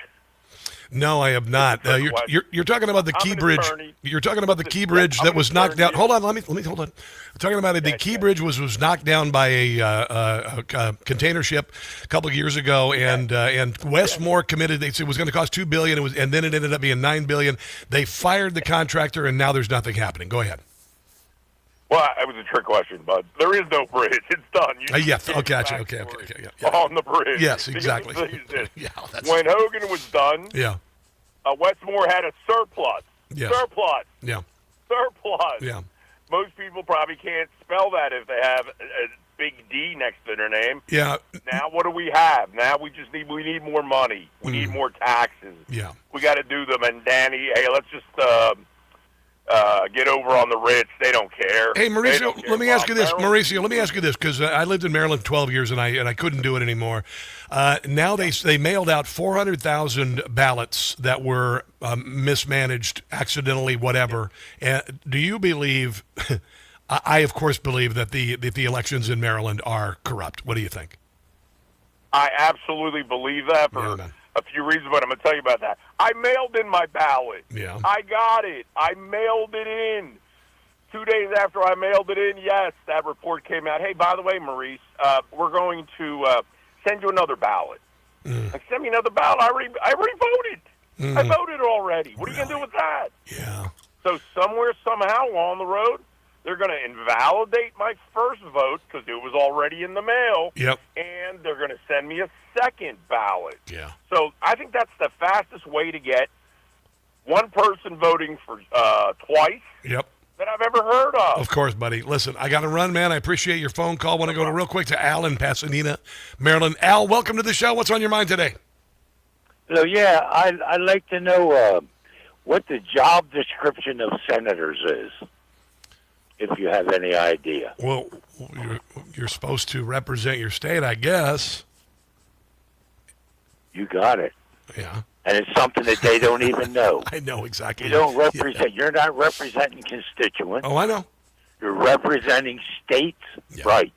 No, I have not. You're talking about the Key Bridge. You're talking about the Key Bridge that was knocked down. Hold on, let me hold on. I'm talking about the Key Bridge was knocked down by a container ship a couple of years ago, and Westmore committed. They said it was going to cost $2 billion. And then it ended up being $9 billion. They fired the contractor, and now there's nothing happening. Go ahead. Well, it was a trick question, but there is no bridge. It's done. Gotcha. Okay. Yeah. On the bridge. Yes, exactly. When Hogan was done, Westmore had a surplus. Yes. Surplus. Yeah. Surplus. Yeah. Most people probably can't spell that if they have a big D next to their name. Yeah. Now what do we have? Now we need more money. We need more taxes. Yeah. We got to do them. And Danny, hey, let's just get over on the rich. They don't care. Hey, Mauricio, let me ask you this. Mauricio, let me ask you this, because I lived in Maryland 12 years and I couldn't do it anymore. Now they mailed out 400,000 ballots that were mismanaged, accidentally, whatever. Do you believe? I of course believe that the elections in Maryland are corrupt. What do you think? I absolutely believe that for a few reasons, but I'm going to tell you about that. I mailed in my ballot. Yeah. I got it. I mailed it in. 2 days after I mailed it in, yes, that report came out. Hey, by the way, Maurice, we're going to send you another ballot. Like, send me another ballot. I already voted. I voted already. What are you going to do with that? Yeah. So somewhere, somehow, along the road, they're going to invalidate my first vote because it was already in the mail. Yep. And they're going to send me a second ballot. Yeah. So I think that's the fastest way to get one person voting for twice. Yep. That I've ever heard of. Of course, buddy. Listen, I got to run, man. I appreciate your phone call. Want to go real quick to Al in Pasadena, Maryland. Al, welcome to the show. What's on your mind today? So, yeah, I'd like to know what the job description of senators is, if you have any idea. Well, you're supposed to represent your state, I guess. You got it. Yeah. And it's something that they don't even know. I know exactly. You don't represent. You're not representing constituents. Oh, I know. You're representing states' rights.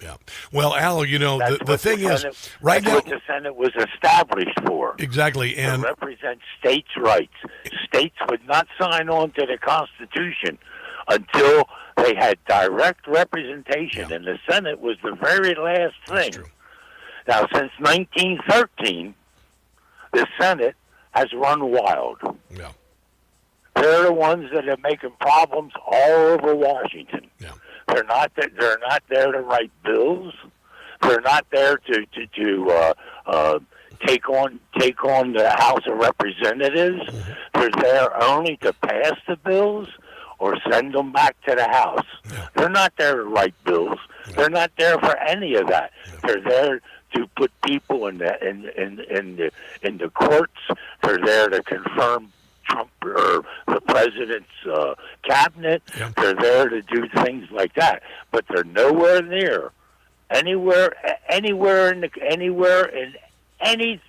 Yeah. Well, Al, you know, the thing is, right now, that's what the Senate was established for. Exactly, and to represent states' rights. States would not sign on to the Constitution until they had direct representation, and the Senate was the very last thing. Now, since 1913, the Senate has run wild. Yeah. They're the ones that are making problems all over Washington. Yeah. They're not there to write bills. They're not there to take on the House of Representatives. Mm-hmm. They're there only to pass the bills or send them back to the House. Yeah. They're not there to write bills. Yeah. They're not there for any of that. Yeah. They're there to put people in the courts. They're there to confirm Trump or the president's cabinet. Yeah. They're there to do things like that. But they're nowhere near anywhere in any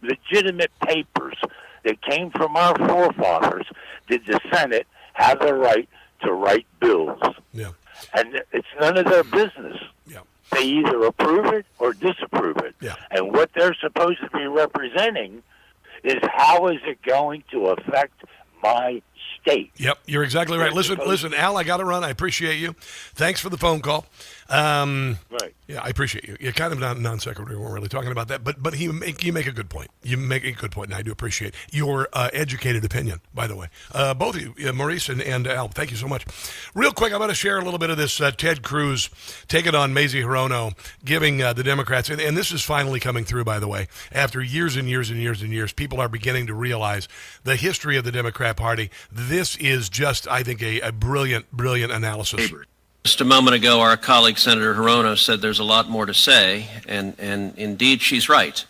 legitimate papers that came from our forefathers did the Senate have the right to write bills. Yeah. And it's none of their business. Yeah. They either approve it or disapprove it. Yeah. And what they're supposed to be representing is how is it going to affect my state. Yep, you're exactly right. Listen, Al, I got to run. I appreciate you. Thanks for the phone call. Right. Yeah, I appreciate you. You're kind of non sequitur. We weren't really talking about that, but you make a good point. You make a good point, and I do appreciate your educated opinion, by the way. Both of you, Maurice and Al, thank you so much. Real quick, I'm going to share a little bit of this Ted Cruz taking on Mazie Hirono, giving the Democrats, and this is finally coming through, by the way. After years and years and years and years, people are beginning to realize the history of the Democrat Party. This is just, I think, a brilliant, brilliant analysis. Just a moment ago, our colleague Senator Hirono said there's a lot more to say, and indeed she's right.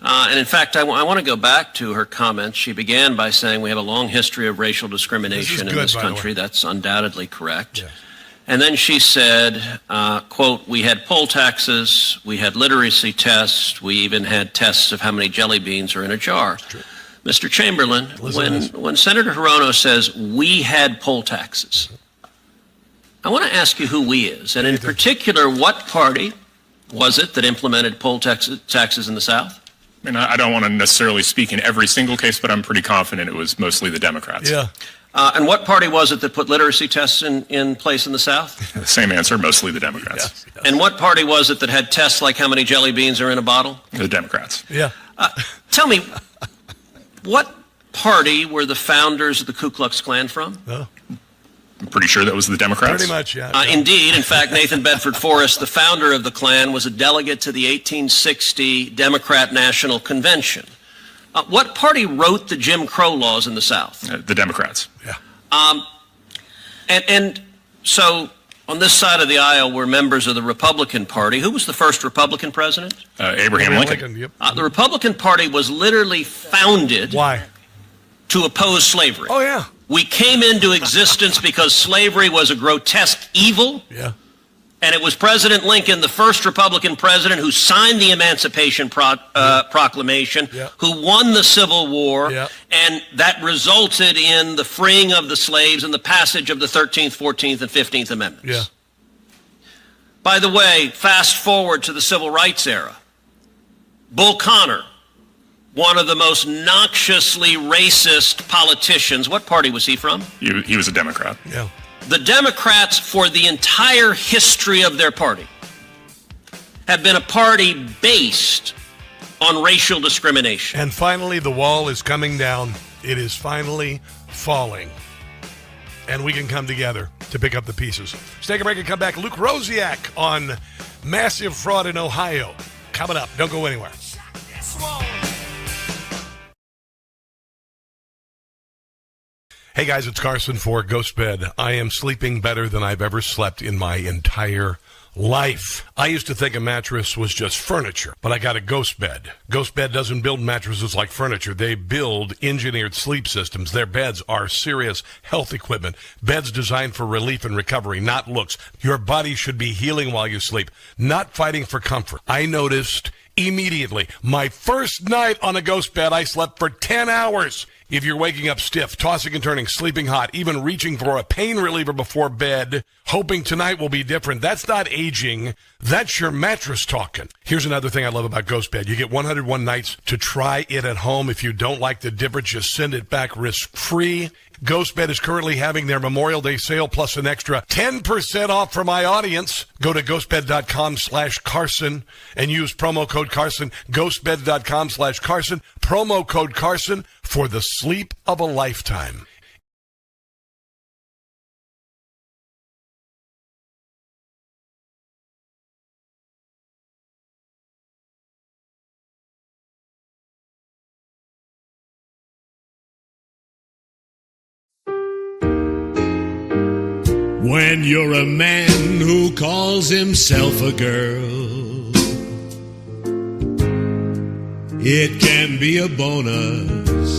And in fact, I want to go back to her comments. She began by saying we have a long history of racial discrimination in this country. That's undoubtedly correct. Yes. And then she said, quote, we had poll taxes, we had literacy tests, we even had tests of how many jelly beans are in a jar. Mr. Chamberlain, when Senator Hirono says we had poll taxes, I want to ask you who we is, and in particular, what party was it that implemented poll taxes in the South? I mean, I don't want to necessarily speak in every single case, but I'm pretty confident it was mostly the Democrats. Yeah. And what party was it that put literacy tests in place in the South? Same answer, mostly the Democrats. Yes. And what party was it that had tests like how many jelly beans are in a bottle? The Democrats. Yeah. Tell me, what party were the founders of the Ku Klux Klan from? Oh. I'm pretty sure that was the Democrats. Pretty much, yeah. Indeed. In fact, Nathan Bedford Forrest, the founder of the Klan, was a delegate to the 1860 Democrat National Convention. What party wrote the Jim Crow laws in the South? The Democrats. Yeah. And so on this side of the aisle were members of the Republican Party. Who was the first Republican president? Abraham Lincoln. Yep. The Republican Party was literally founded. Why? To oppose slavery. Oh, yeah. We came into existence because slavery was a grotesque evil. Yeah. And it was President Lincoln, the first Republican president, who signed the Emancipation Proclamation, who won the Civil War, and that resulted in the freeing of the slaves and the passage of the 13th, 14th, and 15th Amendments. Yeah. By the way, fast forward to the Civil Rights era. Bull Connor, one of the most noxiously racist politicians. What party was he from? He was a Democrat. Yeah. The Democrats, for the entire history of their party, have been a party based on racial discrimination. And finally, the wall is coming down. It is finally falling. And we can come together to pick up the pieces. Let's take a break and come back. Luke Rosiak on massive fraud in Ohio. Coming up. Don't go anywhere. Hey guys, it's Carson for Ghost Bed. I am sleeping better than I've ever slept in my entire life. I used to think a mattress was just furniture, but I got a Ghost Bed. Ghost Bed doesn't build mattresses like furniture. They build engineered sleep systems. Their beds are serious health equipment. Beds designed for relief and recovery, not looks. Your body should be healing while you sleep, not fighting for comfort. I noticed immediately. My first night on a Ghost Bed, I slept for 10 hours. If you're waking up stiff, tossing and turning, sleeping hot, even reaching for a pain reliever before bed, hoping tonight will be different, that's not aging. That's your mattress talking. Here's another thing I love about Ghost Bed. You get 101 nights to try it at home. If you don't like the difference, just send it back risk-free. GhostBed is currently having their Memorial Day sale plus an extra 10% off for my audience. Go to ghostbed.com/Carson and use promo code Carson. Ghostbed.com/Carson. Promo code Carson for the sleep of a lifetime. When you're a man who calls himself a girl, it can be a bonus.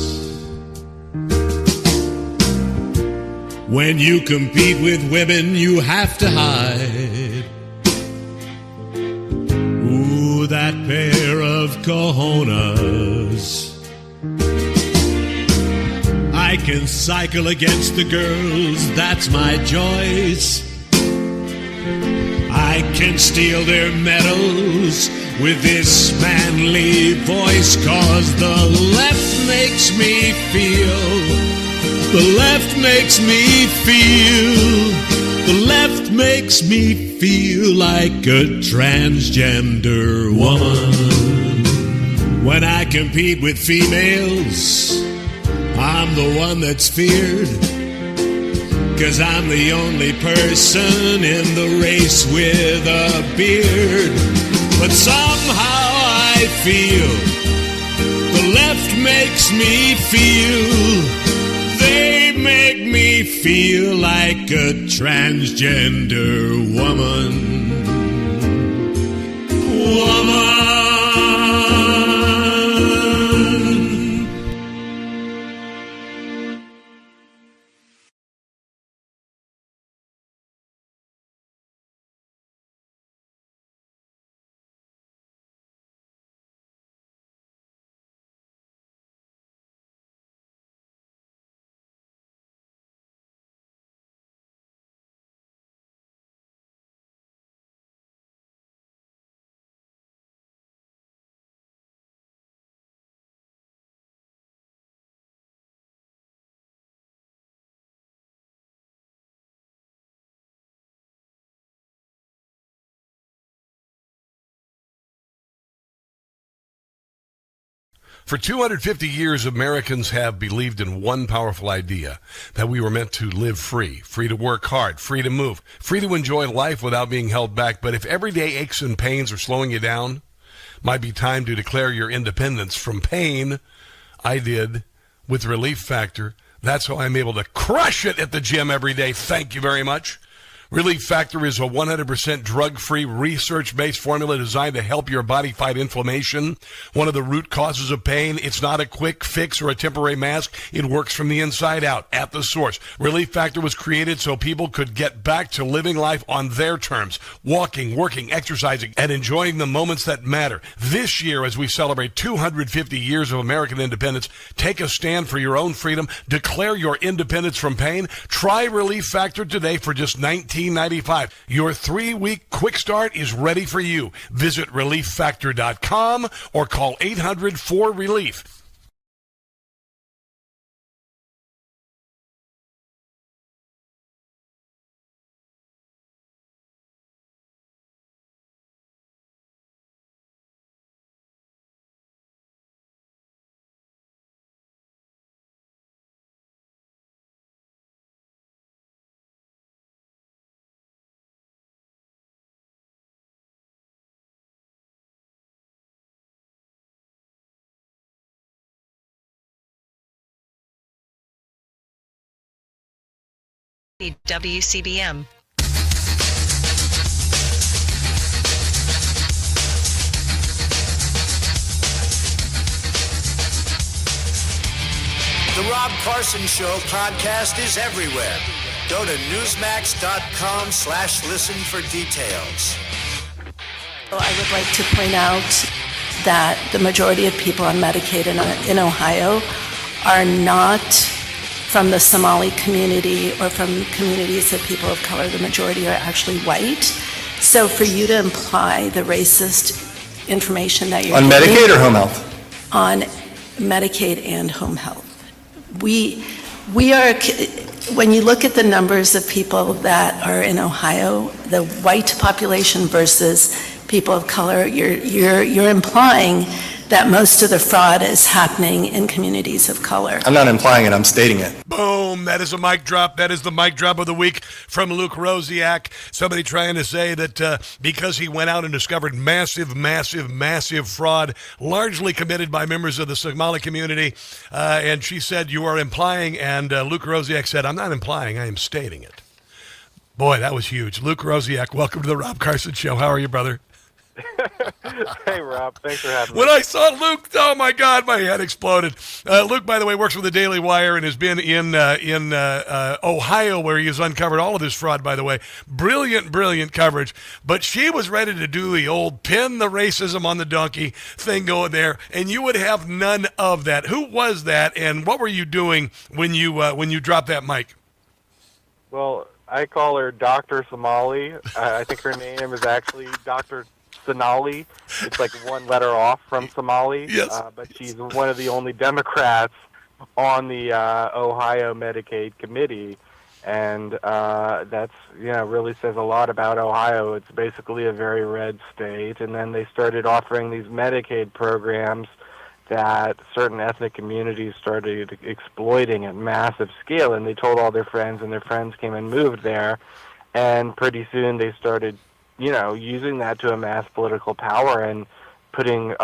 When you compete with women, you have to hide. Ooh, that pair of cojones. I can cycle against the girls, that's my choice. I can steal their medals with this manly voice, 'cause the left makes me feel, the left makes me feel, the left makes me feel like a transgender woman. When I compete with females, I'm the one that's feared, 'cause I'm the only person in the race with a beard. But somehow I feel the left makes me feel, they make me feel like a transgender woman. For 250 years, Americans have believed in one powerful idea, that we were meant to live free, free to work hard, free to move, free to enjoy life without being held back. But if everyday aches and pains are slowing you down, might be time to declare your independence from pain. I did with Relief Factor. That's how I'm able to crush it at the gym every day. Thank you very much. Relief Factor is a 100% drug-free, research-based formula designed to help your body fight inflammation, one of the root causes of pain. It's not a quick fix or a temporary mask. It works from the inside out, at the source. Relief Factor was created so people could get back to living life on their terms, walking, working, exercising, and enjoying the moments that matter. This year, as we celebrate 250 years of American independence, take a stand for your own freedom. Declare your independence from pain. Try Relief Factor today for just $19.95. Your 3-week quick start is ready for you. Visit ReliefFactor.com or call 800-4RELIEF. WCBM. The Rob Carson Show podcast is everywhere. Go to Newsmax.com/listen for details. I would like to point out that the majority of people on Medicaid in Ohio are not from the Somali community or from communities of people of color. The majority are actually white. So for you to imply the racist information that you're on Medicaid or home health? On Medicaid and home health. We We are, when you look at the numbers of people that are in Ohio, the white population versus people of color, you're implying that most of the fraud is happening in communities of color. I'm not implying it, I'm stating it. Boom, that is a mic drop. That is the mic drop of the week from Luke Rosiak. Somebody trying to say that because he went out and discovered massive fraud, largely committed by members of the Somali community, and she said, you are implying, and Luke Rosiak said, I'm not implying, I am stating it. Boy, that was huge. Luke Rosiak, welcome to the Rob Carson Show. How are you, brother? Hey, Rob. Thanks for having me. When I saw Luke, oh, my God, my head exploded. Luke, by the way, works with the Daily Wire and has been in Ohio, where he has uncovered all of this fraud, by the way. Brilliant coverage. But she was ready to do the old pin the racism on the donkey thing going there, and you would have none of that. Who was that, and what were you doing when you dropped that mic? Well, I call her Dr. Somali. I think her name is actually Dr. Sonali. It's like one letter off from Somali. Yes. But she's one of the only Democrats on the Ohio Medicaid committee. And that's, really says a lot about Ohio. It's basically a very red state. And then they started offering these Medicaid programs that certain ethnic communities started exploiting at massive scale. And they told all their friends, and their friends came and moved there. And pretty soon they started using that to amass political power and putting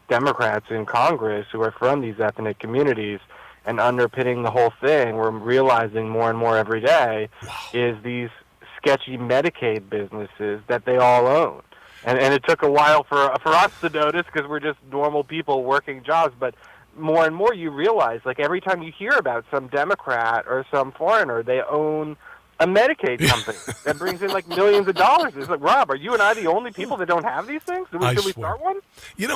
Democrats in Congress who are from these ethnic communities. And underpinning the whole thing, we're realizing more and more every day, is these sketchy Medicaid businesses that they all own. And it took a while for us to notice because we're just normal people working jobs. But more and more you realize, like every time you hear about some Democrat or some foreigner, they own a Medicaid company that brings in like millions of dollars. It's like, Rob, are you and I the only people that don't have these things? Should we start one?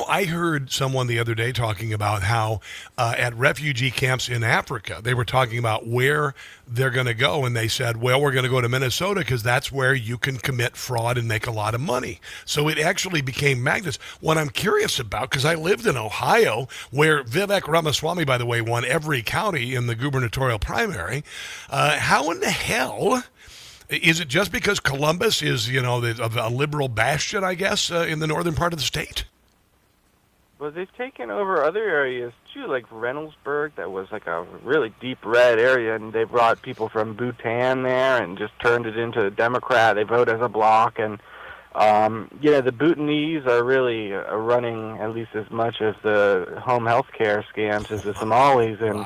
I heard someone the other day talking about how at refugee camps in Africa, they were talking about where they're going to go. And they said, well, we're going to go to Minnesota because that's where you can commit fraud and make a lot of money. So it actually became magnets. What I'm curious about, because I lived in Ohio, where Vivek Ramaswamy, by the way, won every county in the gubernatorial primary. How in the hell is it just because Columbus is, a liberal bastion, I guess, in the northern part of the state? Well, they've taken over other areas, too, like Reynoldsburg, that was like a really deep red area, and they brought people from Bhutan there and just turned it into a Democrat. They vote as a bloc, and, the Bhutanese are really running at least as much of the home health care scams as the Somalis in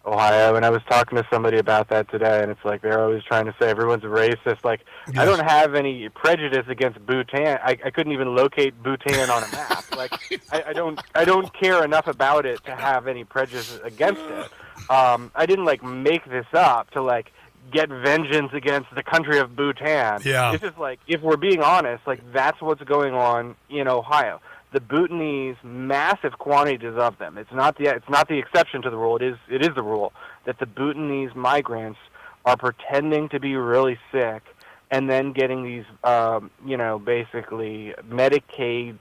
Ohio. And I was talking to somebody about that today, and it's like they're always trying to say everyone's racist. Like, yes. I don't have any prejudice against Bhutan. I couldn't even locate Bhutan on a map. Like, I don't care enough about it to have any prejudice against it. I didn't make this up to get vengeance against the country of Bhutan. Yeah. It's just if we're being honest, that's what's going on in Ohio. The Bhutanese, massive quantities of them. It's not the exception to the rule. It is the rule that the Bhutanese migrants are pretending to be really sick and then getting these, basically Medicaid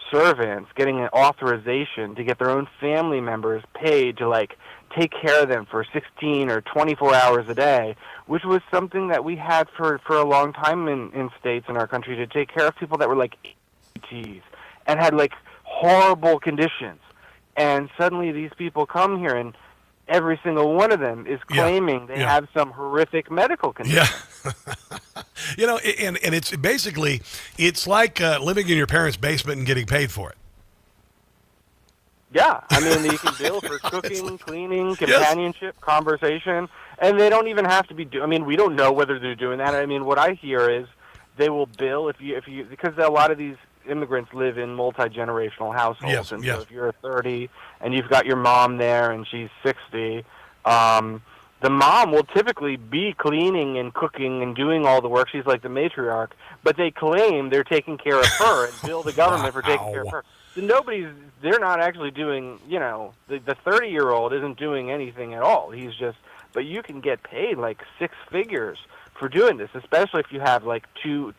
servants getting an authorization to get their own family members paid to take care of them for 16 or 24 hours a day, which was something that we had for a long time in states in our country, to take care of people that were amputees and had horrible conditions. And suddenly these people come here, and every single one of them is claiming they have some horrific medical condition. Yeah. And it's basically, it's like living in your parents' basement and getting paid for it. Yeah, I mean, you can bill for cooking, cleaning, companionship, conversation, and they don't even have to be we don't know whether they're doing that. I mean, what I hear is they will bill if you because a lot of these immigrants live in multi-generational households, so if you're 30 and you've got your mom there and she's 60, the mom will typically be cleaning and cooking and doing all the work. She's like the matriarch, but they claim they're taking care of her and bill the government for taking care of her. So they're not actually doing, the 30-year-old isn't doing anything at all. He's just, but you can get paid 6 figures for doing this, especially if you have like two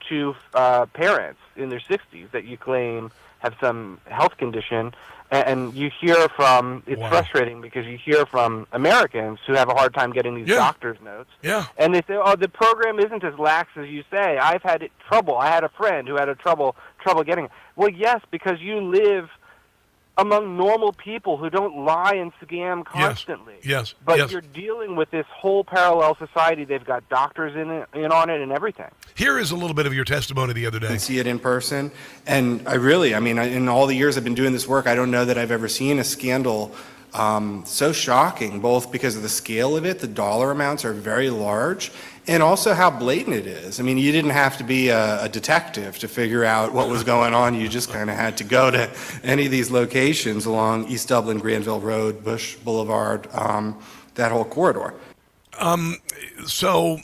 parents in their 60s that you claim have some health condition, and you hear from, it's frustrating because you hear from Americans who have a hard time getting these doctor's notes, and they say, oh, the program isn't as lax as you say. I've had trouble. I had a friend who had trouble getting it. Well, yes, because you live among normal people who don't lie and scam constantly. Yes. But you're dealing with this whole parallel society. They've got doctors in on it and everything. Here is a little bit of your testimony the other day. I see it in person, and in all the years I've been doing this work, I don't know that I've ever seen a scandal so shocking, both because of the scale of it, the dollar amounts are very large, and also how blatant it is. I mean, you didn't have to be a detective to figure out what was going on. You just kind of had to go to any of these locations along East Dublin, Granville Road, Bush Boulevard, that whole corridor. So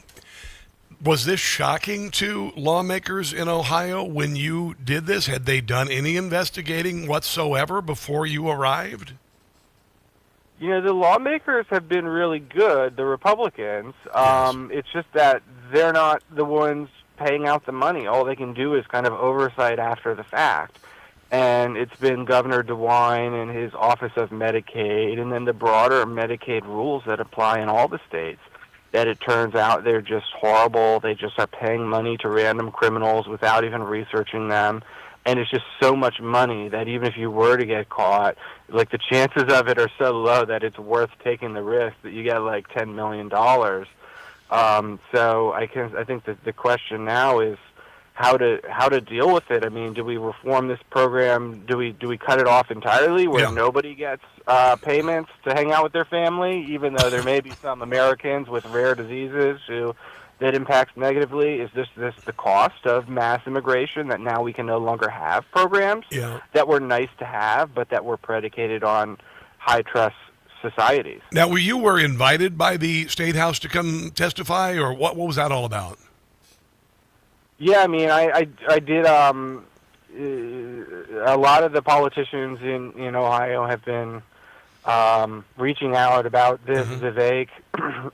was this shocking to lawmakers in Ohio when you did this? Had they done any investigating whatsoever before you arrived? You know, the lawmakers have been really good, the Republicans. It's just that they're not the ones paying out the money. All they can do is kind of oversight after the fact. And it's been Governor DeWine and his Office of Medicaid, and then the broader Medicaid rules that apply in all the states, that it turns out they're just horrible. They just are paying money to random criminals without even researching them. And it's just so much money that even if you were to get caught, like the chances of it are so low that it's worth taking the risk that you get like $10 million. So I think that the question now is how to deal with it. I mean, do we reform this program? Do we cut it off entirely where nobody gets payments to hang out with their family, even though there may be some Americans with rare diseases that impacts negatively? Is this the cost of mass immigration, that now we can no longer have programs that were nice to have, but that were predicated on high-trust societies? Now, you were invited by the State House to come testify, or what was that all about? Yeah, I mean, I did, a lot of the politicians in Ohio have been reaching out about this. Vivek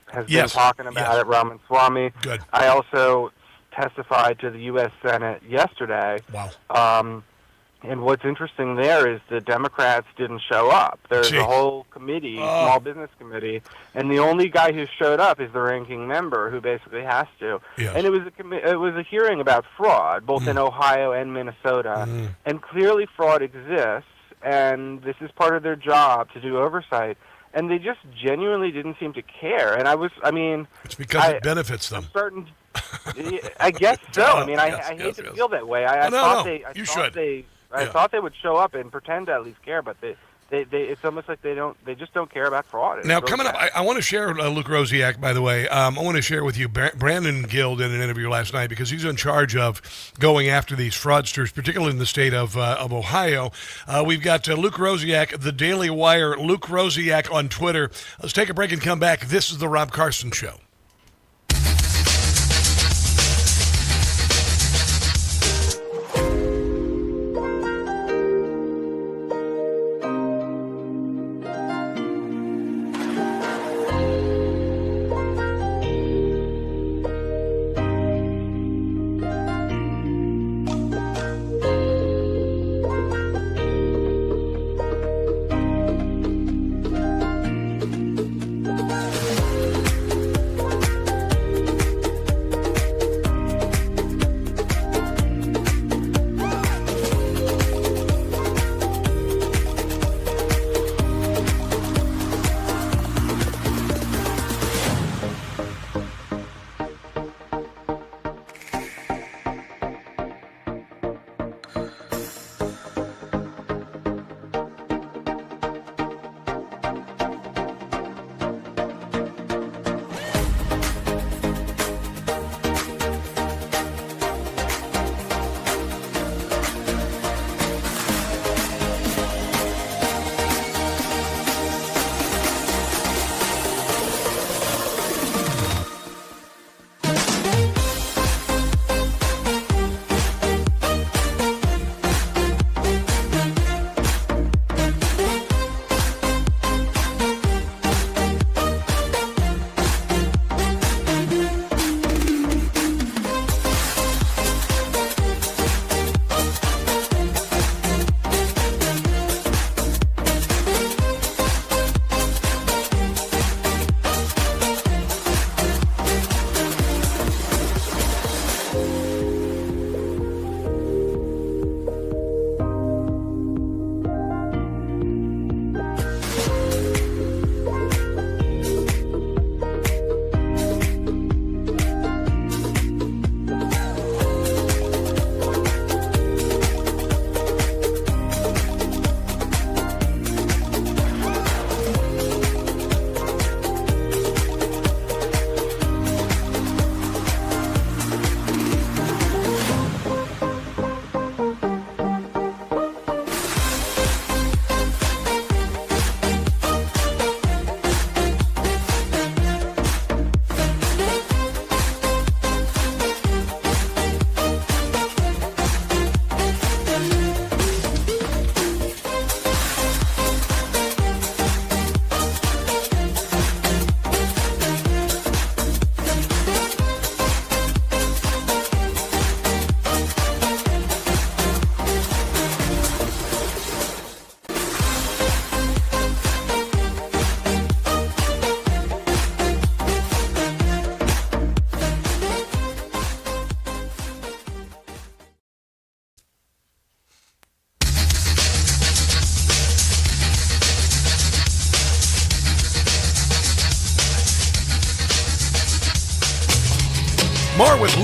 has been talking about it, Ramaswamy. Good. I also testified to the U.S. Senate yesterday. Wow. And what's interesting there is the Democrats didn't show up. There's a whole committee, small business committee, and the only guy who showed up is the ranking member, who basically has to. Yes. And it was a hearing about fraud, both in Ohio and Minnesota, and clearly fraud exists. And this is part of their job to do oversight, and they just genuinely didn't seem to care. And it's because it benefits them. I guess so. I mean, I hate to feel that way. I thought they would show up and pretend to at least care, but they it's almost like they just don't care about fraud. Now, coming up, I want to share Luke Rosiak, by the way. I want to share with you Brandon Gill did an interview last night because he's in charge of going after these fraudsters, particularly in the state of Ohio. We've got Luke Rosiak, the Daily Wire, Luke Rosiak on Twitter. Let's take a break and come back. This is the Rob Carson Show.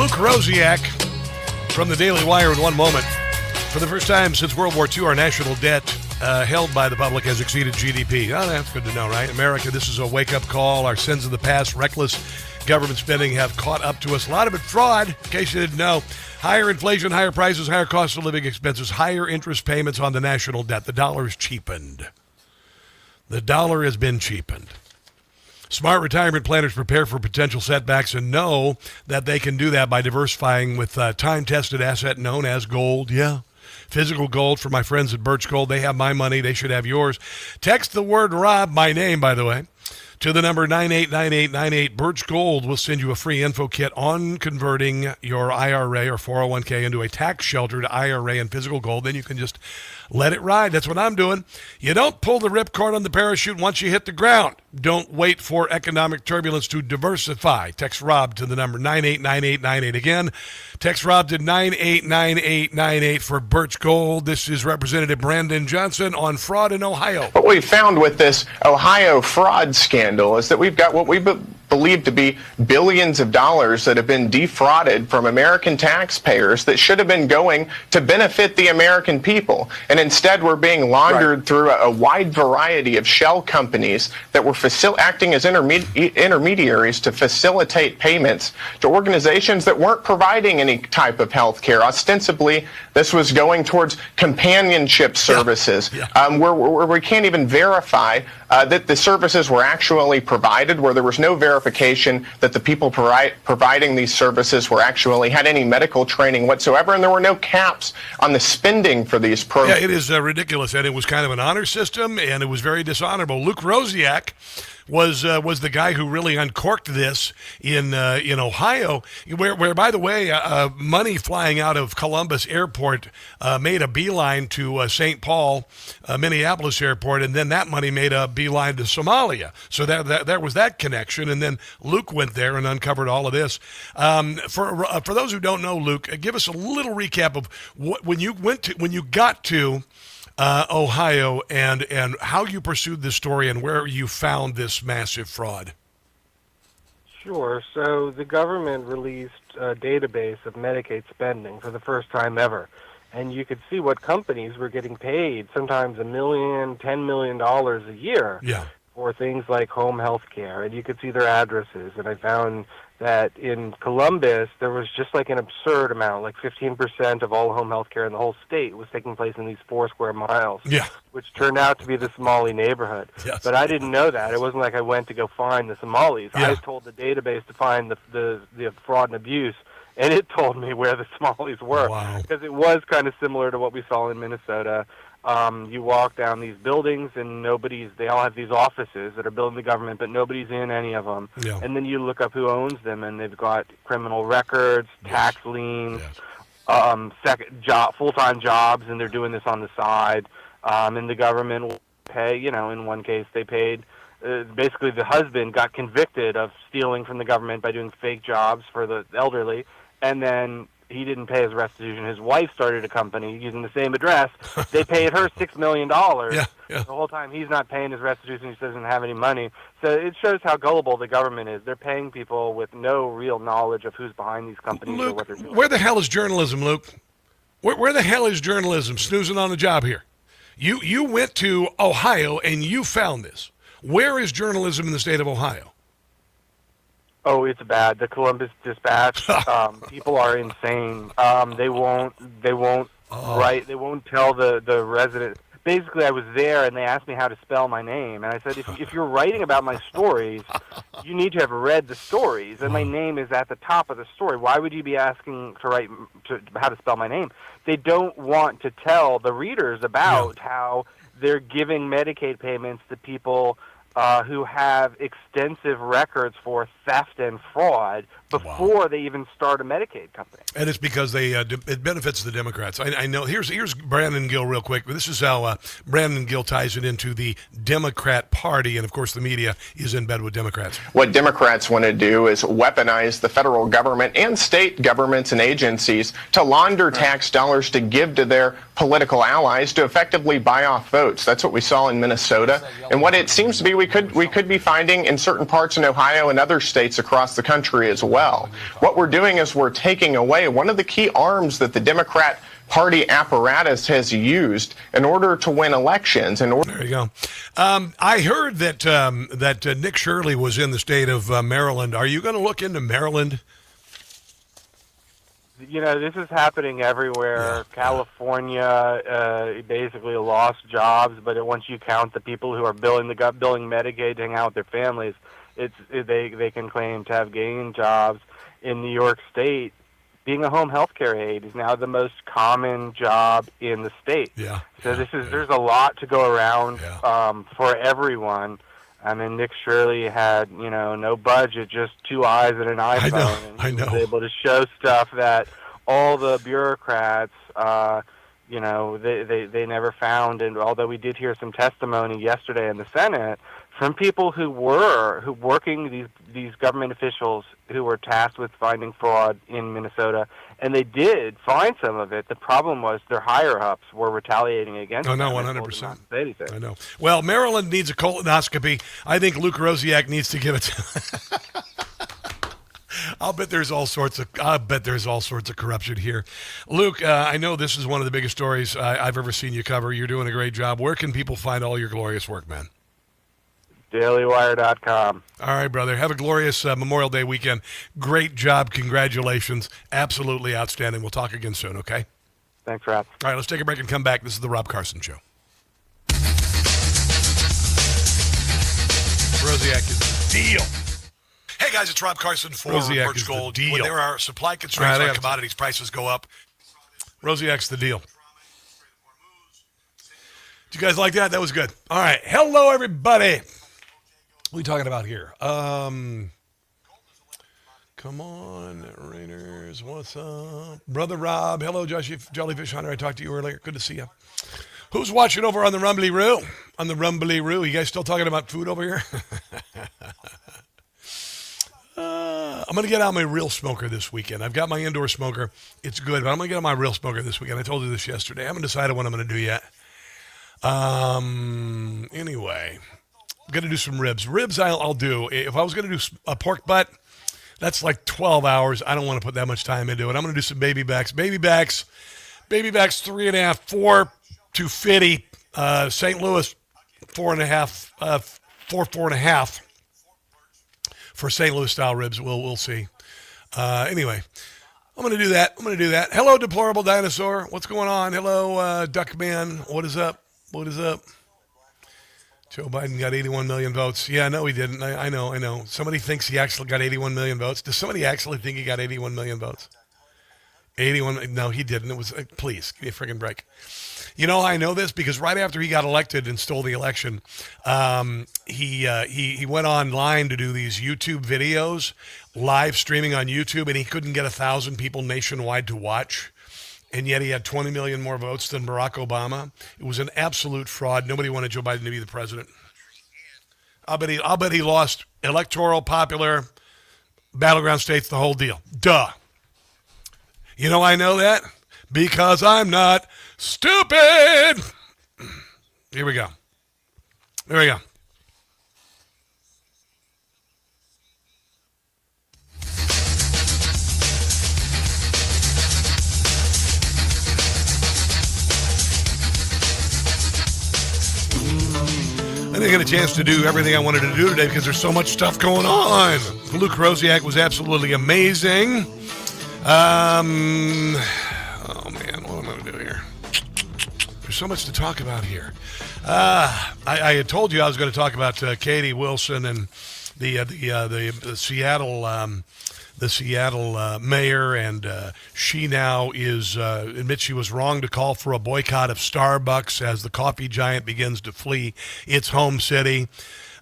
Luke Rosiak from the Daily Wire in one moment. For the first time since World War II, our national debt held by the public has exceeded GDP. Oh, that's good to know, right? America, this is a wake-up call. Our sins of the past, reckless government spending have caught up to us. A lot of it fraud, in case you didn't know. Higher inflation, higher prices, higher cost of living expenses, higher interest payments on the national debt. The dollar is cheapened. The dollar has been cheapened. Smart retirement planners prepare for potential setbacks and know that they can do that by diversifying with a time-tested asset known as gold. Yeah, physical gold for my friends at Birch Gold. They have my money. They should have yours. Text the word Rob, my name, by the way, to the number 989898. Birch Gold will send you a free info kit on converting your IRA or 401k into a tax-sheltered IRA and physical gold. Then you can just let it ride. That's what I'm doing. You don't pull the ripcord on the parachute once you hit the ground. Don't wait for economic turbulence to diversify. Text Rob to the number 989898. Again, text Rob to 989898 for Birch Gold. This is Representative Brandon Johnson on fraud in Ohio. What we found with this Ohio fraud scandal is that we've got what we believe to be billions of dollars that have been defrauded from American taxpayers that should have been going to benefit the American people. And instead, we're being laundered through a wide variety of shell companies that were acting as intermediaries to facilitate payments to organizations that weren't providing any type of health care. Ostensibly, this was going towards companionship services, where we can't even verify that the services were actually provided, where there was no verification that the people providing these services were actually had any medical training whatsoever, and there were no caps on the spending for these programs. Yeah, it is ridiculous, and it was kind of an honor system, and it was very dishonorable. Luke Rosiak was the guy who really uncorked this in Ohio, where by the way, money flying out of Columbus Airport made a beeline to St. Paul, Minneapolis Airport, and then that money made a beeline to Somalia. So there was that connection, and then Luke went there and uncovered all of this. For those who don't know, Luke, give us a little recap of when you got to Ohio and how you pursued this story and where you found this massive fraud. Sure. So the government released a database of Medicaid spending for the first time ever. And you could see what companies were getting paid, sometimes $1 million, $10 million a year for things like home health care. And you could see their addresses. And I found that in Columbus, there was just like an absurd amount, like 15% of all home health care in the whole state was taking place in these 4 square miles, which turned out to be the Somali neighborhood. But I didn't know that. It wasn't like I went to go find the Somalis. I told the database to find the fraud and abuse, and it told me where the Somalis were. Because it was kind of similar to what we saw in Minnesota. You walk down these buildings and they all have these offices that are built in the government, but nobody's in any of them. And then you look up who owns them, and they've got criminal records, tax liens, full-time jobs, and they're doing this on the side. And the government will pay, in one case they paid, basically the husband got convicted of stealing from the government by doing fake jobs for the elderly, and then he didn't pay his restitution. His wife started a company using the same address. They paid her $6 million. The whole time he's not paying his restitution. He doesn't have any money. So it shows how gullible the government is. They're paying people with no real knowledge of who's behind these companies or what they're doing. Where the hell is journalism, Luke? Where the hell is journalism? Snoozing on the job here. You went to Ohio and you found this. Where is journalism in the state of Ohio? Oh, it's bad. The Columbus Dispatch, people are insane. They won't write. They won't tell the resident. Basically, I was there, and they asked me how to spell my name, and I said, if you're writing about my stories, you need to have read the stories, and my name is at the top of the story. Why would you be asking to write how to spell my name? They don't want to tell the readers about how they're giving Medicaid payments to people who have extensive records for theft and fraud before they even start a Medicaid company. And it's because it benefits the Democrats. I know. Here's Brandon Gill real quick. This is how Brandon Gill ties it into the Democrat Party, and of course the media is in bed with Democrats. What Democrats want to do is weaponize the federal government and state governments and agencies to launder tax dollars to give to their political allies to effectively buy off votes. That's what we saw in Minnesota. And what it seems to be we could be finding in certain parts in Ohio and other states across the country as well. What we're doing is we're taking away one of the key arms that the Democrat Party apparatus has used in order to win elections. There you go. I heard that Nick Shirley was in the state of Maryland. Are you going to look into Maryland? This is happening everywhere. California basically lost jobs, but once you count the people who are billing Medicaid to hang out with their families, they can claim to have gained jobs. In New York State, being a home health care aide is now the most common job in the state. So there's a lot to go around for everyone. I mean, Nick Shirley had, no budget, just 2 eyes and an iPhone. I know. He was able to show stuff that all the bureaucrats, they never found. And although we did hear some testimony yesterday in the Senate from people who working these government officials who were tasked with finding fraud in Minnesota, and they did find some of it. The problem was their higher-ups were retaliating against them. 100%. Say anything. I know. Well, Maryland needs a colonoscopy. I think Luke Rosiak needs to give it. I'll bet there's all sorts of corruption here. Luke, I know this is one of the biggest stories I've ever seen you cover. You're doing a great job. Where can people find all your glorious work, man? DailyWire.com. All right, brother. Have a glorious Memorial Day weekend. Great job. Congratulations. Absolutely outstanding. We'll talk again soon, okay? Thanks, Rob. All right, let's take a break and come back. This is the Rob Carson Show. Rosiak is the deal. Hey, guys, it's Rob Carson for Rosiak Birch Gold. When there are supply constraints Right, on commodities, prices go up. Rosiak's the deal. Did you guys like that? That was good. All right. Hello, everybody. What are we talking about here? Come on, Raiders. What's up? Brother Rob. Hello, Jollyfish Hunter. I talked to you earlier. Good to see you. Who's watching over on the Rumbly Roo? On the Rumbly Roo. You guys still talking about food over here? I'm going to get out my real smoker this weekend. I've got my indoor smoker. It's good, but I'm going to get out my real smoker this weekend. I told you this yesterday. I haven't decided what I'm going to do yet. Anyway, I'm going to do some ribs. Ribs I'll do. If I was going to do a pork butt, that's like 12 hours. I don't want to put that much time into it. I'm going to do some baby backs. Baby backs 3.5, 4 to 50. St. Louis 4.5, 4.5 for St. Louis style ribs. We'll see. Anyway, I'm going to do that. Hello, Deplorable Dinosaur. What's going on? Hello, Duckman. What is up? Joe Biden got 81 million votes. Yeah, no, he didn't. I know. Somebody thinks he actually got 81 million votes. Does somebody actually think he got 81 million votes? 81? No, he didn't. It was, please, give me a friggin' break. You know, I know this because right after he got elected and stole the election, he went online to do these YouTube videos, live streaming on YouTube, and he couldn't get 1,000 people nationwide to watch. And yet he had 20 million more votes than Barack Obama. It was an absolute fraud. Nobody wanted Joe Biden to be the president. I'll bet he lost electoral, popular, battleground states, the whole deal. Duh. You know I know that? Because I'm not stupid. Here we go. I didn't get a chance to do everything I wanted to do today because there's so much stuff going on. Luke Rosiak was absolutely amazing. Oh man, what am I going to do here? There's so much to talk about here. I had told you I was going to talk about Katie Wilson and the Seattle mayor, and she now admits she was wrong to call for a boycott of Starbucks as the coffee giant begins to flee its home city.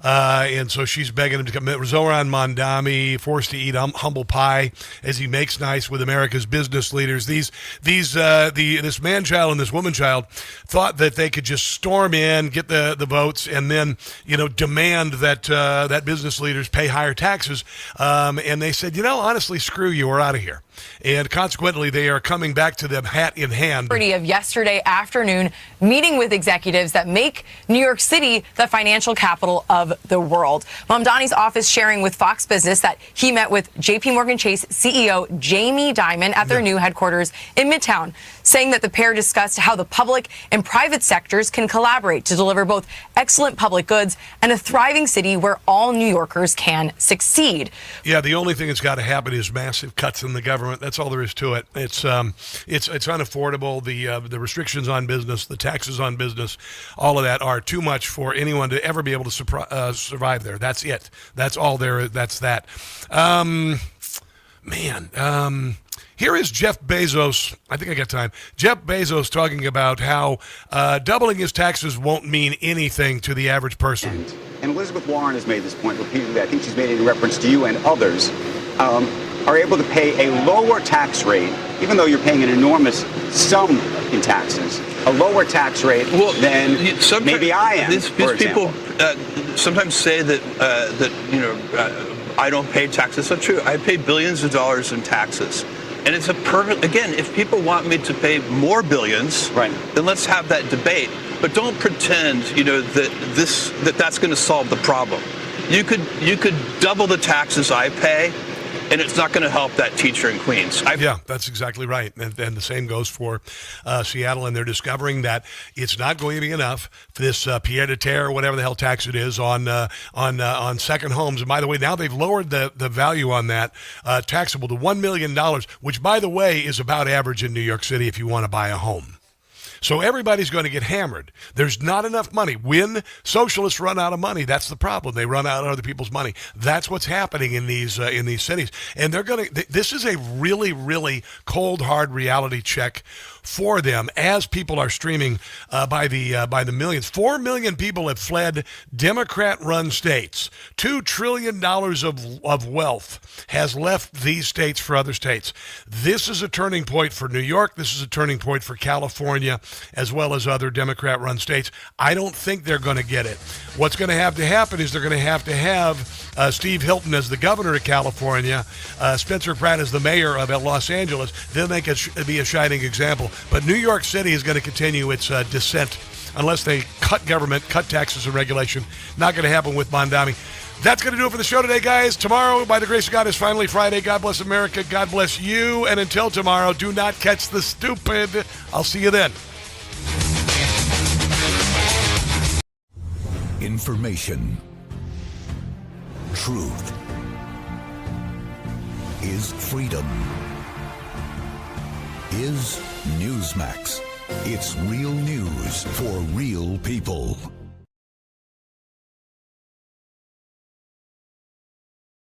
And so she's begging him to come. Zoran Mondami forced to eat humble pie as he makes nice with America's business leaders. This man-child and this woman-child thought that they could just storm in, get the votes, and then demand that business leaders pay higher taxes. And they said, honestly, screw you, we're out of here. and consequently, they are coming back to them hat in hand. Of yesterday afternoon, meeting with executives that make New York City the financial capital of the world. Mamdani's office sharing with Fox Business that he met with J.P. Morgan Chase CEO Jamie Dimon at their new headquarters in Midtown, saying that the pair discussed how the public and private sectors can collaborate to deliver both excellent public goods and a thriving city where all New Yorkers can succeed. Yeah, the only thing that's got to happen is massive cuts in the government. That's all there is to it. It's unaffordable. The restrictions on business, the taxes on business, all of that are too much for anyone to ever be able to survive there. That's it. That's all there. That's that. Here is Jeff Bezos. I think I got time. Jeff Bezos talking about how doubling his taxes won't mean anything to the average person. And Elizabeth Warren has made this point repeatedly. I think she's made it in reference to you and others. Are able to pay a lower tax rate, even though you're paying an enormous sum in taxes, a lower tax rate than maybe I am. These people sometimes say that I don't pay taxes. That's not true. I pay billions of dollars in taxes. And it's a perfect, again, if people want me to pay more billions, then let's have that debate. But don't pretend, that's going to solve the problem. You could double the taxes I pay, and it's not going to help that teacher in Queens. Yeah, that's exactly right. And the same goes for Seattle. And they're discovering that it's not going to be enough for this pied-à-terre, whatever the hell tax it is, on second homes. And by the way, now they've lowered the value on that taxable to $1 million, which, by the way, is about average in New York City if you want to buy a home. So everybody's going to get hammered. There's not enough money. When socialists run out of money, that's the problem. They run out of other people's money. That's what's happening in these cities. And they're going to. This is a really, really cold, hard reality check for them as people are streaming by the millions. 4 million people have fled Democrat-run states. $2 trillion of wealth has left these states for other states. This is a turning point for New York. This is a turning point for California, as well as other Democrat-run states. I don't think they're going to get it. What's going to happen is they're going to have Steve Hilton as the governor of California, Spencer Pratt as the mayor of Los Angeles. Then they could be a shining example. But New York City is going to continue its descent unless they cut government, cut taxes and regulation. Not going to happen with Mamdani. That's going to do it for the show today, guys. Tomorrow, by the grace of God, is finally Friday. God bless America. God bless you. And until tomorrow, do not catch the stupid. I'll see you then. Information. Truth is freedom. Is Newsmax. It's real news for real people.